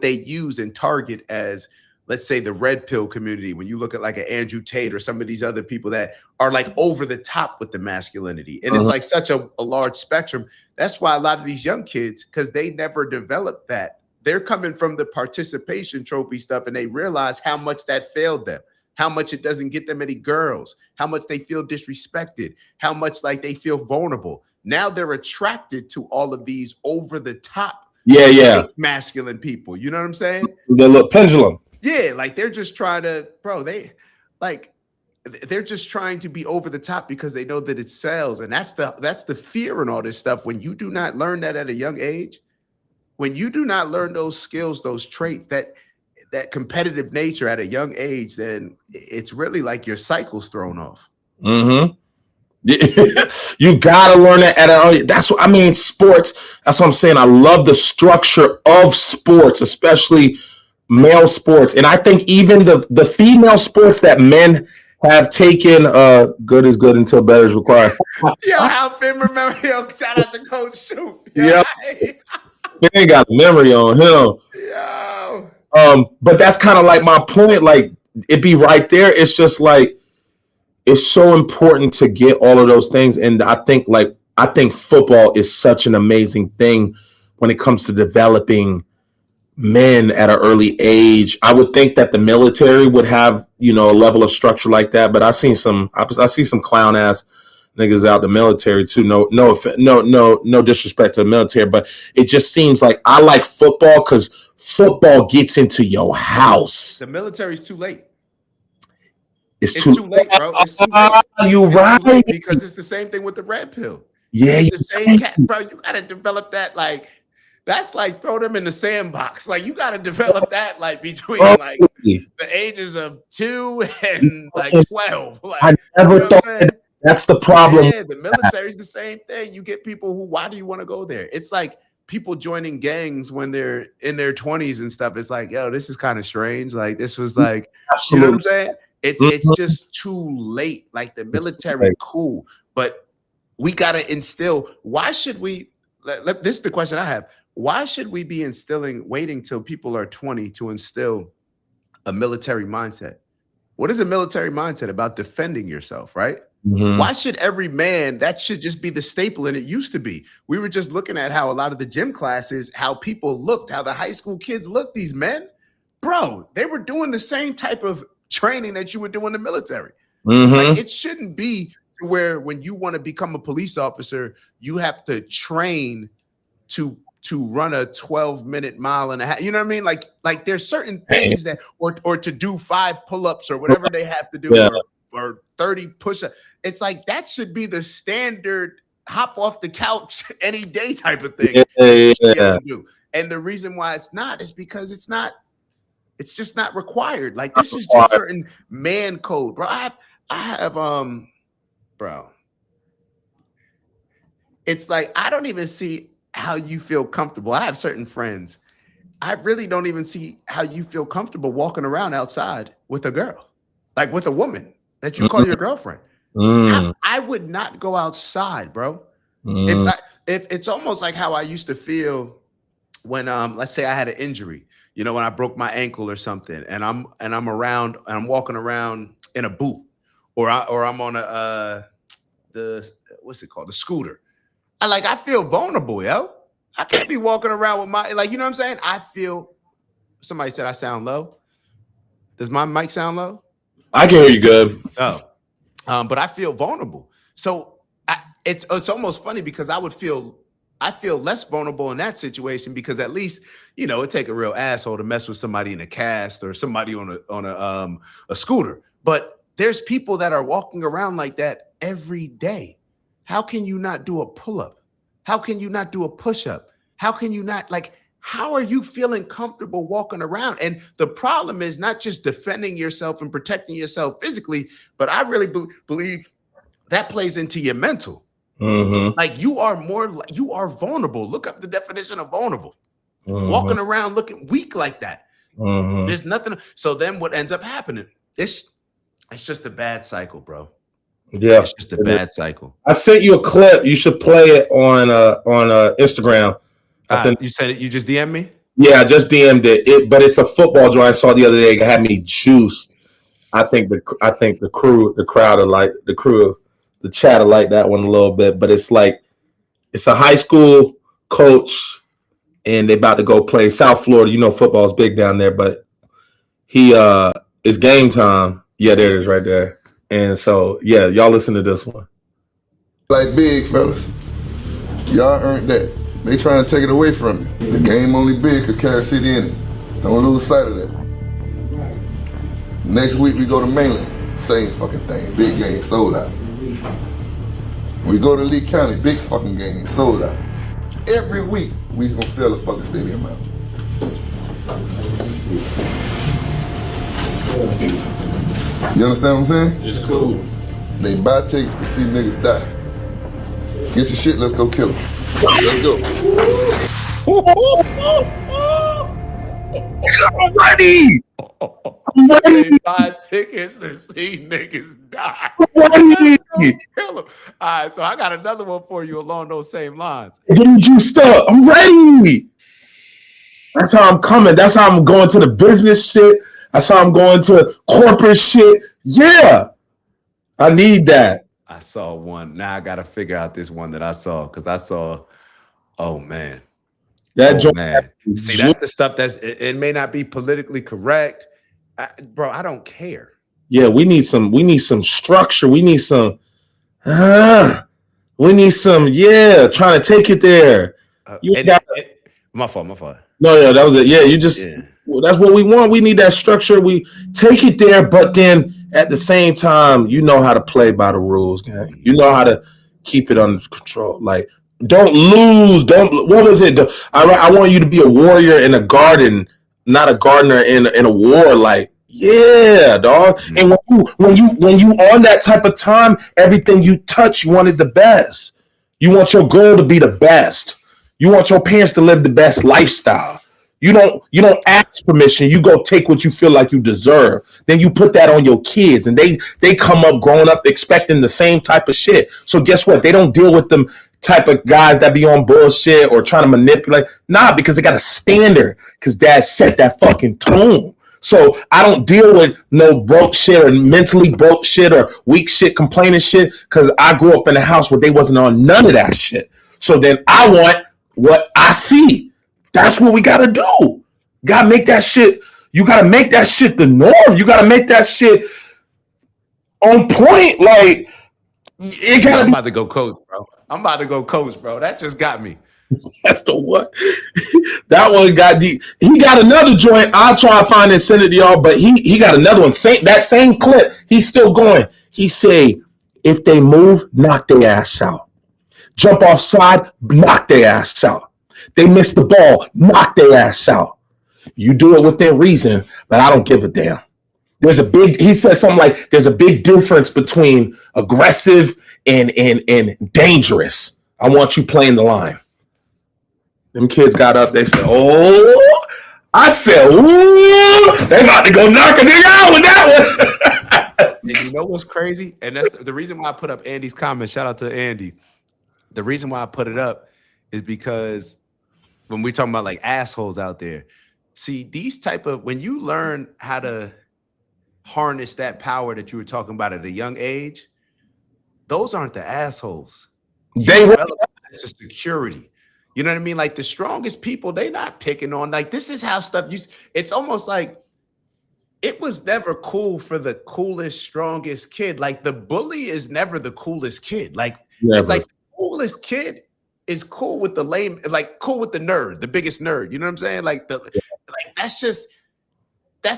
they use and target as let's say the red pill community, when you look at like an Andrew Tate or some of these other people that are like over the top with the masculinity. And it's like such a large spectrum. That's why a lot of these young kids, because they never developed that, they're coming from the participation trophy stuff and they realize how much that failed them, how much it doesn't get them any girls, how much they feel disrespected, how much like they feel vulnerable. Now they're attracted to all of these over the top masculine people. You know what I'm saying? The little pendulum. Yeah, like they're just trying to, bro, they're just trying to be over the top because they know that it sells. And that's the fear and all this stuff. When you do not learn that at a young age, when you do not learn those skills, those traits, that competitive nature at a young age, then it's really like your cycle's thrown off. You gotta learn that at an early. That's what I mean. Sports. That's what I'm saying. I love the structure of sports, especially male sports, and I think even the female sports that men have taken. Good is good until better is required. Yo, how Finn remember? Yo, shout out to Coach Shoot. Yeah, Finn got a memory on him. Yo. But that's kind of like my point. Like it be right there. It's just like. It's so important to get all of those things. And I think football is such an amazing thing when it comes to developing men at an early age. I would think that the military would have, a level of structure like that. But I see some clown ass niggas out the military too. No disrespect to the military, but it just seems like I like football because football gets into your house. The military's too late. It's too late, bro. It's too late. You're right. Because it's the same thing with the red pill. Yeah, it's the same cat, bro. You gotta develop that. Like that's like throw them in the sandbox. Like you gotta develop that. Like between like the ages of 2 and like 12. Like, I never thought that's the problem. Yeah, the military's the same thing. You get people who. Why do you want to go there? It's like people joining gangs when they're in their 20s and stuff. It's like, yo, this is kind of strange. Like this was like, absolutely. You know what I'm saying? It's just too late. Like the military, cool, but we gotta instill. Why should we? This is the question I have. Why should we be waiting till people are 20 to instill a military mindset? What is a military mindset about? Defending yourself, right? Why should every man? That should just be the staple, and it used to be. We were just looking at how a lot of the gym classes, how people looked, how the high school kids looked. These men, bro, they were doing the same type of training that you would do in the military. Like it shouldn't be where when you want to become a police officer, you have to train to run a 12-minute mile and a half. You know what I mean? Like there's certain things that or to do 5 pull-ups or whatever they have to do or 30 push-ups. It's like that should be the standard hop off the couch any day type of thing. And the reason why it's not is because it's just not required. Like this is just certain man code, bro. I have bro. It's like I don't even see how you feel comfortable. I have certain friends. I really don't even see how you feel comfortable walking around outside with a girl, like with a woman that you call your girlfriend. I would not go outside, bro. If it's almost like how I used to feel when let's say I had an injury. When I broke my ankle or something, and I'm around, and I'm walking around in a boot, or I'm on the what's it called, the scooter. I feel vulnerable, yo. I can't be walking around with my you know what I'm saying. I feel. Somebody said I sound low. Does my mic sound low? I can hear you good. Oh, but I feel vulnerable. So it's almost funny because I feel less vulnerable in that situation because at least, it take a real asshole to mess with somebody in a cast or somebody on a scooter. But there's people that are walking around like that every day. How can you not do a pull-up? How can you not do a push-up? How can you not how are you feeling comfortable walking around? And the problem is not just defending yourself and protecting yourself physically, but I really believe that plays into your mental. Like you are vulnerable. Look up the definition of vulnerable. Walking around looking weak like that. There's nothing. So then what ends up happening? It's just a bad cycle, bro. Yeah, it's just a bad cycle. I sent you a clip. You should play it on Instagram. You said it. You just DM me. Yeah, I just DM'd it. But it's a football joint I saw the other day. It had me juiced. I think the crowd are like the chat will like that one a little bit. But it's like it's a high school coach, and they about to go play South Florida. You know, football's big down there. But it's game time. Yeah, there it is right there. And so yeah, y'all listen to this one. Like big fellas, y'all earned that. They trying to take it away from you. The game only big could carry city in it. Don't lose sight of that. Next week we go to mainland, same fucking thing. Big game, sold out. We go to Lee County, big fucking game, sold out. Every week we gonna sell the fucking stadium out. You understand what I'm saying? It's cool. They buy tickets to see niggas die. Get your shit, let's go kill them. Let's go. I'm ready. I'm ready. They buy tickets to see niggas die. I'm ready. Kill them. All right, so I got another one for you along those same lines. Getting juiced up. I'm ready. That's how I'm coming. That's how I'm going to the business shit. That's how I'm going to corporate shit. Yeah. I need that. I saw one. Now I got to figure out this one that I saw because I saw, oh man. Man. See, that's the stuff it may not be politically correct. Bro, I don't care. Yeah, we need some structure. We need some, trying to take it there. My fault. No, yeah, that was it. Yeah, well, that's what we want. We need that structure. We take it there, but then at the same time, you know how to play by the rules, gang. You know how to keep it under control. Like, don't lose. What was it? I want you to be a warrior in a garden, not a gardener in a war. Like, yeah, dog. And when you on that type of time, everything you touch, you want it the best. You want your girl to be the best. You want your parents to live the best lifestyle. You don't ask permission. You go take what you feel like you deserve. Then you put that on your kids, and they come up growing up expecting the same type of shit. So guess what? They don't deal with them type of guys that be on bullshit or trying to manipulate. Nah, because they got a standard. Because dad set that fucking tone. So I don't deal with no broke shit or mentally broke shit or weak shit, complaining shit. Because I grew up in a house where they wasn't on none of that shit. So then I want what I see. That's what we gotta do. You gotta make that shit. You gotta make that shit the norm. You gotta make that shit on point. Like it gotta. I'm about to go coach, bro. That just got me. That's the one. That one got deep. He got another joint. I'll try to find and send it to y'all. But he got another one. That same clip. He's still going. He say, if they move, knock their ass out. Jump offside, knock their ass out. They miss the ball, knock their ass out. You do it within reason, but I don't give a damn. He said something like, there's a big difference between aggressive and dangerous. I want you playing the line. Them kids got up, they said, oh, I said, ooh, they about to go knock a nigga out with that one. And you know what's crazy? And that's the reason why I put up Andy's comment. Shout out to Andy. The reason why I put it up is because when we're talking about like assholes out there, see these type of, when you learn how to harness that power that you were talking about at a young age, those aren't the assholes. It's a security. You know what I mean? Like the strongest people, they not picking on, like this is how stuff used. It's almost like it was never cool for the coolest, strongest kid. Like the bully is never the coolest kid. Like it's like the coolest kid is cool with the lame, like cool with the nerd, the biggest nerd. You know what I'm saying? Like that's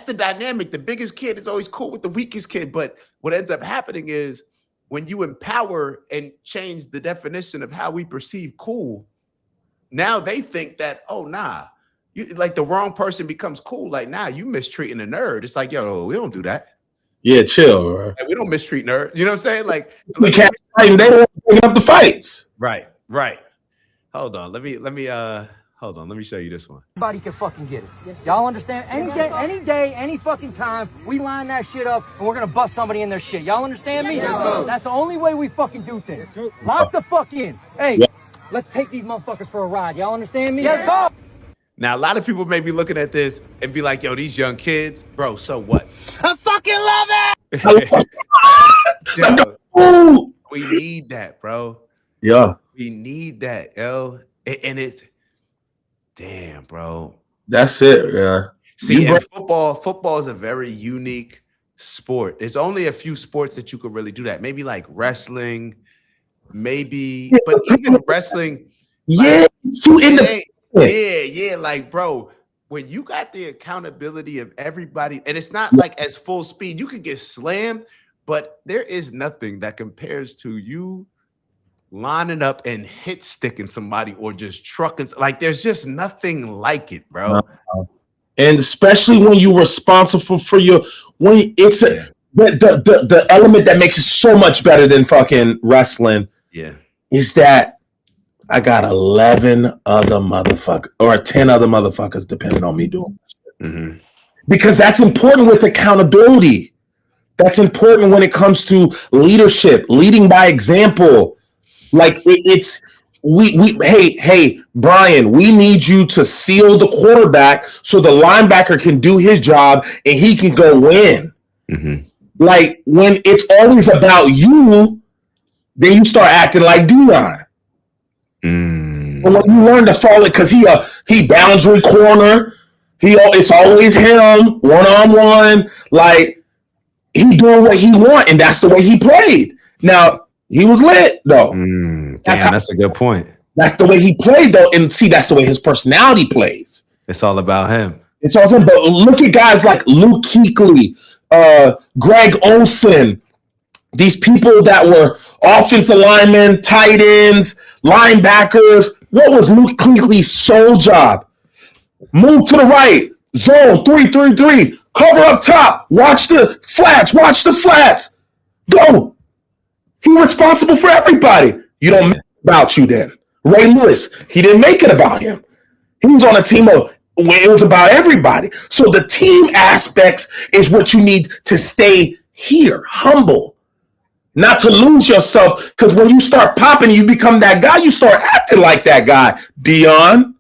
the dynamic. The biggest kid is always cool with the weakest kid. But what ends up happening is when you empower and change the definition of how we perceive cool, now they think that, oh, nah, like the wrong person becomes cool. Like, nah, you mistreating a nerd. It's like, yo, we don't do that. Yeah, chill, bro. Like, we don't mistreat nerds. You know what I'm saying? Like we can't fight. They don't bring up the fights. Right. Hold on. Let me show you this one. Everybody can fucking get it. Yes, y'all understand? Any day, any fucking time, we line that shit up and we're gonna bust somebody in their shit. Y'all understand me? Yes, that's the only way we fucking do things. Lock the fuck in. Hey, let's take these motherfuckers for a ride. Y'all understand me? Yes, sir. Now, a lot of people may be looking at this and be like, yo, these young kids, bro, so what? I fucking love it. Yo, we need that, bro. Yeah. We need that, yo. And it's, damn, bro. That's it, yeah. See, and football is a very unique sport. There's only a few sports that you could really do that. Maybe like wrestling, maybe, but even wrestling. Yeah, like, it's too independent. Yeah, like, bro, when you got the accountability of everybody, and it's not like as full speed, you could get slammed, but there is nothing that compares to you lining up and hit sticking somebody or just trucking. Like, there's just nothing like it, bro. And especially when you're responsible for the element that makes it so much better than fucking wrestling. Yeah, is that I got 11 other motherfuckers or 10 other motherfuckers depending on me doing it. Because that's important with accountability. That's important when it comes to leadership, leading by example. Like hey, Brian, we need you to seal the quarterback so the linebacker can do his job and he can go win. Like when it's always about you, then you start acting like Deion. But when you learn to follow it, because he boundary corner, it's always him one-on-one. Like he doing what he want, and that's the way he played. Now he was lit though. That's a good point. That's the way he played though, and see, that's the way his personality plays. It's all about him. It's also, but look at guys like Luke Kuechly, Greg Olsen, these people that were offensive linemen, tight ends, linebackers. What was Luke Kuechly's sole job? Move to the right, zone 3-3-3, cover up top, watch the flats, go. He's responsible for everybody. You don't make it about you then. Ray Lewis, he didn't make it about him. He was on a team where it was about everybody. So the team aspects is what you need to stay here, humble. Not to lose yourself, because when you start popping, you become that guy, you start acting like that guy. Deion,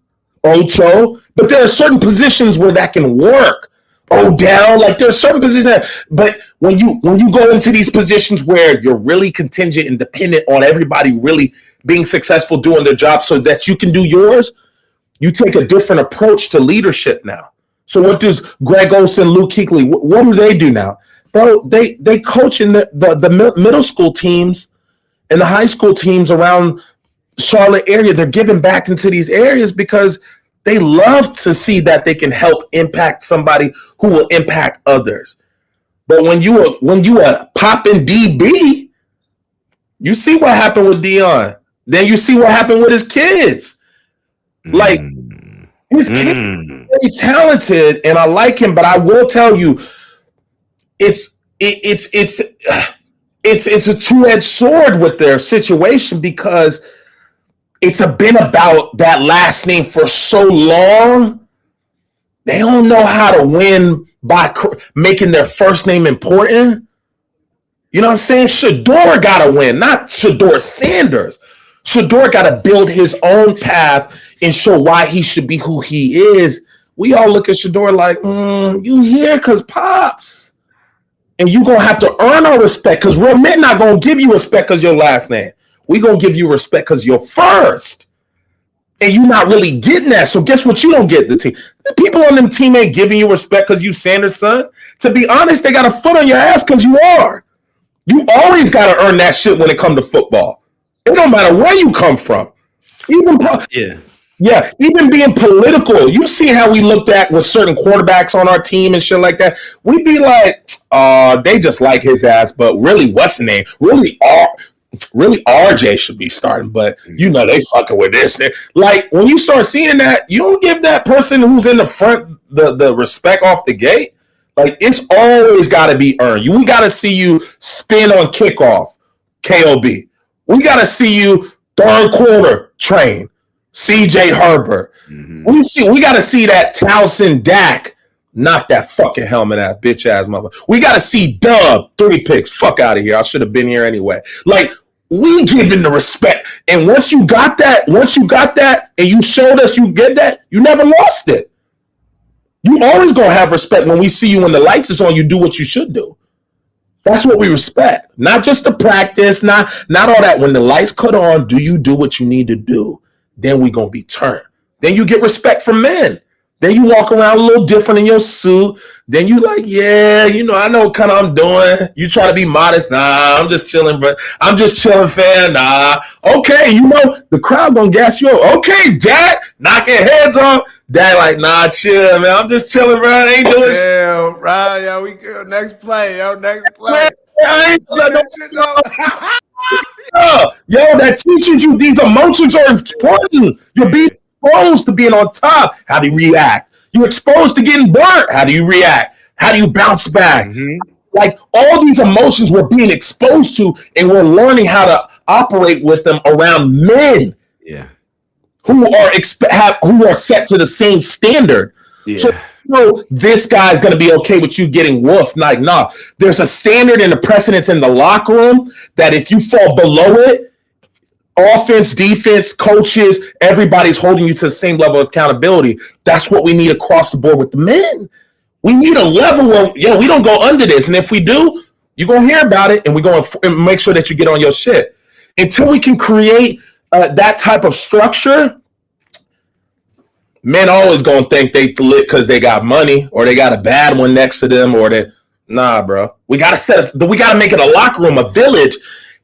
Ocho, but there are certain positions where that can work. Odell, like there's certain positions but when you go into these positions where you're really contingent and dependent on everybody really being successful doing their job so that you can do yours, you take a different approach to leadership now. So what does Greg Olsen, Luke Kuechly, what do they do now? Bro, they coach in the middle school teams and the high school teams around Charlotte area. They're giving back into these areas because they love to see that they can help impact somebody who will impact others. But when you a popping DB, you see what happened with Deion. Then you see what happened with his kids. Like his kids are very talented, and I like him. But I will tell you, it's a two-edged sword with their situation because it's been about that last name for so long. They don't know how to win by making their first name important. You know what I'm saying? Shador got to win, not Shador Sanders. Shador got to build his own path and show why he should be who he is. We all look at Shador like, you here because Pops. And you're going to have to earn our respect because real men not going to give you respect because your last name. We're going to give you respect because you're first. And you're not really getting that. So guess what? You don't get the team. The people on them team ain't giving you respect because you Sanders' son. To be honest, they got a foot on your ass because you are. You always got to earn that shit when it comes to football. It don't matter where you come from. Even being political. You see how we looked at with certain quarterbacks on our team and shit like that. We'd be like, they just like his ass, but really, what's the name? Really, RJ should be starting, but you know they fucking with this. Like when you start seeing that, you don't give that person who's in the front the respect off the gate. Like it's always got to be earned. We got to see you spin on kickoff, KOB. We got to see you third quarter train, CJ Herbert. We got to see that Towson Dak knock that fucking helmet ass bitch ass mother. We got to see Dub 3 picks. Fuck out of here. I should have been here anyway. Like we giving the respect. And once you got that, and you showed us you get that, you never lost it. You always gonna have respect when we see you when the lights is on. You do what you should do. That's what we respect. Not just the practice, not all that. When the lights cut on, do you do what you need to do? Then we gonna be turned. Then you get respect from men. Then you walk around a little different in your suit. Then you like, yeah, you know, I know what kind of I'm doing. You try to be modest. Nah, I'm just chilling, but I'm just chilling, fan. Nah. Okay, you know, the crowd gonna gas you up. Okay, Dad, knocking heads on. Dad like, nah, chill, man. I'm just chilling, bro. I ain't doing shit. Yeah, right, yo, we go. Next play. I ain't doing no shit, no. Yo, that teaches you these emotions are important. You're being exposed to being on top. How do you react? You're exposed to getting burnt. How do you react? How do you bounce back? Mm-hmm. Like all these emotions we're being exposed to, and we're learning how to operate with them around men. Yeah. Who are set to the same standard. Yeah. So you know, this guy's going to be okay with you getting woofed. Like, nah, there's a standard and a precedence in the locker room that if you fall below it, offense, defense, coaches, everybody's holding you to the same level of accountability. That's what we need across the board with the men. We need a level where, we don't go under this. And if we do, you're going to hear about it, and we're going to make sure that you get on your shit. Until we can create that type of structure, men always going to think they lit because they got money or they got a bad one next to them or that. Nah, bro. We got to make it a locker room, a village,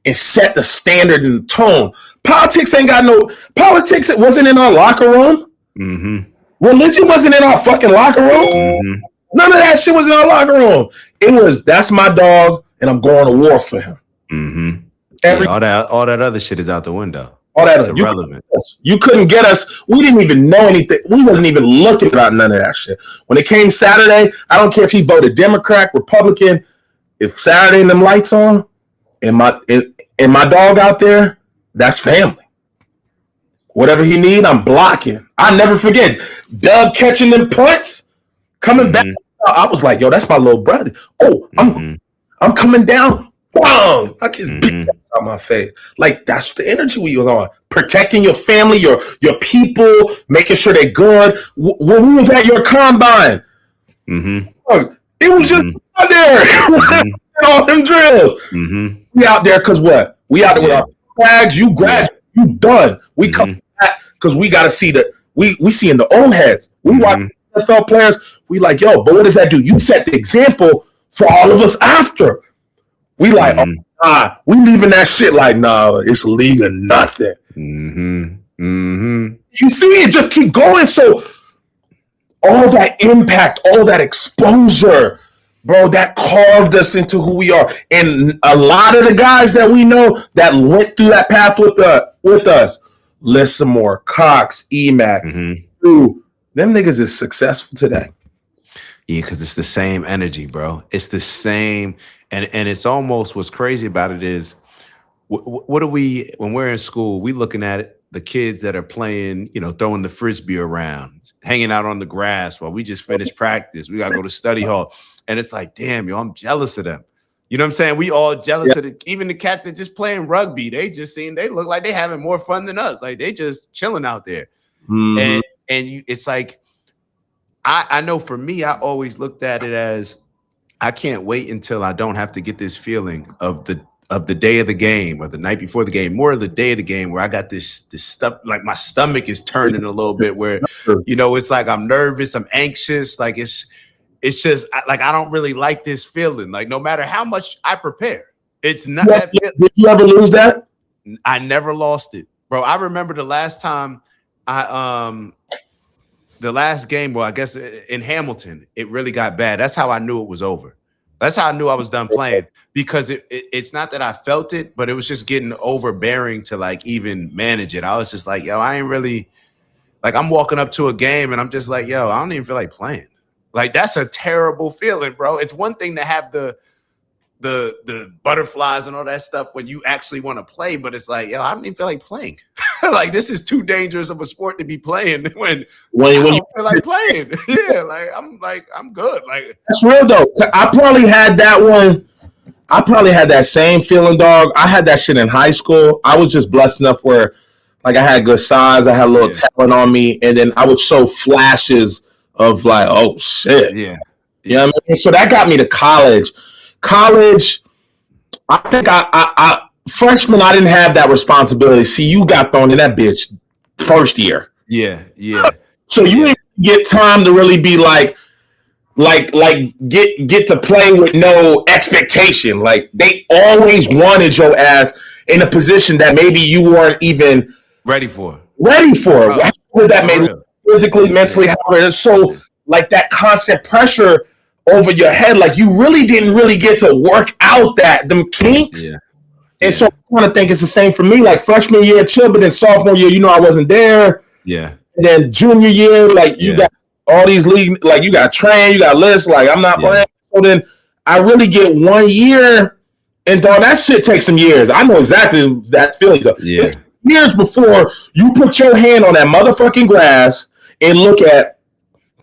and set the standard and the tone. Politics ain't got no politics. It wasn't in our locker room. Mm-hmm. Religion wasn't in our fucking locker room. Mm-hmm. None of that shit was in our locker room. It was, that's my dog, and I'm going to war for him. Mm-hmm. All that other shit is out the window. All that irrelevant. You couldn't get us. We didn't even know anything. We wasn't even looking about none of that shit. When it came Saturday, I don't care if he voted Democrat, Republican. If Saturday and them lights on, and my dog out there, that's family. Whatever he need, I'm blocking. I never forget Doug catching them punts, coming back. I was like, yo, that's my little brother. Oh, I'm coming down. Boom! I can beat that on my face. Like that's the energy we was on. Protecting your family, your people, making sure they're good. When we was at your combine, it was just out there. All them drills. We out there because what? We out there with our flags. You graduate. You done. We come back because we got to see that. We seeing the old heads. We watch NFL players. We like, yo, but what does that do? You set the example for all of us after. We like, we leaving that shit like, nah, it's a league of nothing. You see it just keep going. So all that impact, all that exposure, bro, that carved us into who we are. And a lot of the guys that we know that went through that path with us, Lissamore, Cox, Emac, them niggas is successful today. Yeah, because it's the same energy, bro. It's the same. And it's almost, what's crazy about it is, what are we, when we're in school, we looking at it, the kids that are playing, throwing the Frisbee around, hanging out on the grass while we just finished practice. We got to go to study hall. And it's like, damn, yo, I'm jealous of them. You know what I'm saying? We all jealous of even the cats that just playing rugby. They look like they having more fun than us. Like they just chilling out there. It's like, I know for me, I always looked at it as, I can't wait until I don't have to get this feeling of the day of the game or the night before the game, more of the day of the game where I got this stuff, like my stomach is turning a little bit where, it's like I'm nervous, I'm anxious. Like it's just like, I don't really like this feeling. Like no matter how much I prepare, it's not. Did you ever lose that? I never lost it, bro. I remember the last time the last game, well, I guess in Hamilton, it really got bad. That's how I knew it was over. That's how I knew I was done playing, because it's not that I felt it, but it was just getting overbearing to like even manage it. I was just like, yo, I ain't really, like I'm walking up to a game and I'm just like, yo, I don't even feel like playing. Like that's a terrible feeling, bro. It's one thing to have the butterflies and all that stuff when you actually want to play, but it's like, yo, I don't even feel like playing. Like this is too dangerous of a sport to be playing when I don't feel like playing. Yeah, I'm good. Like that's real though. I probably had that one I probably had that same feeling, dog. I had that shit in high school. I was just blessed enough where, like, I had good size, I had a little talent on me, and then I would show flashes of like, oh shit. Yeah. You know what I mean? So that got me to college. College, I think I freshman, I didn't have that responsibility. See, you got thrown in that bitch first year. Yeah. So you didn't get time to really be like get to play with no expectation. Like they always wanted your ass in a position that maybe you weren't even ready for. Bro. That made physically, mentally, however. So like that constant pressure over your head, like you really didn't really get to work out them kinks. Yeah. And so I kind of think it's the same for me. Like freshman year, chill, but then sophomore year, I wasn't there. Yeah. And then junior year, like you got all these league, like you got train, you got lists, like I'm not playing. So then I really get 1 year, and dog, that shit takes some years. I know exactly that feeling. Yeah. Years before you put your hand on that motherfucking grass and look at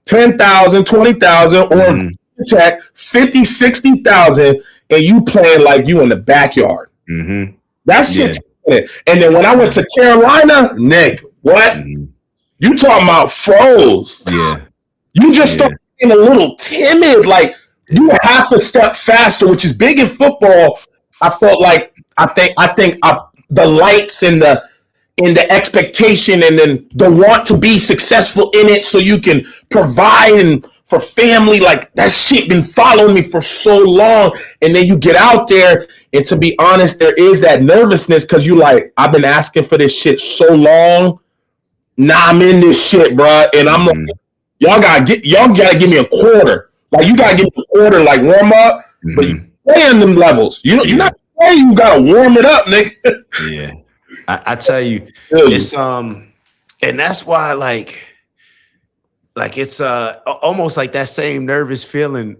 10,000, 20,000, or check 50, 60,000, and you playing like you in the backyard. Mm-hmm. That shit. And then when I went to Carolina, Nick, what? You talking about froze? Yeah. You just start being a little timid. Like you were half a step faster, which is big in football. I felt like I think the lights and the expectation and then the want to be successful in it so you can provide for family, like that shit been following me for so long. And then you get out there, and to be honest, there is that nervousness because you like, I've been asking for this shit so long. Now I'm in this shit, bro. And I'm like, y'all gotta give me a quarter. Like you gotta give me a quarter, like warm up, but you play in them levels. You're not playing, you gotta warm it up, nigga. Yeah. I tell you, it's and that's why like it's almost like that same nervous feeling.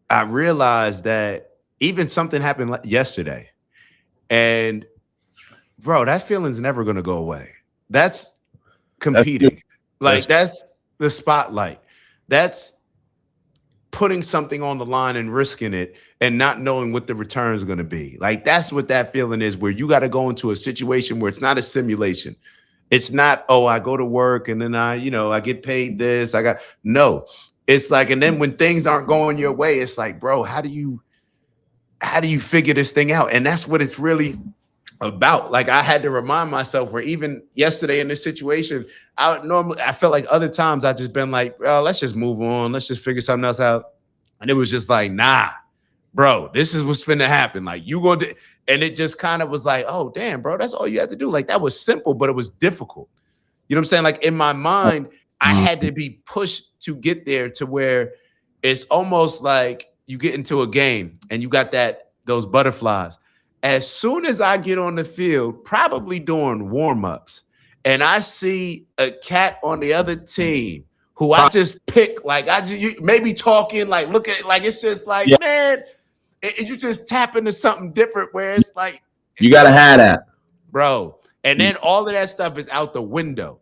I realized that even something happened yesterday, and bro, that feeling's never gonna go away. That's competing. That's the spotlight. That's putting something on the line and risking it and not knowing what the return is going to be. Like that's what that feeling is, where you got to go into a situation where it's not a simulation. It's not, oh, I go to work and then I get paid this. No, it's like, and then when things aren't going your way, it's like, bro, how do you figure this thing out? And that's what it's really about. Like I had to remind myself, where even yesterday in this situation, I felt like other times I just been like, oh, let's just move on. Let's just figure something else out. And it was just like, nah, bro, this is what's finna happen. Like you going to, and it just kind of was like, oh, damn, bro, that's all you had to do. Like that was simple, but it was difficult. You know what I'm saying? Like in my mind, I had to be pushed to get there to where it's almost like you get into a game and you got those butterflies. As soon as I get on the field, probably doing warm-ups, and I see a cat on the other team who I just pick, like maybe talking, like look at it, like it's just like, man, you just tap into something different where it's like you gotta have that, bro. And then all of that stuff is out the window.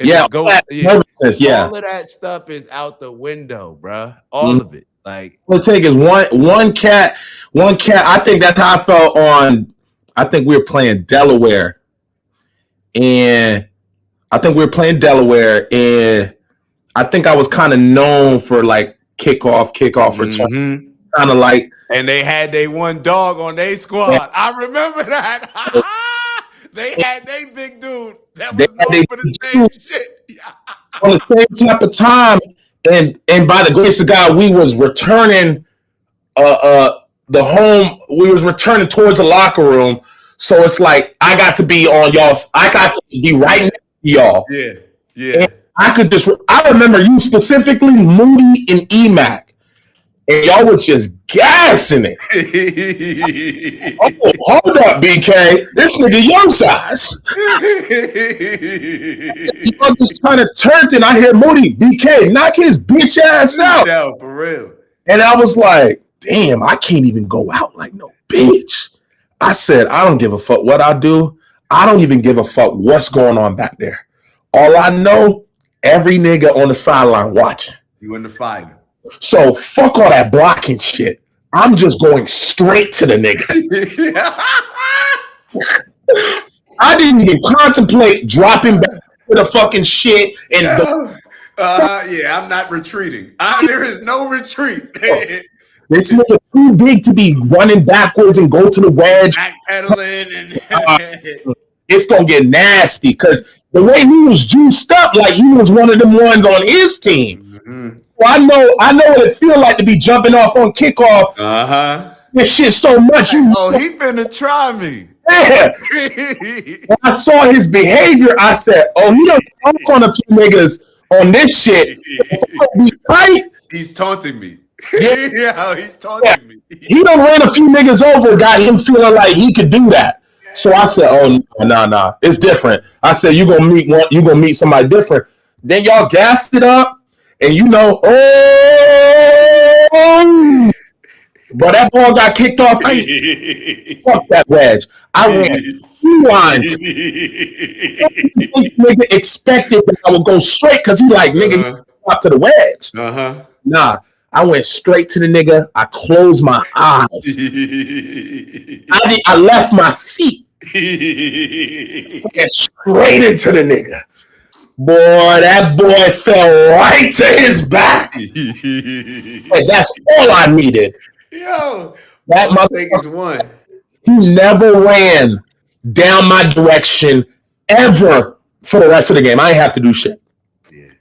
All of that stuff is out the window, bro. All of it. Like what it take is one cat. I think that's how I felt on. I think we were playing Delaware, and I think I was kind of known for like kickoff return, kind of like. And they had one dog on their squad. I remember that. They had their big dude that was known for the same shit. On the same type of time. And by the grace of God, we was returning we was returning towards the locker room. So it's like I got to be on y'all's, I got to be right next to y'all. Yeah. And I remember you specifically, Moody and EMAC. And y'all was just gassing it. Oh, hold up, BK. This nigga your size. Y'all just kind of turned and I hear Moody, BK, knock his bitch ass out. Yeah, for real. And I was like, damn, I can't even go out like no bitch. I said, I don't give a fuck what I do. I don't even give a fuck what's going on back there. All I know, every nigga on the sideline watching. You in the fight. So fuck all that blocking shit. I'm just going straight to the nigga. I didn't even contemplate dropping back to the fucking shit and yeah, I'm not retreating. There is no retreat. This nigga too big to be running backwards and go to the wedge. Backpedaling and it's gonna get nasty because the way he was juiced up, like he was one of them ones on his team. Mm-hmm. So I know what it feel like to be jumping off on kickoff. This shit so much. He finna try me. Yeah. When I saw his behavior, I said, "Oh, he done off on a few niggas on this shit." He's taunting me. Yeah, he's taunting me. He done ran a few niggas over, got him feeling like he could do that. So I said, "Oh, nah, it's different." I said, "You gonna meet somebody different." Then y'all gassed it up, and but that ball got kicked off. Fuck that wedge. I went rewind. Nigga expected that I would go straight because he like nigga up to the wedge. Nah, I went straight to the nigga. I closed my eyes. I left my feet. And straight into the nigga. Boy, that boy fell right to his back. Hey, that's all I needed. Yo, that motherfucker one. He never ran down my direction ever for the rest of the game. I ain't have to do shit. Yeah.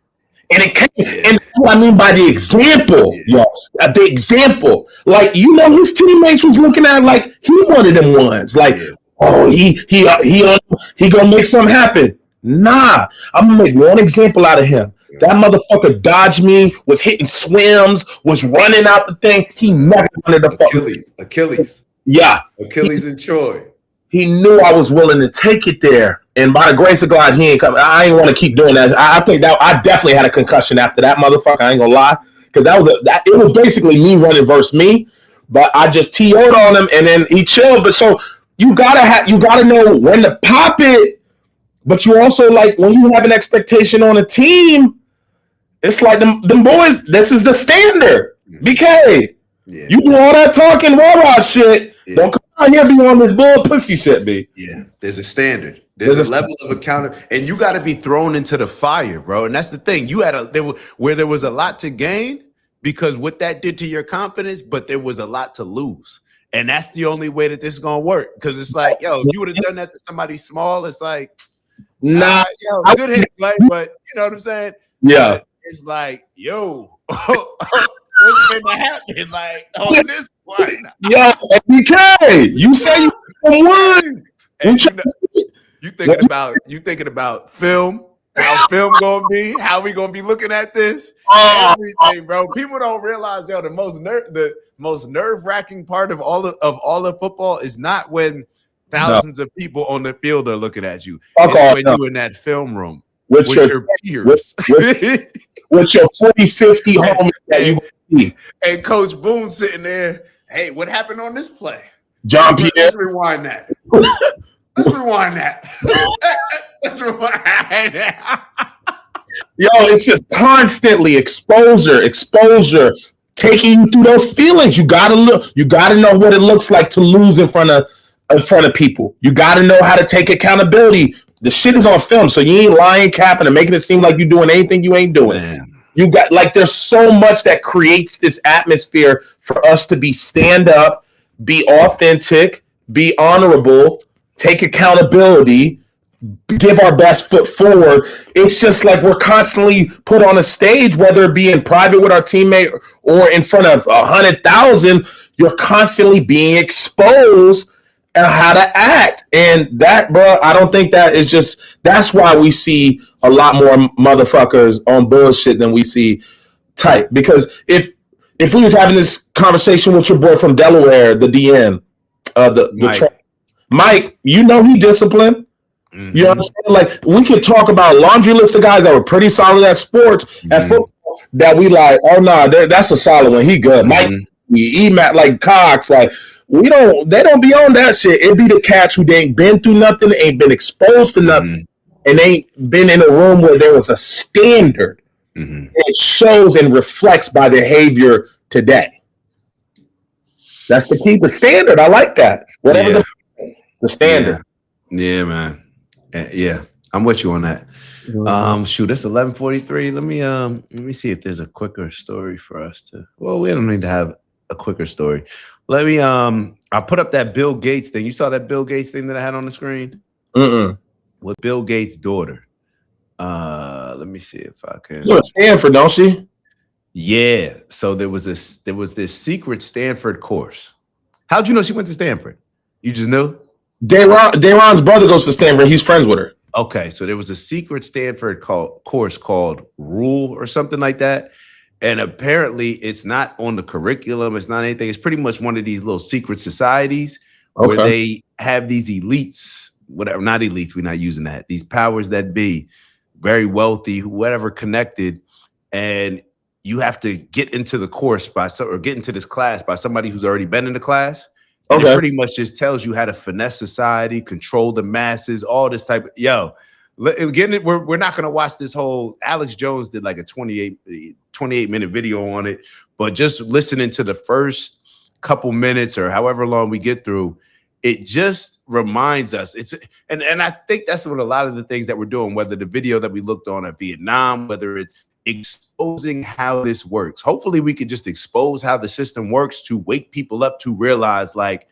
And it came, and that's what I mean by the example, y'all. The example. Like, his teammates was looking at like he one of them ones. Like, oh, he gonna make something happen. Nah, I'm gonna make one example out of him. That motherfucker dodged me, was hitting swims, was running out the thing. He never wanted to fuck Achilles. Yeah. Achilles and Troy. He knew I was willing to take it there. And by the grace of God, he ain't coming. I ain't want to keep doing that. I think that I definitely had a concussion after that motherfucker. I ain't gonna lie. Because it was basically me running versus me. But I just TO'd on him and then he chilled. But so you gotta know when to pop it. But you also like when you have an expectation on a team, it's like them boys, this is the standard. BK, you do all that talking rah-rah shit. Yeah. Don't come out here be on this bull pussy shit, B. Yeah, there's a standard. There's a level of accountability, and you got to be thrown into the fire, bro. And that's the thing. There was a lot to gain because what that did to your confidence, but there was a lot to lose. And that's the only way that this is gonna work. Because it's like, yo, if you would have done that to somebody small, it's like, nah, good hit, like, but you know what I'm saying? Yeah. It's like, yo, what's gonna happen? Like on this one. Yo, BK, you say you won. You thinking about film, how film gonna be, how we gonna be looking at this, everything, bro. People don't realize, yo, the most nerve-wracking part of all of football is not when thousands of people on the field are looking at you. It's when you're in that film room with your peers. With your 40-50 homies that you see. And Coach Boone sitting there, hey, what happened on this play? John Pierre. Let's rewind that. Let's rewind that. Let's rewind that. Yo, it's just constantly exposure, taking you through those feelings. You gotta know what it looks like to lose in front of people. You gotta know how to take accountability. The shit is on film, so you ain't lying, capping, and making it seem like you're doing anything you ain't doing. Man. You got there's so much that creates this atmosphere for us to be stand up, be authentic, be honorable, take accountability, give our best foot forward. It's just like we're constantly put on a stage, whether it be in private with our teammate or in front of 100,000. You're constantly being exposed and how to act. And that, bro, I don't think that's why we see a lot more motherfuckers on bullshit than we see tight. Because if we was having this conversation with your boy from Delaware, the DN, Mike, you know he disciplined. Mm-hmm. You understand? Like, we could talk about a laundry list of guys that were pretty solid at sports, at football, that we like, oh, no, that's a solid one. He good. Mike, E-Matt, like Cox, like, they don't be on that shit. It be the cats who they ain't been through nothing, ain't been exposed to nothing, and ain't been in a room where there was a standard. Mm-hmm. It shows and reflects by behavior today. That's the key. The standard. I like that. Whatever the standard. Yeah, man. Yeah, I'm with you on that. Shoot, it's 11:43. Let me see if there's a quicker story for us to. Well, we don't need to have a quicker story. Let me. I put up that Bill Gates thing. You saw that Bill Gates thing that I had on the screen. With Bill Gates' daughter. Let me see if I can. You're at Stanford, don't she? Yeah. So there was this secret Stanford course. How'd you know she went to Stanford? You just knew? Dayron's brother goes to Stanford. He's friends with her. Okay, so there was a secret Stanford course called Rule or something like that. And apparently it's not on the curriculum. It's not anything. It's pretty much one of these little secret societies where they have these elites, whatever, not elites, we're not using that. These powers that be, very wealthy, whatever connected. And you have to get into the course or get into this class by somebody who's already been in the class. And it pretty much just tells you how to finesse society, control the masses, all this type of we're not gonna watch this whole. Alex Jones did like a 28-minute video on it, but just listening to the first couple minutes or however long we get through, it just reminds us. And I think that's what a lot of the things that we're doing, whether the video that we looked on at Vietnam, whether it's exposing how this works. Hopefully we could just expose how the system works to wake people up to realize, like,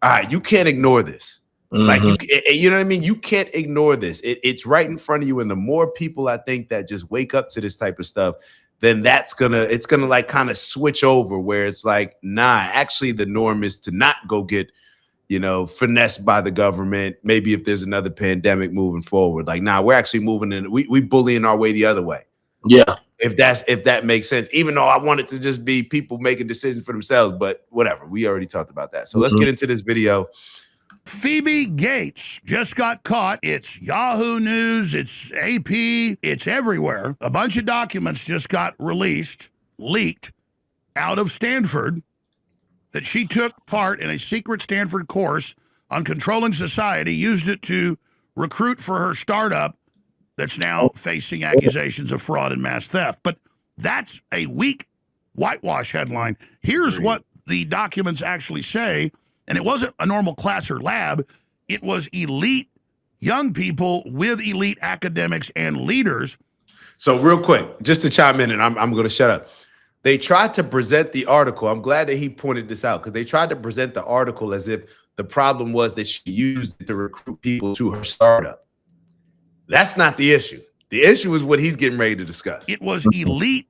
all right, you can't ignore this. Like, you know what I mean? You can't ignore this. It's right in front of you. And the more people I think that just wake up to this type of stuff, then it's gonna like kind of switch over where it's like, nah, actually the norm is to not go get, finessed by the government. Maybe if there's another pandemic moving forward, like, nah, we're actually moving in. We bullying our way the other way. Yeah. If that makes sense, even though I want it to just be people making decisions for themselves, but whatever. We already talked about that. So let's get into this video. Phoebe Gates just got caught. It's Yahoo News, it's AP, it's everywhere. A bunch of documents just got leaked out of Stanford that she took part in a secret Stanford course on controlling society, used it to recruit for her startup that's now facing accusations of fraud and mass theft. But that's a weak whitewash headline. Here's what the documents actually say. And it wasn't a normal class or lab. It was elite young people with elite academics and leaders. So real quick, just to chime in, and I'm going to shut up. They tried to present the article. I'm glad that he pointed this out, because they tried to present the article as if the problem was that she used it to recruit people to her startup. That's not the issue. The issue is what he's getting ready to discuss. It was elite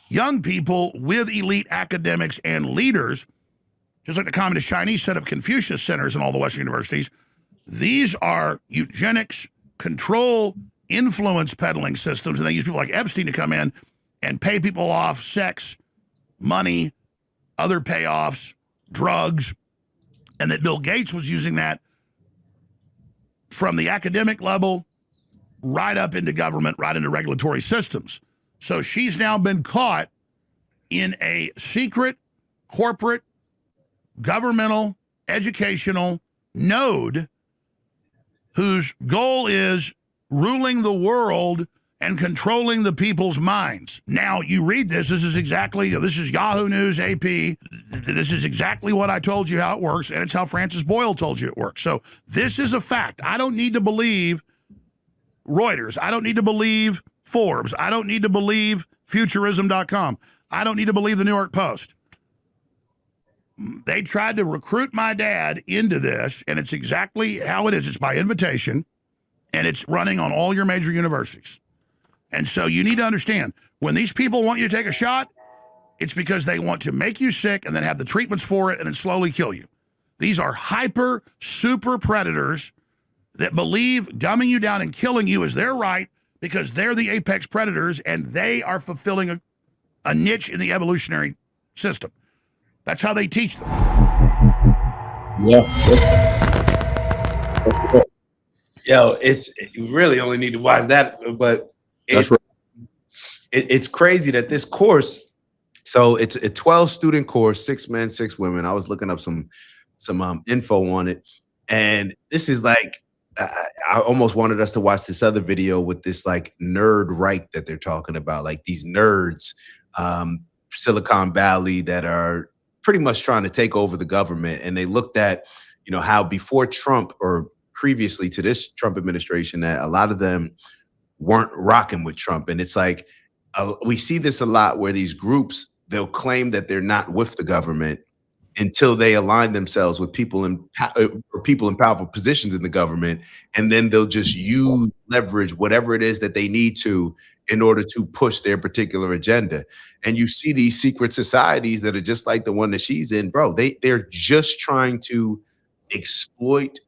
young people with elite academics and leaders, just like the Communist Chinese set up Confucius centers in all the Western universities. These are eugenics, control, influence peddling systems, and they use people like Epstein to come in and pay people off sex, money, other payoffs, drugs, and that Bill Gates was using that from the academic level right up into government, right into regulatory systems. So she's now been caught in a secret corporate governmental educational node whose goal is ruling the world and controlling the people's minds. Now, you read this is Yahoo News, AP. This is exactly what I told you how it works, and it's how Francis Boyle told you it works. So this is a fact. I don't need to believe Reuters. I don't need to believe Forbes. I don't need to believe Futurism.com. I don't need to believe the New York Post. They tried to recruit my dad into this, and it's exactly how it is. It's by invitation, and it's running on all your major universities. And so you need to understand, when these people want you to take a shot, it's because they want to make you sick and then have the treatments for it and then slowly kill you. These are hyper, super predators that believe dumbing you down and killing you is their right because they're the apex predators and they are fulfilling a niche in the evolutionary system. That's how they teach them. Yeah. Yo, you really only need to watch that, but it's crazy that this course, so it's a 12-student course, 6 men, 6 women. I was looking up some info on it, and this is like, I almost wanted us to watch this other video with this like nerd right that they're talking about, like these nerds, Silicon Valley that are pretty much trying to take over the government. And they looked at, how before Trump or previously to this Trump administration, that a lot of them weren't rocking with Trump. And it's like, we see this a lot where these groups, they'll claim that they're not with the government until they align themselves with people in powerful positions in the government. And then they'll just leverage whatever it is that they need to in order to push their particular agenda. And you see these secret societies that are just like the one that she's in, bro. They're just trying to exploit,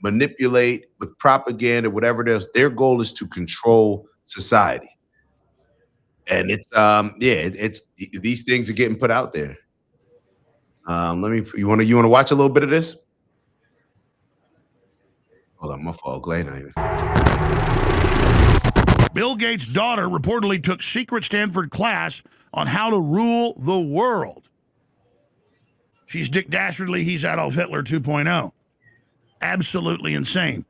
manipulate with propaganda, whatever it is. Their goal is to control society. And it's these things are getting put out there. You want to watch a little bit of this? Hold on, my fault. Glad I even. Bill Gates' daughter reportedly took secret Stanford class on how to rule the world. She's Dick Dastardly, he's Adolf Hitler 2.0. Absolutely insane.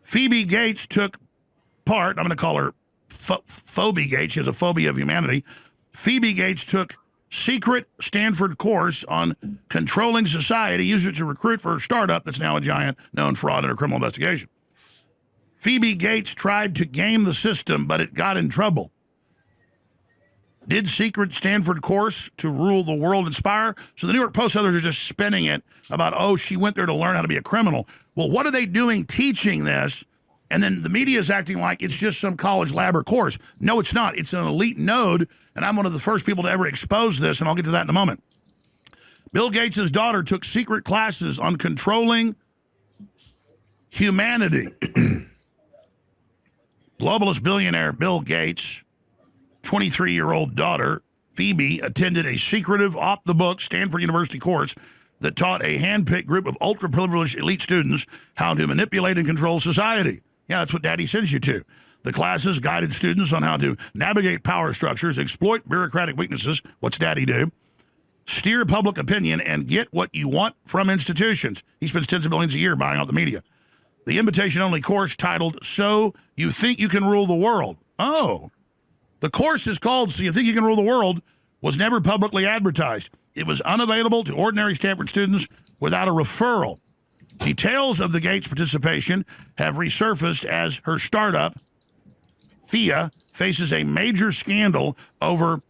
Phoebe Gates took part, I'm going to call her Phoebe Gates, she has a phobia of humanity. Phoebe Gates took secret Stanford course on controlling society, used it to recruit for her startup that's now a giant known fraud under criminal investigation. Phoebe Gates tried to game the system, but it got in trouble. Did secret Stanford course to rule the world inspire? So the New York Post, others are just spinning it about, she went there to learn how to be a criminal. Well, what are they doing teaching this? And then the media is acting like it's just some college lab or course. No, it's not. It's an elite node, and I'm one of the first people to ever expose this, and I'll get to that in a moment. Bill Gates' daughter took secret classes on controlling humanity. Globalist billionaire Bill Gates' 23-year-old daughter, Phoebe, attended a secretive, off-the-book Stanford University course that taught a hand-picked group of ultra-privileged elite students how to manipulate and control society. Yeah, that's what Daddy sends you to. The classes guided students on how to navigate power structures, exploit bureaucratic weaknesses, what's Daddy do, steer public opinion, and get what you want from institutions. He spends tens of millions a year buying out the media. The invitation-only course titled, So You Think You Can Rule the World. Oh, the course is called So You Think You Can Rule the World, was never publicly advertised. It was unavailable to ordinary Stanford students without a referral. Details of the Gates participation have resurfaced as her startup, FIA, faces a major scandal over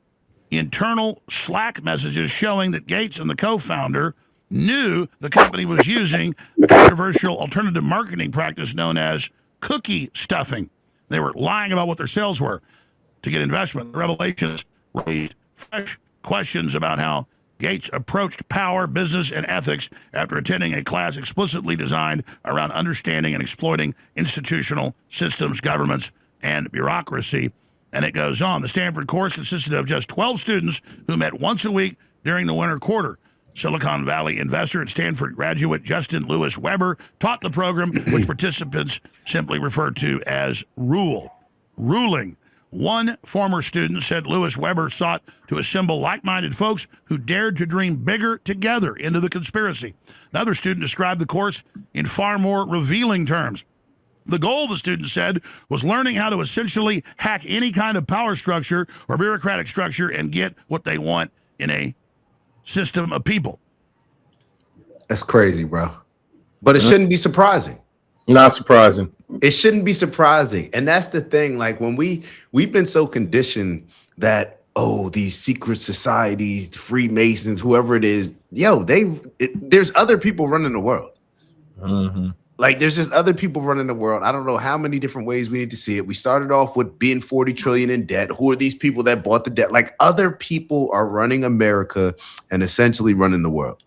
internal Slack messages showing that Gates and the co-founder knew the company was using a controversial alternative marketing practice known as cookie stuffing. They were lying about what their sales were to get investment. The revelations raised fresh questions about how Gates approached power, business, and ethics after attending a class explicitly designed around understanding and exploiting institutional systems, governments, and bureaucracy. And it goes on. The Stanford course consisted of just 12 students who met once a week during the winter quarter. Silicon Valley investor and Stanford graduate Justin Lewis Weber taught the program, which participants simply referred to as ruling. One former student said Lewis Weber sought to assemble like-minded folks who dared to dream bigger together into the conspiracy. Another student described the course in far more revealing terms. The goal, the student said, was learning how to essentially hack any kind of power structure or bureaucratic structure and get what they want in a system of people. That's crazy, bro. But it shouldn't be surprising. Not surprising. It shouldn't be surprising. And that's the thing. Like when we've been so conditioned that, these secret societies, Freemasons, whoever it is, there's other people running the world. Mm-hmm. Like there's just other people running the world. I don't know how many different ways we need to see it. We started off with being 40 trillion in debt. Who are these people that bought the debt? Like other people are running America and essentially running the world.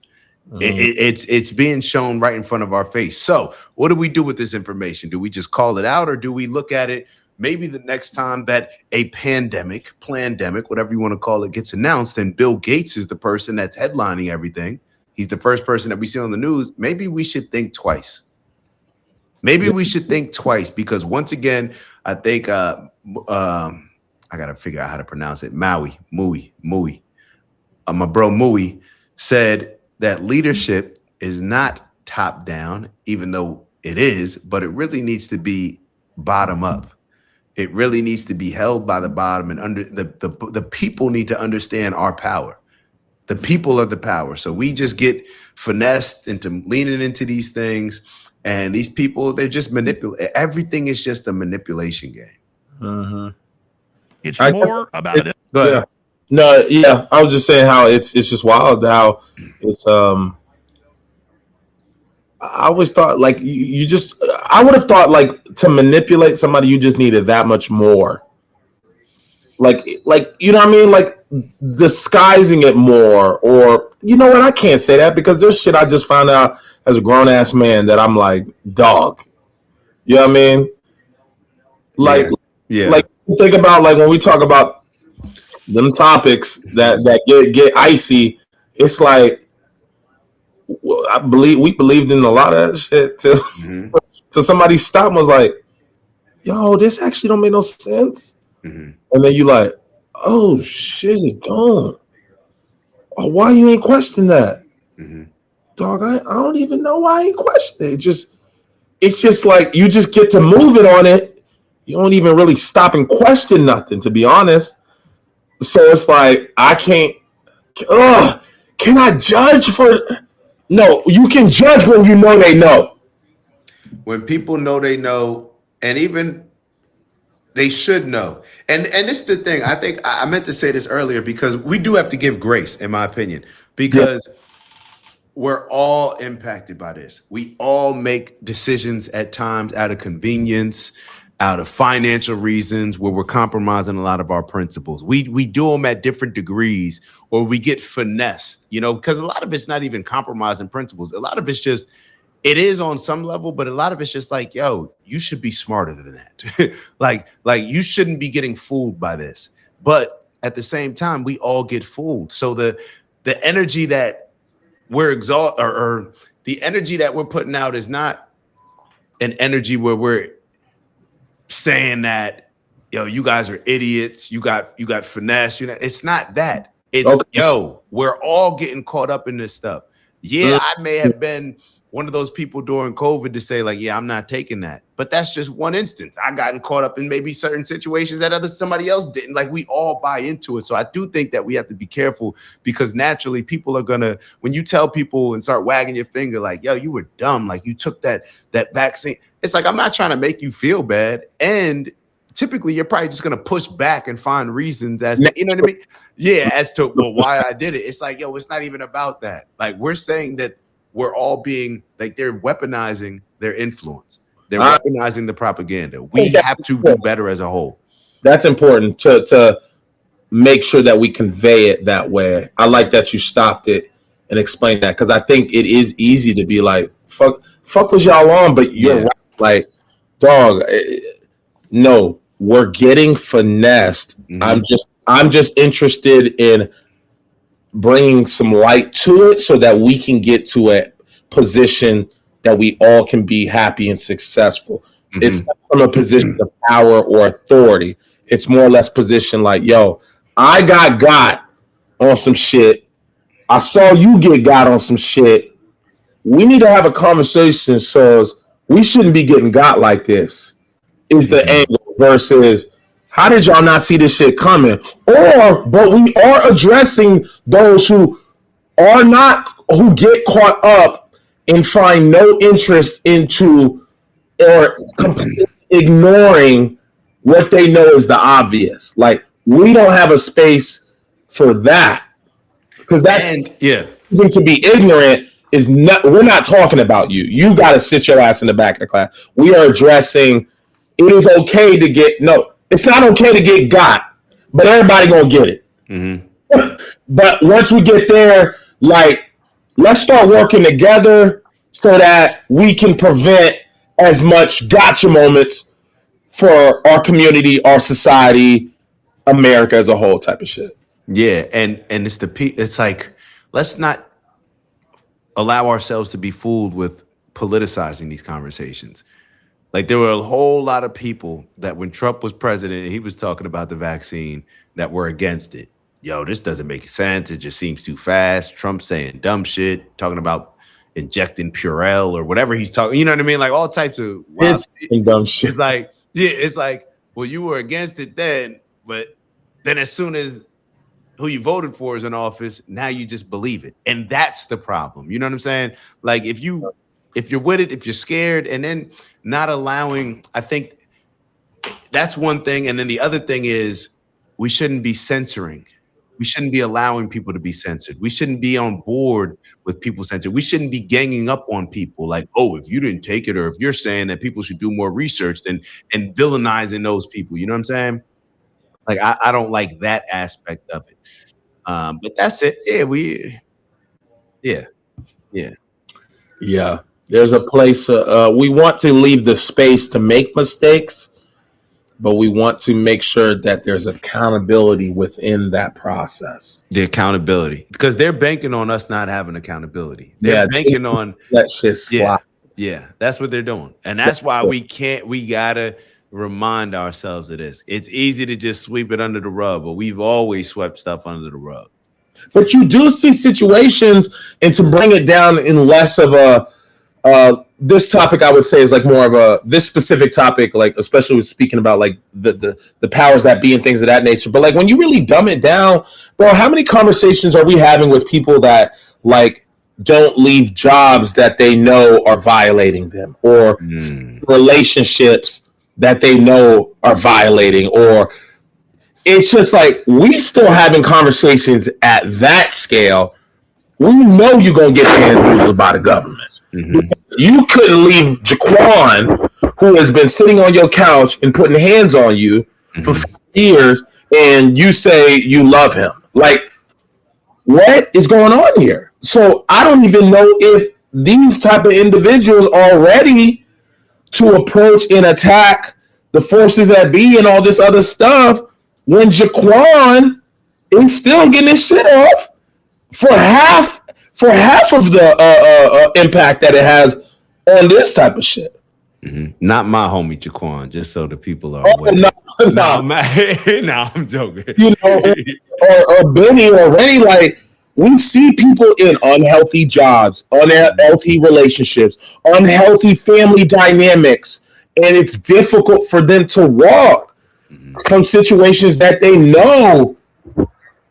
It's being shown right in front of our face. So what do we do with this information? Do we just call it out, or do we look at it maybe the next time that a plandemic, whatever you want to call it, gets announced and Bill Gates is the person that's headlining everything? He's the first person that we see on the news. Maybe we should think twice. We should think twice, because once again, I think I got to figure out how to pronounce it. Mui. My bro Mui said that leadership is not top down, even though it is, but it really needs to be bottom up. It really needs to be held by the bottom, and under the people need to understand our power. The people are the power. So we just get finessed into leaning into these things. And these people, they're just manipulate. Everything is just a manipulation game. It's more about it. Yeah. No, yeah. I was just saying how it's just wild how it's I always thought like you just I would have thought like to manipulate somebody you just needed that much more. Like you know what I mean? Like disguising it more, or you know what? I can't say that because there's shit I just found out as a grown ass man that I'm like, dog. You know what I mean? Like, like think about like when we talk about them topics that get icy, it's like I believe we believed in a lot of that shit till somebody stopped and was like, yo, this actually don't make no sense. And then you like, oh shit, it don't. Oh, why you ain't question that? Dog, I don't even know why I ain't question it. It's just like you just get to move it on it. You don't even really stop and question nothing, to be honest. So it's like I can't. Can I judge for? No, you can judge when you know they know. When people know they know, and even they should know. And it's the thing. I think I meant to say this earlier because we do have to give grace, in my opinion, because we're all impacted by this. We all make decisions at times out of convenience, out of financial reasons, where we're compromising a lot of our principles. We do them at different degrees, or we get finessed, you know, because a lot of it's not even compromising principles. A lot of it's just, it is on some level, but a lot of it's just like, yo, you should be smarter than that. like you shouldn't be getting fooled by this. But at the same time, we all get fooled. So the energy that we're or the energy that we're putting out is not an energy where we're saying that, yo, you guys are idiots. You got finesse. You know, it's not that. It's yo, we're all getting caught up in this stuff. Yeah, I may have been one of those people during COVID to say like, yeah, I'm not taking that. But that's just one instance. I gotten caught up in maybe certain situations that somebody else didn't. Like we all buy into it. So I do think that we have to be careful because naturally people are gonna, when you tell people and start wagging your finger like, yo, you were dumb. Like you took that vaccine. It's like, I'm not trying to make you feel bad. And typically you're probably just gonna push back and find reasons as to, you know what I mean? Yeah, as to why I did it. It's like, yo, it's not even about that. Like we're saying that we're all being like they're weaponizing their influence. They're weaponizing the propaganda. We have to do better as a whole. That's important to make sure that we convey it that way. I like that you stopped it and explained that because I think it is easy to be like, fuck was y'all on, but you're right. Like, dog, no, we're getting finessed. I'm just interested in bringing some light to it so that we can get to a position that we all can be happy and successful. It's not from a position of power or authority. It's more or less position like, yo, I got on some shit. I saw you get got on some shit. We need to have a conversation so we shouldn't be getting got like this is the angle versus how did y'all not see this shit coming? But we are addressing those who get caught up and find no interest into or completely ignoring what they know is the obvious. Like we don't have a space for that because to be ignorant is not. We're not talking about you. You got to sit your ass in the back of the class. We are addressing. It is okay to get It's not okay to get got, but everybody gonna get it. But once we get there, like, let's start working together so that we can prevent as much gotcha moments for our community, our society, America as a whole type of shit. Yeah, and it's like, let's not allow ourselves to be fooled with politicizing these conversations. Like there were a whole lot of people that when Trump was president and he was talking about the vaccine that were against it. Yo, this doesn't make sense. It just seems too fast. Trump saying dumb shit, talking about injecting Purell or whatever he's talking. You know what I mean? Like all types of dumb shit. It's like, yeah, it's like, well, you were against it then, but then as soon as who you voted for is in office, now you just believe it. And that's the problem. You know what I'm saying? Like if you're with it, if you're scared, and then not allowing, I think that's one thing. And then the other thing is we shouldn't be censoring. We shouldn't be allowing people to be censored. We shouldn't be on board with people censored. We shouldn't be ganging up on people like, oh, if you didn't take it, or if you're saying that people should do more research, and villainizing those people. You know what I'm saying? Like, I don't like that aspect of it. But that's it. Yeah. There's a place, we want to leave the space to make mistakes, but we want to make sure that there's accountability within that process. The accountability, because they're banking on us not having accountability. They're banking on that shit slide. Yeah, that's what they're doing. And that's why we gotta remind ourselves of this. It's easy to just sweep it under the rug, but we've always swept stuff under the rug. But you do see situations, and to bring it down in less of a this topic, I would say, is like more of this specific topic, like especially with speaking about like the powers that be and things of that nature. But like when you really dumb it down, bro, how many conversations are we having with people that like don't leave jobs that they know are violating them, or relationships that they know are violating, or it's just like we still having conversations at that scale. We know you're gonna get bamboozled by the government. You couldn't leave Jaquan, who has been sitting on your couch and putting hands on you for 5 years, and you say you love him. Like, what is going on here? So I don't even know if these type of individuals are ready to approach and attack the forces that be and all this other stuff when Jaquan is still getting his shit off for half of the impact that it has on this type of shit. Not my homie Jaquan, just so the people are aware. No, I'm joking. You know, or Benny or Rennie, like we see people in unhealthy jobs, unhealthy relationships, unhealthy family dynamics, and it's difficult for them to walk from situations that they know.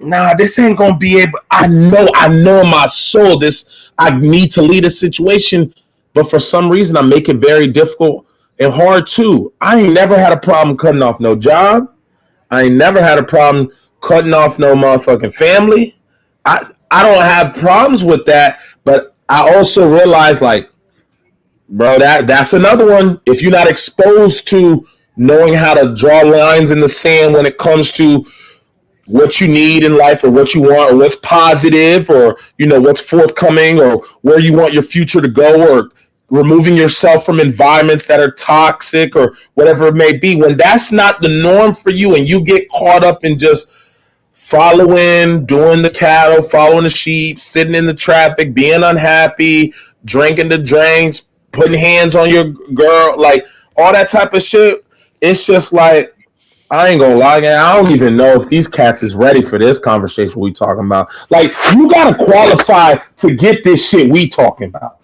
Nah, this ain't gonna be able. I know in my soul this. I need to lead a situation, but for some reason I make it very difficult and hard too. I ain't never had a problem cutting off no job. I ain't never had a problem cutting off no motherfucking family. I don't have problems with that, but I also realize, like, bro, that's another one. If you're not exposed to knowing how to draw lines in the sand when it comes to what you need in life, or what you want, or what's positive, or you know what's forthcoming, or where you want your future to go, or removing yourself from environments that are toxic, or whatever it may be, when that's not the norm for you and you get caught up in just following, doing the cattle, following the sheep, sitting in the traffic, being unhappy, drinking the drinks, putting hands on your girl, like all that type of shit, it's just like, I ain't gonna lie, I don't even know if these cats is ready for this conversation we talking about. Like, you gotta qualify to get this shit we talking about.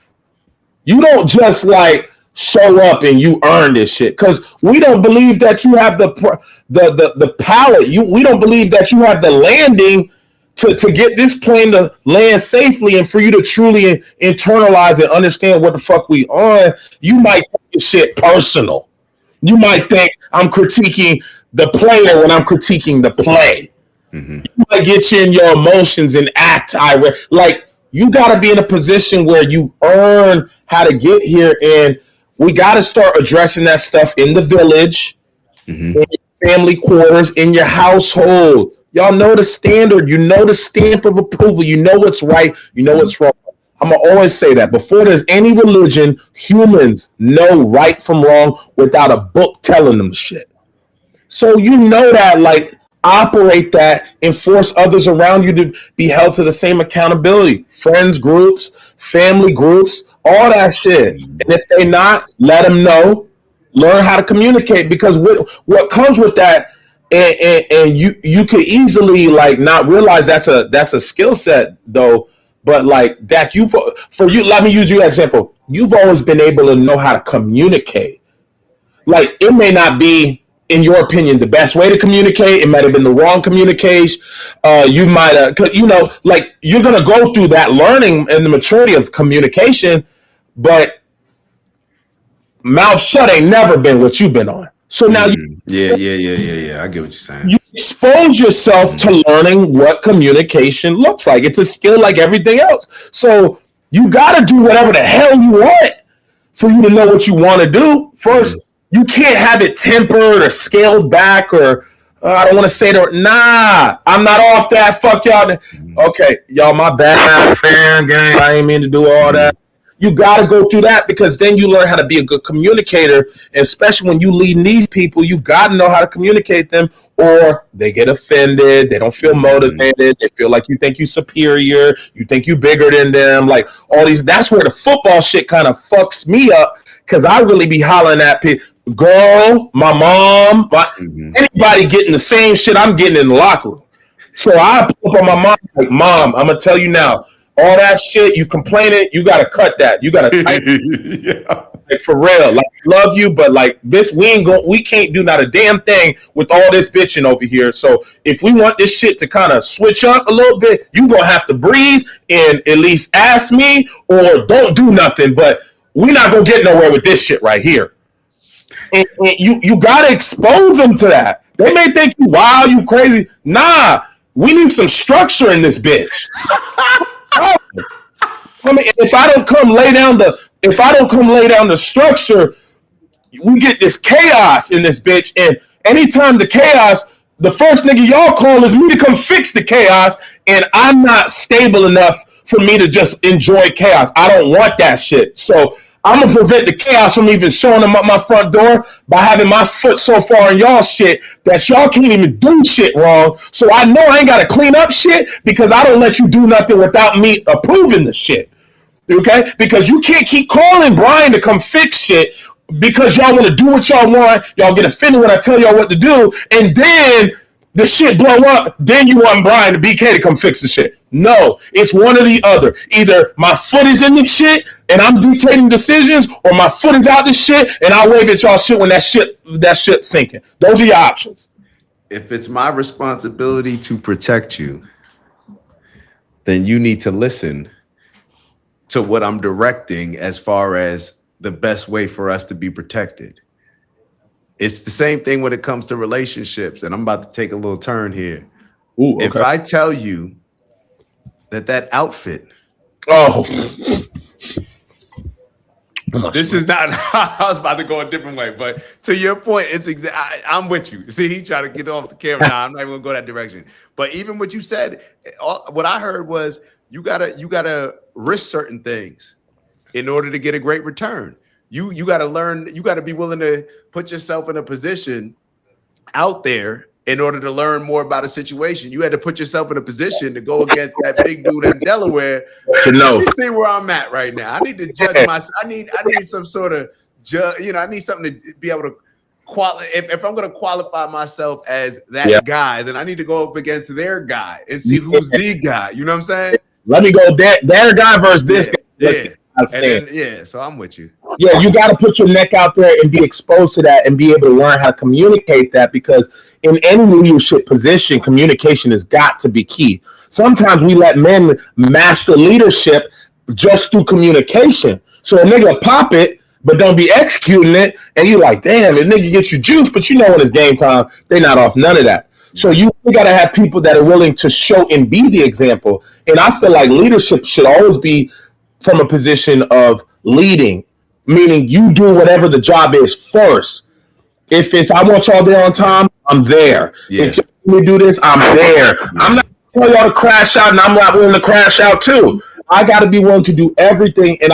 You don't just like show up and you earn this shit, because we don't believe that you have the palate. We don't believe that you have the landing to get this plane to land safely, and for you to truly internalize and understand what the fuck we on. You might take this shit personal. You might think I'm critiquing the player when I'm critiquing the play. You might get you in your emotions and act irate. Like, you got to be in a position where you earn how to get here, and we got to start addressing that stuff in the village, in your family quarters, in your household. Y'all know the standard. You know the stamp of approval. You know what's right. You know what's wrong. I'm going to always say that. Before there's any religion, humans know right from wrong without a book telling them shit. So you know that, like, operate that and force others around you to be held to the same accountability. Friends groups, family groups, all that shit. And if they not, let them know. Learn how to communicate, because what comes with that, and you could easily like not realize that's a skill set though. But like Dak, for you, let me use your example. You've always been able to know how to communicate. Like, it may not be in your opinion, the best way to communicate? It might have been the wrong communication. You might have, like you're going to go through that learning and the maturity of communication, but mouth shut ain't never been what you've been on. So now yeah. I get what you're saying. You expose yourself to learning what communication looks like. It's a skill like everything else. So you got to do whatever the hell you want for you to know what you want to do. First, you can't have it tempered or scaled back or I don't want to say that. Nah, I'm not off that. Fuck y'all. Okay, y'all, my bad. Fan gang. I ain't mean to do all that. You got to go through that because then you learn how to be a good communicator. And especially when you lead these people, you got to know how to communicate them or they get offended. They don't feel motivated. They feel like you think you're superior. You think you're bigger than them. Like all these. That's where the football shit kind of fucks me up because I really be hollering at people. Girl, my mom, anybody getting the same shit I'm getting in the locker room. So I put up on my mom like, Mom, I'm going to tell you now. All that shit, you complaining, you got to cut that. You got to tighten like for real. Like, love you, but like this, we can't do not a damn thing with all this bitching over here. So if we want this shit to kind of switch up a little bit, you going to have to breathe and at least ask me or don't do nothing. But we're not going to get nowhere with this shit right here. And you got to expose them to that. They may think you wild, you crazy. Nah, we need some structure in this bitch. I mean, if I don't come lay down the structure, we get this chaos in this bitch. And anytime the chaos, the first nigga y'all call is me to come fix the chaos, and I'm not stable enough for me to just enjoy chaos. I don't want that shit. So I'm gonna prevent the chaos from even showing them up my front door by having my foot so far in y'all shit that y'all can't even do shit wrong. So I know I ain't gotta clean up shit because I don't let you do nothing without me approving the shit. Okay? Because you can't keep calling Brian to come fix shit because y'all want to do what y'all want. Y'all get offended when I tell y'all what to do, and then the shit blow up, then you want Brian to BK to come fix the shit. No, it's one or the other. Either my foot is in this shit and I'm dictating decisions, or my foot is out this shit and I wave at y'all shit when that ship sinking. Those are your options. If it's my responsibility to protect you, then you need to listen to what I'm directing as far as the best way for us to be protected. It's the same thing when it comes to relationships, and I'm about to take a little turn here. Ooh, okay. If I tell you that outfit, this is not. I was about to go a different way, but to your point, it's I'm with you. See, he tried to get off the camera. Now I'm not even gonna go that direction. But even what you said, what I heard was you gotta risk certain things in order to get a great return. You got to learn, you got to be willing to put yourself in a position out there in order to learn more about a situation. You had to put yourself in a position to go against that big dude in Delaware to know. Let me see where I'm at right now. I need to judge myself. I need some sort of I need something to be able to if I'm going to qualify myself as that guy, then I need to go up against their guy and see who's the guy. You know what I'm saying? Let me go their guy versus this guy. So I'm with you. Yeah, you got to put your neck out there and be exposed to that and be able to learn how to communicate that, because in any leadership position, communication has got to be key. Sometimes we let men master leadership just through communication. So a nigga pop it, but don't be executing it, and you're like, damn, this nigga gets you juice, but you know when it's game time, they're not off none of that. So you got to have people that are willing to show and be the example. And I feel like leadership should always be from a position of leading, meaning you do whatever the job is first. If it's I want y'all there on time, I'm there. Yeah. If you want me to do this, I'm there. I'm not telling y'all to crash out, and I'm not willing to crash out too. I got to be willing to do everything, and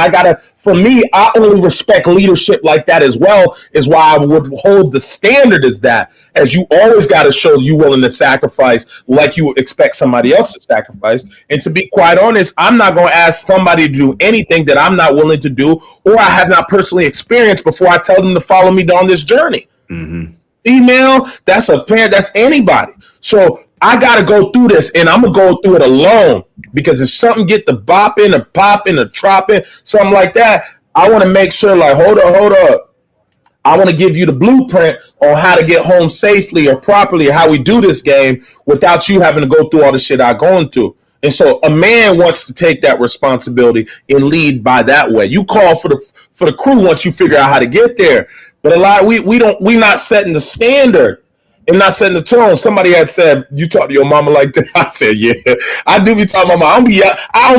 for me, I only respect leadership like that as well, is why I would hold the standard as that, as you always got to show you willing to sacrifice like you would expect somebody else to sacrifice. And to be quite honest, I'm not going to ask somebody to do anything that I'm not willing to do or I have not personally experienced before I tell them to follow me down this journey. Mm-hmm. Female, that's anybody. So I got to go through this, and I'm going to go through it alone, because if something get the bopping or popping or tropping, something like that, I want to make sure, like, hold up. I want to give you the blueprint on how to get home safely or properly, or how we do this game without you having to go through all the shit I'm going through. And so a man wants to take that responsibility and lead by that way. You call for the crew once you figure out how to get there. But a lot we not setting the standard and not setting the tone. Somebody had said, "You talk to your mama like that." I said, "Yeah, I do be talking to my mama. I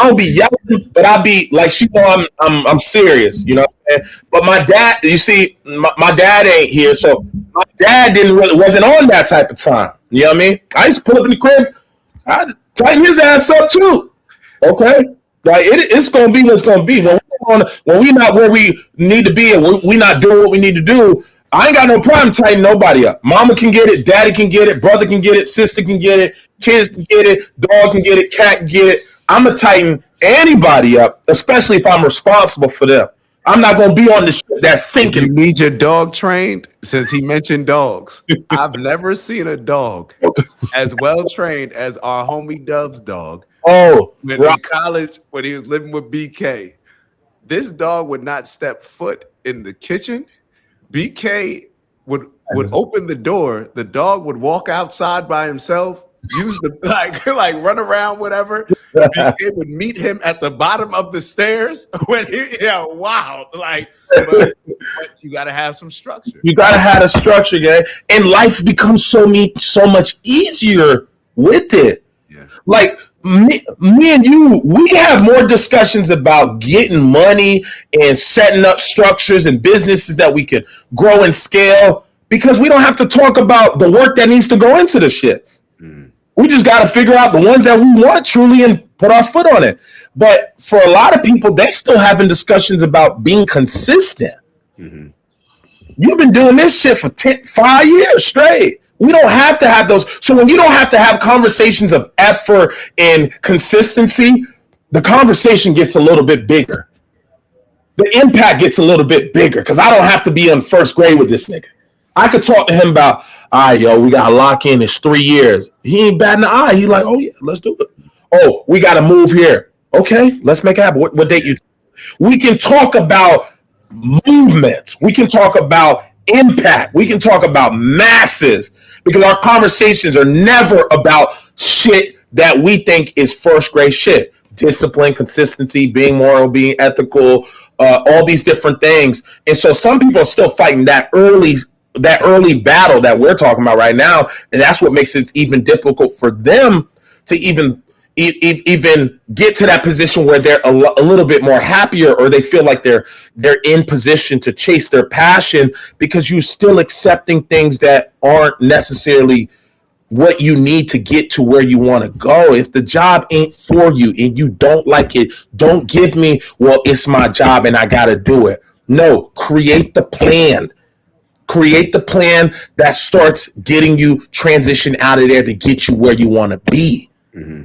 don't be yelling, but I be like, she know I'm serious, you know what I'm saying? But my dad, you see, my dad ain't here, so my dad wasn't on that type of time. You know what I mean? I used to pull up in the crib, I'd tighten his ass up too. Okay? Like it's gonna be what's gonna be. When we not where we need to be and we not doing what we need to do, I ain't got no problem tightening nobody up. Mama can get it, daddy can get it, brother can get it, sister can get it, kids can get it, dog can get it, cat can get it. I'm going to tighten anybody up, especially if I'm responsible for them. I'm not going to be on the shit that's sinking. You need your dog trained, since he mentioned dogs. I've never seen a dog as well trained as our homie Dub's dog. Oh, in college, when he was living with BK, this dog would not step foot in the kitchen. BK would open the door. The dog would walk outside by himself, use the like run around, whatever. BK would meet him at the bottom of the stairs when wow. But you gotta have some structure. You gotta have a structure, guy. And life becomes so much easier with it. Yeah. Like me and you, we have more discussions about getting money and setting up structures and businesses that we could grow and scale, because we don't have to talk about the work that needs to go into the shits. We just got to figure out the ones that we want truly and put our foot on it. But for a lot of people, they're still having discussions about being consistent. Mm-hmm. You've been doing this shit for 5 years straight. We don't have to have those. So when you don't have to have conversations of effort and consistency, the conversation gets a little bit bigger. The impact gets a little bit bigger because I don't have to be in first grade with this nigga. I could talk to him about, all right, yo, we got to lock in. It's 3 years. He ain't batting the eye. He like, oh, yeah, let's do it. Oh, we got to move here. Okay, let's make it happen. What date you? We can talk about movements. We can talk about impact. We can talk about masses, because our conversations are never about shit that we think is first grade shit. Discipline, consistency, being moral, being ethical, all these different things. And so some people are still fighting that early battle that we're talking about right now, and that's what makes it even difficult for them to even get to that position where they're a little bit more happier, or they feel like they're in position to chase their passion, because you're still accepting things that aren't necessarily what you need to get to where you want to go. If the job ain't for you and you don't like it, don't give me, well, it's my job and I got to do it. No, create the plan. Create the plan that starts getting you transition out of there to get you where you want to be. Mm-hmm.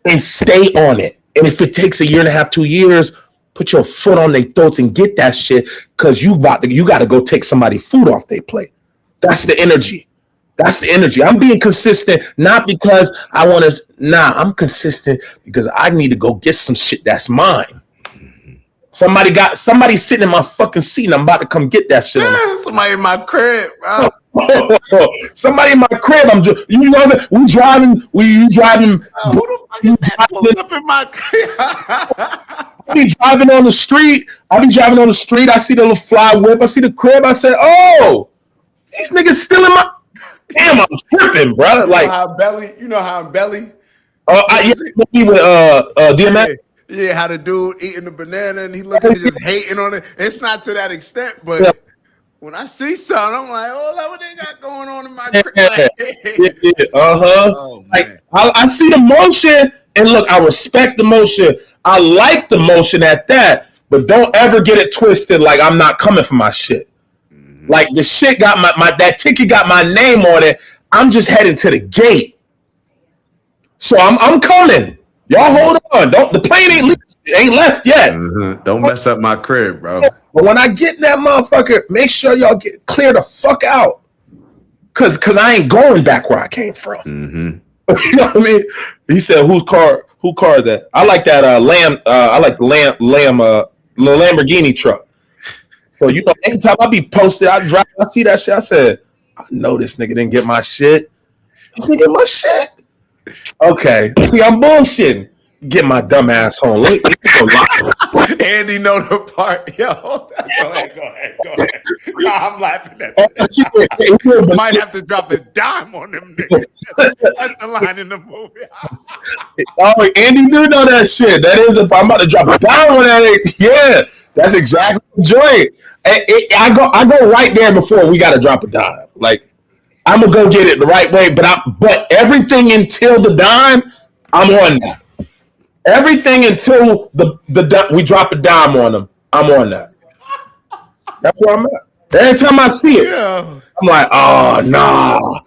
And stay on it. And if it takes 1.5 years, 2 years, put your foot on their throats and get that shit, because you got to go take somebody's food off their plate. That's the energy. That's the energy. I'm being consistent, not because I want to. Nah, I'm consistent because I need to go get some shit that's mine. Somebody sitting in my fucking seat, and I'm about to come get that shit. Somebody in my crib, bro. Somebody in my crib. We driving. You driving? Who the fuck is that pulling up in my crib? I be driving on the street. I see the little fly whip. I see the crib. I say, "Oh, these niggas still in my." Damn, I'm tripping, bro. Like, you know how I'm belly. With DMX. Yeah, how the dude eating the banana and he looking just hating on it. It's not to that extent, but when I see something, I'm like, oh, what they got going on in my crib? Oh, like, I see the motion, and look, I respect the motion. I like the motion at that, but don't ever get it twisted like I'm not coming for my shit. Mm-hmm. Like the shit got that ticket got my name on it. I'm just heading to the gate. So I'm coming. Y'all hold on. The plane ain't left yet. Mm-hmm. Don't mess up my crib, bro. But when I get in that motherfucker, make sure y'all get clear the fuck out. Cause I ain't going back where I came from. Mm-hmm. You know what I mean? He said, who car that? I like that I like the Lamborghini truck. So anytime I be posted, I see that shit. I said, I know this nigga didn't get my shit. This nigga get my shit. Okay, see, I'm bullshitting. Get my dumb ass home. Let me go live. Andy know the part. Yo, go ahead. Nah, I'm laughing at that. Might have to drop a dime on them niggas. That's the line in the movie. Oh, Andy do know that shit. That is, if I'm about to drop a dime on that, yeah, that's exactly the joint. I go right there before we got to drop a dime. Like, I'm gonna go get it the right way, but everything until the dime, I'm on that. Everything until we drop a dime on them, I'm on that. That's where I'm at. Every time I see it, I'm like, oh nah.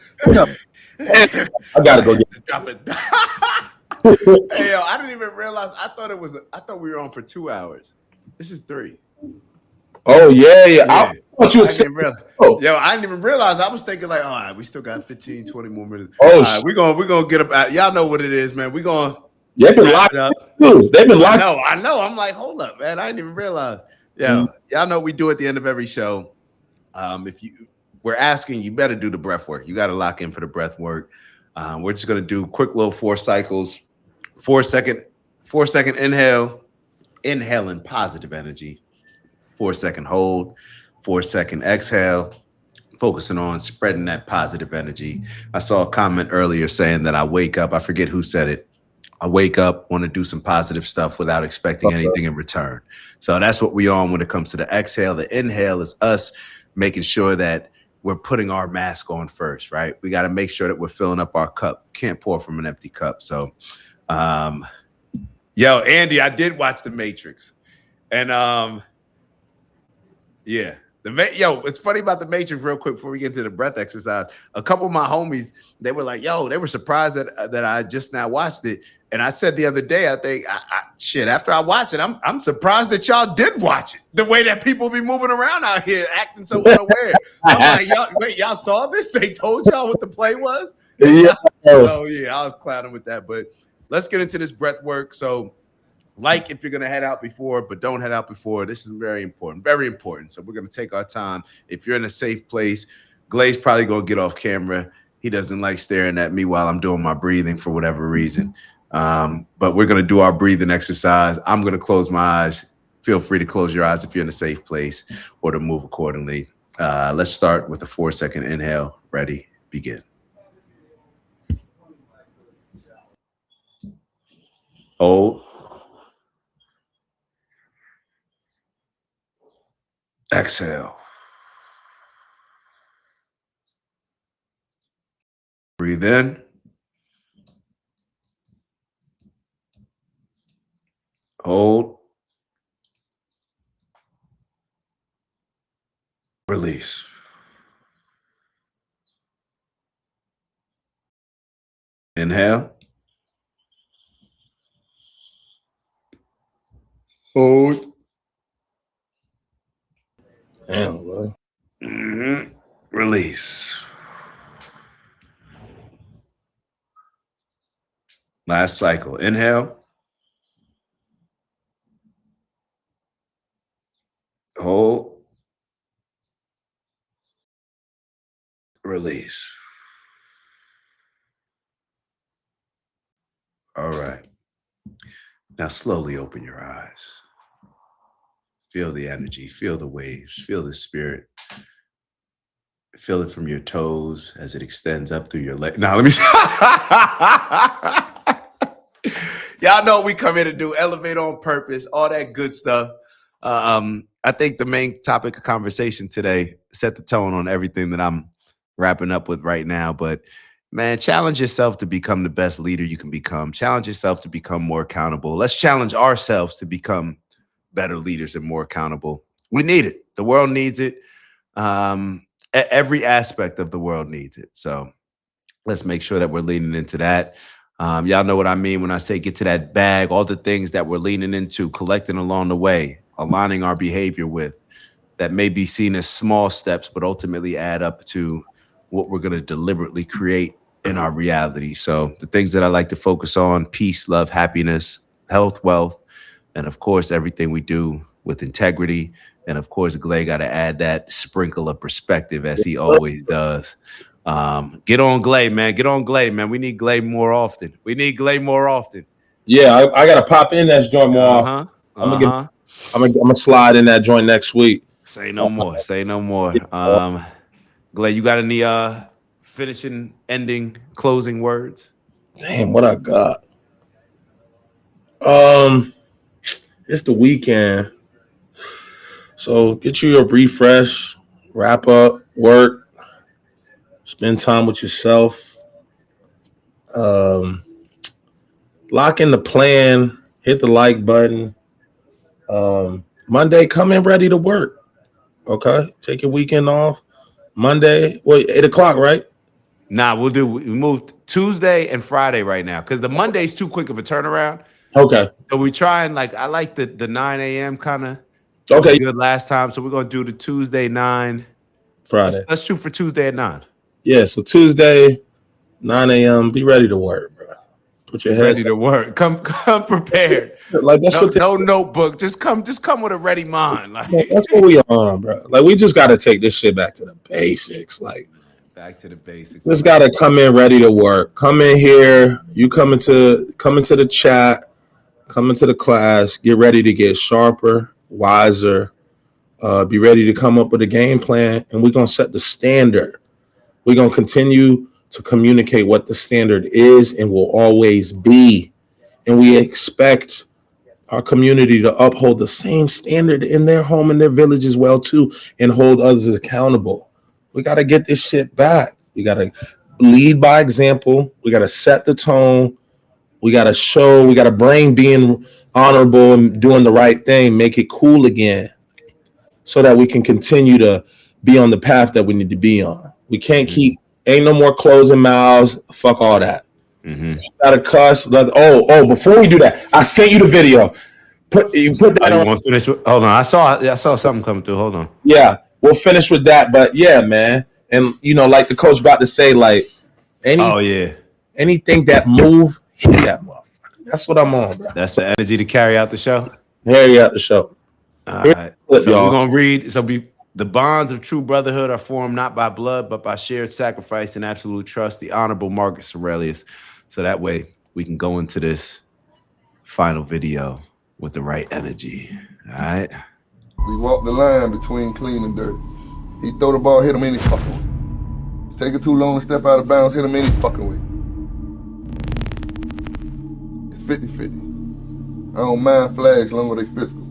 I gotta go get it. Drop it. Hey yo, I didn't even realize. I thought we were on for 2 hours. This is 3. Oh yeah. I thought you would Yo, I didn't even realize. I was thinking like, all right, we still got 15, 20 more minutes. Oh, right, we're gonna get up out. Y'all know what it is, man. We're gonna. They've been locked up. They've been locked. I know. I'm like, hold up, man. I didn't even realize. Yeah, y'all know we do at the end of every show. If we're asking, you better do the breath work. You got to lock in for the breath work. We're just gonna do quick little 4 cycles. 4 second inhale, inhaling positive energy. 4 second hold. 4 second exhale. Focusing on spreading that positive energy. I saw a comment earlier saying that I wake up. I forget who said it. I wake up, want to do some positive stuff without expecting anything in return. So that's what we on when it comes to the exhale. The inhale is us making sure that we're putting our mask on first, right? We got to make sure that we're filling up our cup. Can't pour from an empty cup. So, yo, Andy, I did watch The Matrix. And yeah. It's funny about The Matrix real quick before we get into the breath exercise. A couple of my homies, they were like, yo, they were surprised that I just now watched it. And I said the other day, I think, after I watched it, I'm surprised that y'all did watch it. The way that people be moving around out here acting so unaware. I'm like, y'all saw this? They told y'all what the play was? Yeah. So, yeah, I was clowning with that. But let's get into this breath work. So, like if you're going to head out before, but don't head out before. This is very important, very important. So we're going to take our time. If you're in a safe place, Glaze probably going to get off camera. He doesn't like staring at me while I'm doing my breathing for whatever reason. But we're going to do our breathing exercise. I'm going to close my eyes. Feel free to close your eyes if you're in a safe place or to move accordingly. Let's start with a 4 second inhale. Ready, begin. Hold. Exhale. Breathe in. Hold. Release. Inhale. Hold. Damn, boy. Release. Last cycle. Inhale. Hold. Release. All right. Now slowly open your eyes. Feel the energy, feel the waves, feel the spirit. Feel it from your toes as it extends up through your leg. Now, let me y'all know we come here to do, elevate on purpose, all that good stuff. I think the main topic of conversation today set the tone on everything that I'm wrapping up with right now. But man, challenge yourself to become the best leader you can become. Challenge yourself to become more accountable. Let's challenge ourselves to become better leaders and more accountable. We need it. The world needs it. Every aspect of the world needs it. So let's make sure that we're leaning into that. Y'all know what I mean when I say get to that bag, all the things that we're leaning into, collecting along the way, aligning our behavior with, that may be seen as small steps, but ultimately add up to what we're going to deliberately create in our reality. So the things that I like to focus on: peace, love, happiness, health, wealth, and of course, everything we do with integrity And of course, Glay got to add that sprinkle of perspective as he always does. Get on Glay, man. Get on Glay, man. We need Glay more often. Yeah, I gotta pop in that joint more often. I'm gonna slide in that joint next week. Say no more. Glay, you got any finishing, ending, closing words? Damn, what I got? It's the weekend. So get you a refresh, wrap up, work, spend time with yourself. Lock in the plan, hit the like button. Monday, come in ready to work. Okay, take your weekend off. Monday, 8 o'clock, right? Nah, we moved Tuesday and Friday right now because the Monday's too quick of a turnaround. Okay. So we try and I like the 9 a.m. kind of. Okay. Good last time. So we're going to do the Tuesday 9. Friday. Let's shoot for Tuesday at 9. Yeah, so Tuesday, 9 a.m. Be ready to work, bro. Put your head ready to work. Come prepared. Like that's no notebook. Just come with a ready mind. Like that's what we on, bro. Like we just got to take this shit back to the basics. Like back to the basics. Just got to come in ready to work. Come in here. You come into the chat. Come into the class. Get ready to get sharper, wiser. Be ready to come up with a game plan, and we're gonna set the standard. We're gonna continue to communicate what the standard is and will always be. And we expect our community to uphold the same standard in their home and their village as well, too, and hold others accountable. We got to get this shit back. We got to lead by example. We got to set the tone. We got to show, we got to bring being honorable and doing the right thing, make it cool again so that we can continue to be on the path that we need to be on. We can't keep, ain't no more closing mouths. Fuck all that. You gotta cuss. Before we do that, I sent you the video. Put that on. Want to finish with, hold on. I saw something come through. Hold on. Yeah, we'll finish with that. But yeah, man. And like the coach about to say, like anything that move, hit that motherfucker. That's what I'm on, bro. That's the energy to carry out the show. Carry out the show. All right. So we're gonna read. The bonds of true brotherhood are formed not by blood, but by shared sacrifice and absolute trust. The Honorable Marcus Aurelius. So that way we can go into this final video with the right energy. All right. We walk the line between clean and dirty. He throw the ball, hit him any fucking way. Take it too long to step out of bounds, hit him any fucking way. It's 50-50. I don't mind flags long as they physical.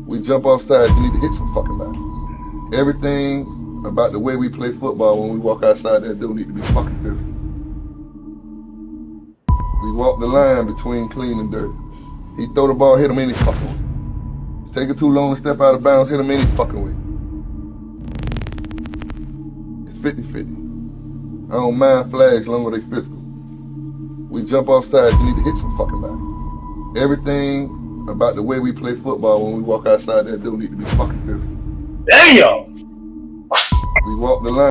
We jump off sides, you need to hit some fucking ball. Everything about the way we play football when we walk outside that door need to be fucking physical. We walk the line between clean and dirty. He throw the ball, hit him any fucking way. Take it too long to step out of bounds, hit him any fucking way. It's 50-50. I don't mind flags long as they physical. We jump off sides, you need to hit some fucking ball. Everything about the way we play football when we walk outside that door need to be fucking physical. Damn! We walk the line.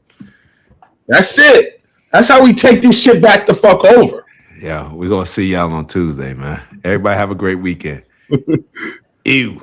That's it. That's how we take this shit back the fuck over. Yeah, we're gonna see y'all on Tuesday, man. Everybody have a great weekend. Ew.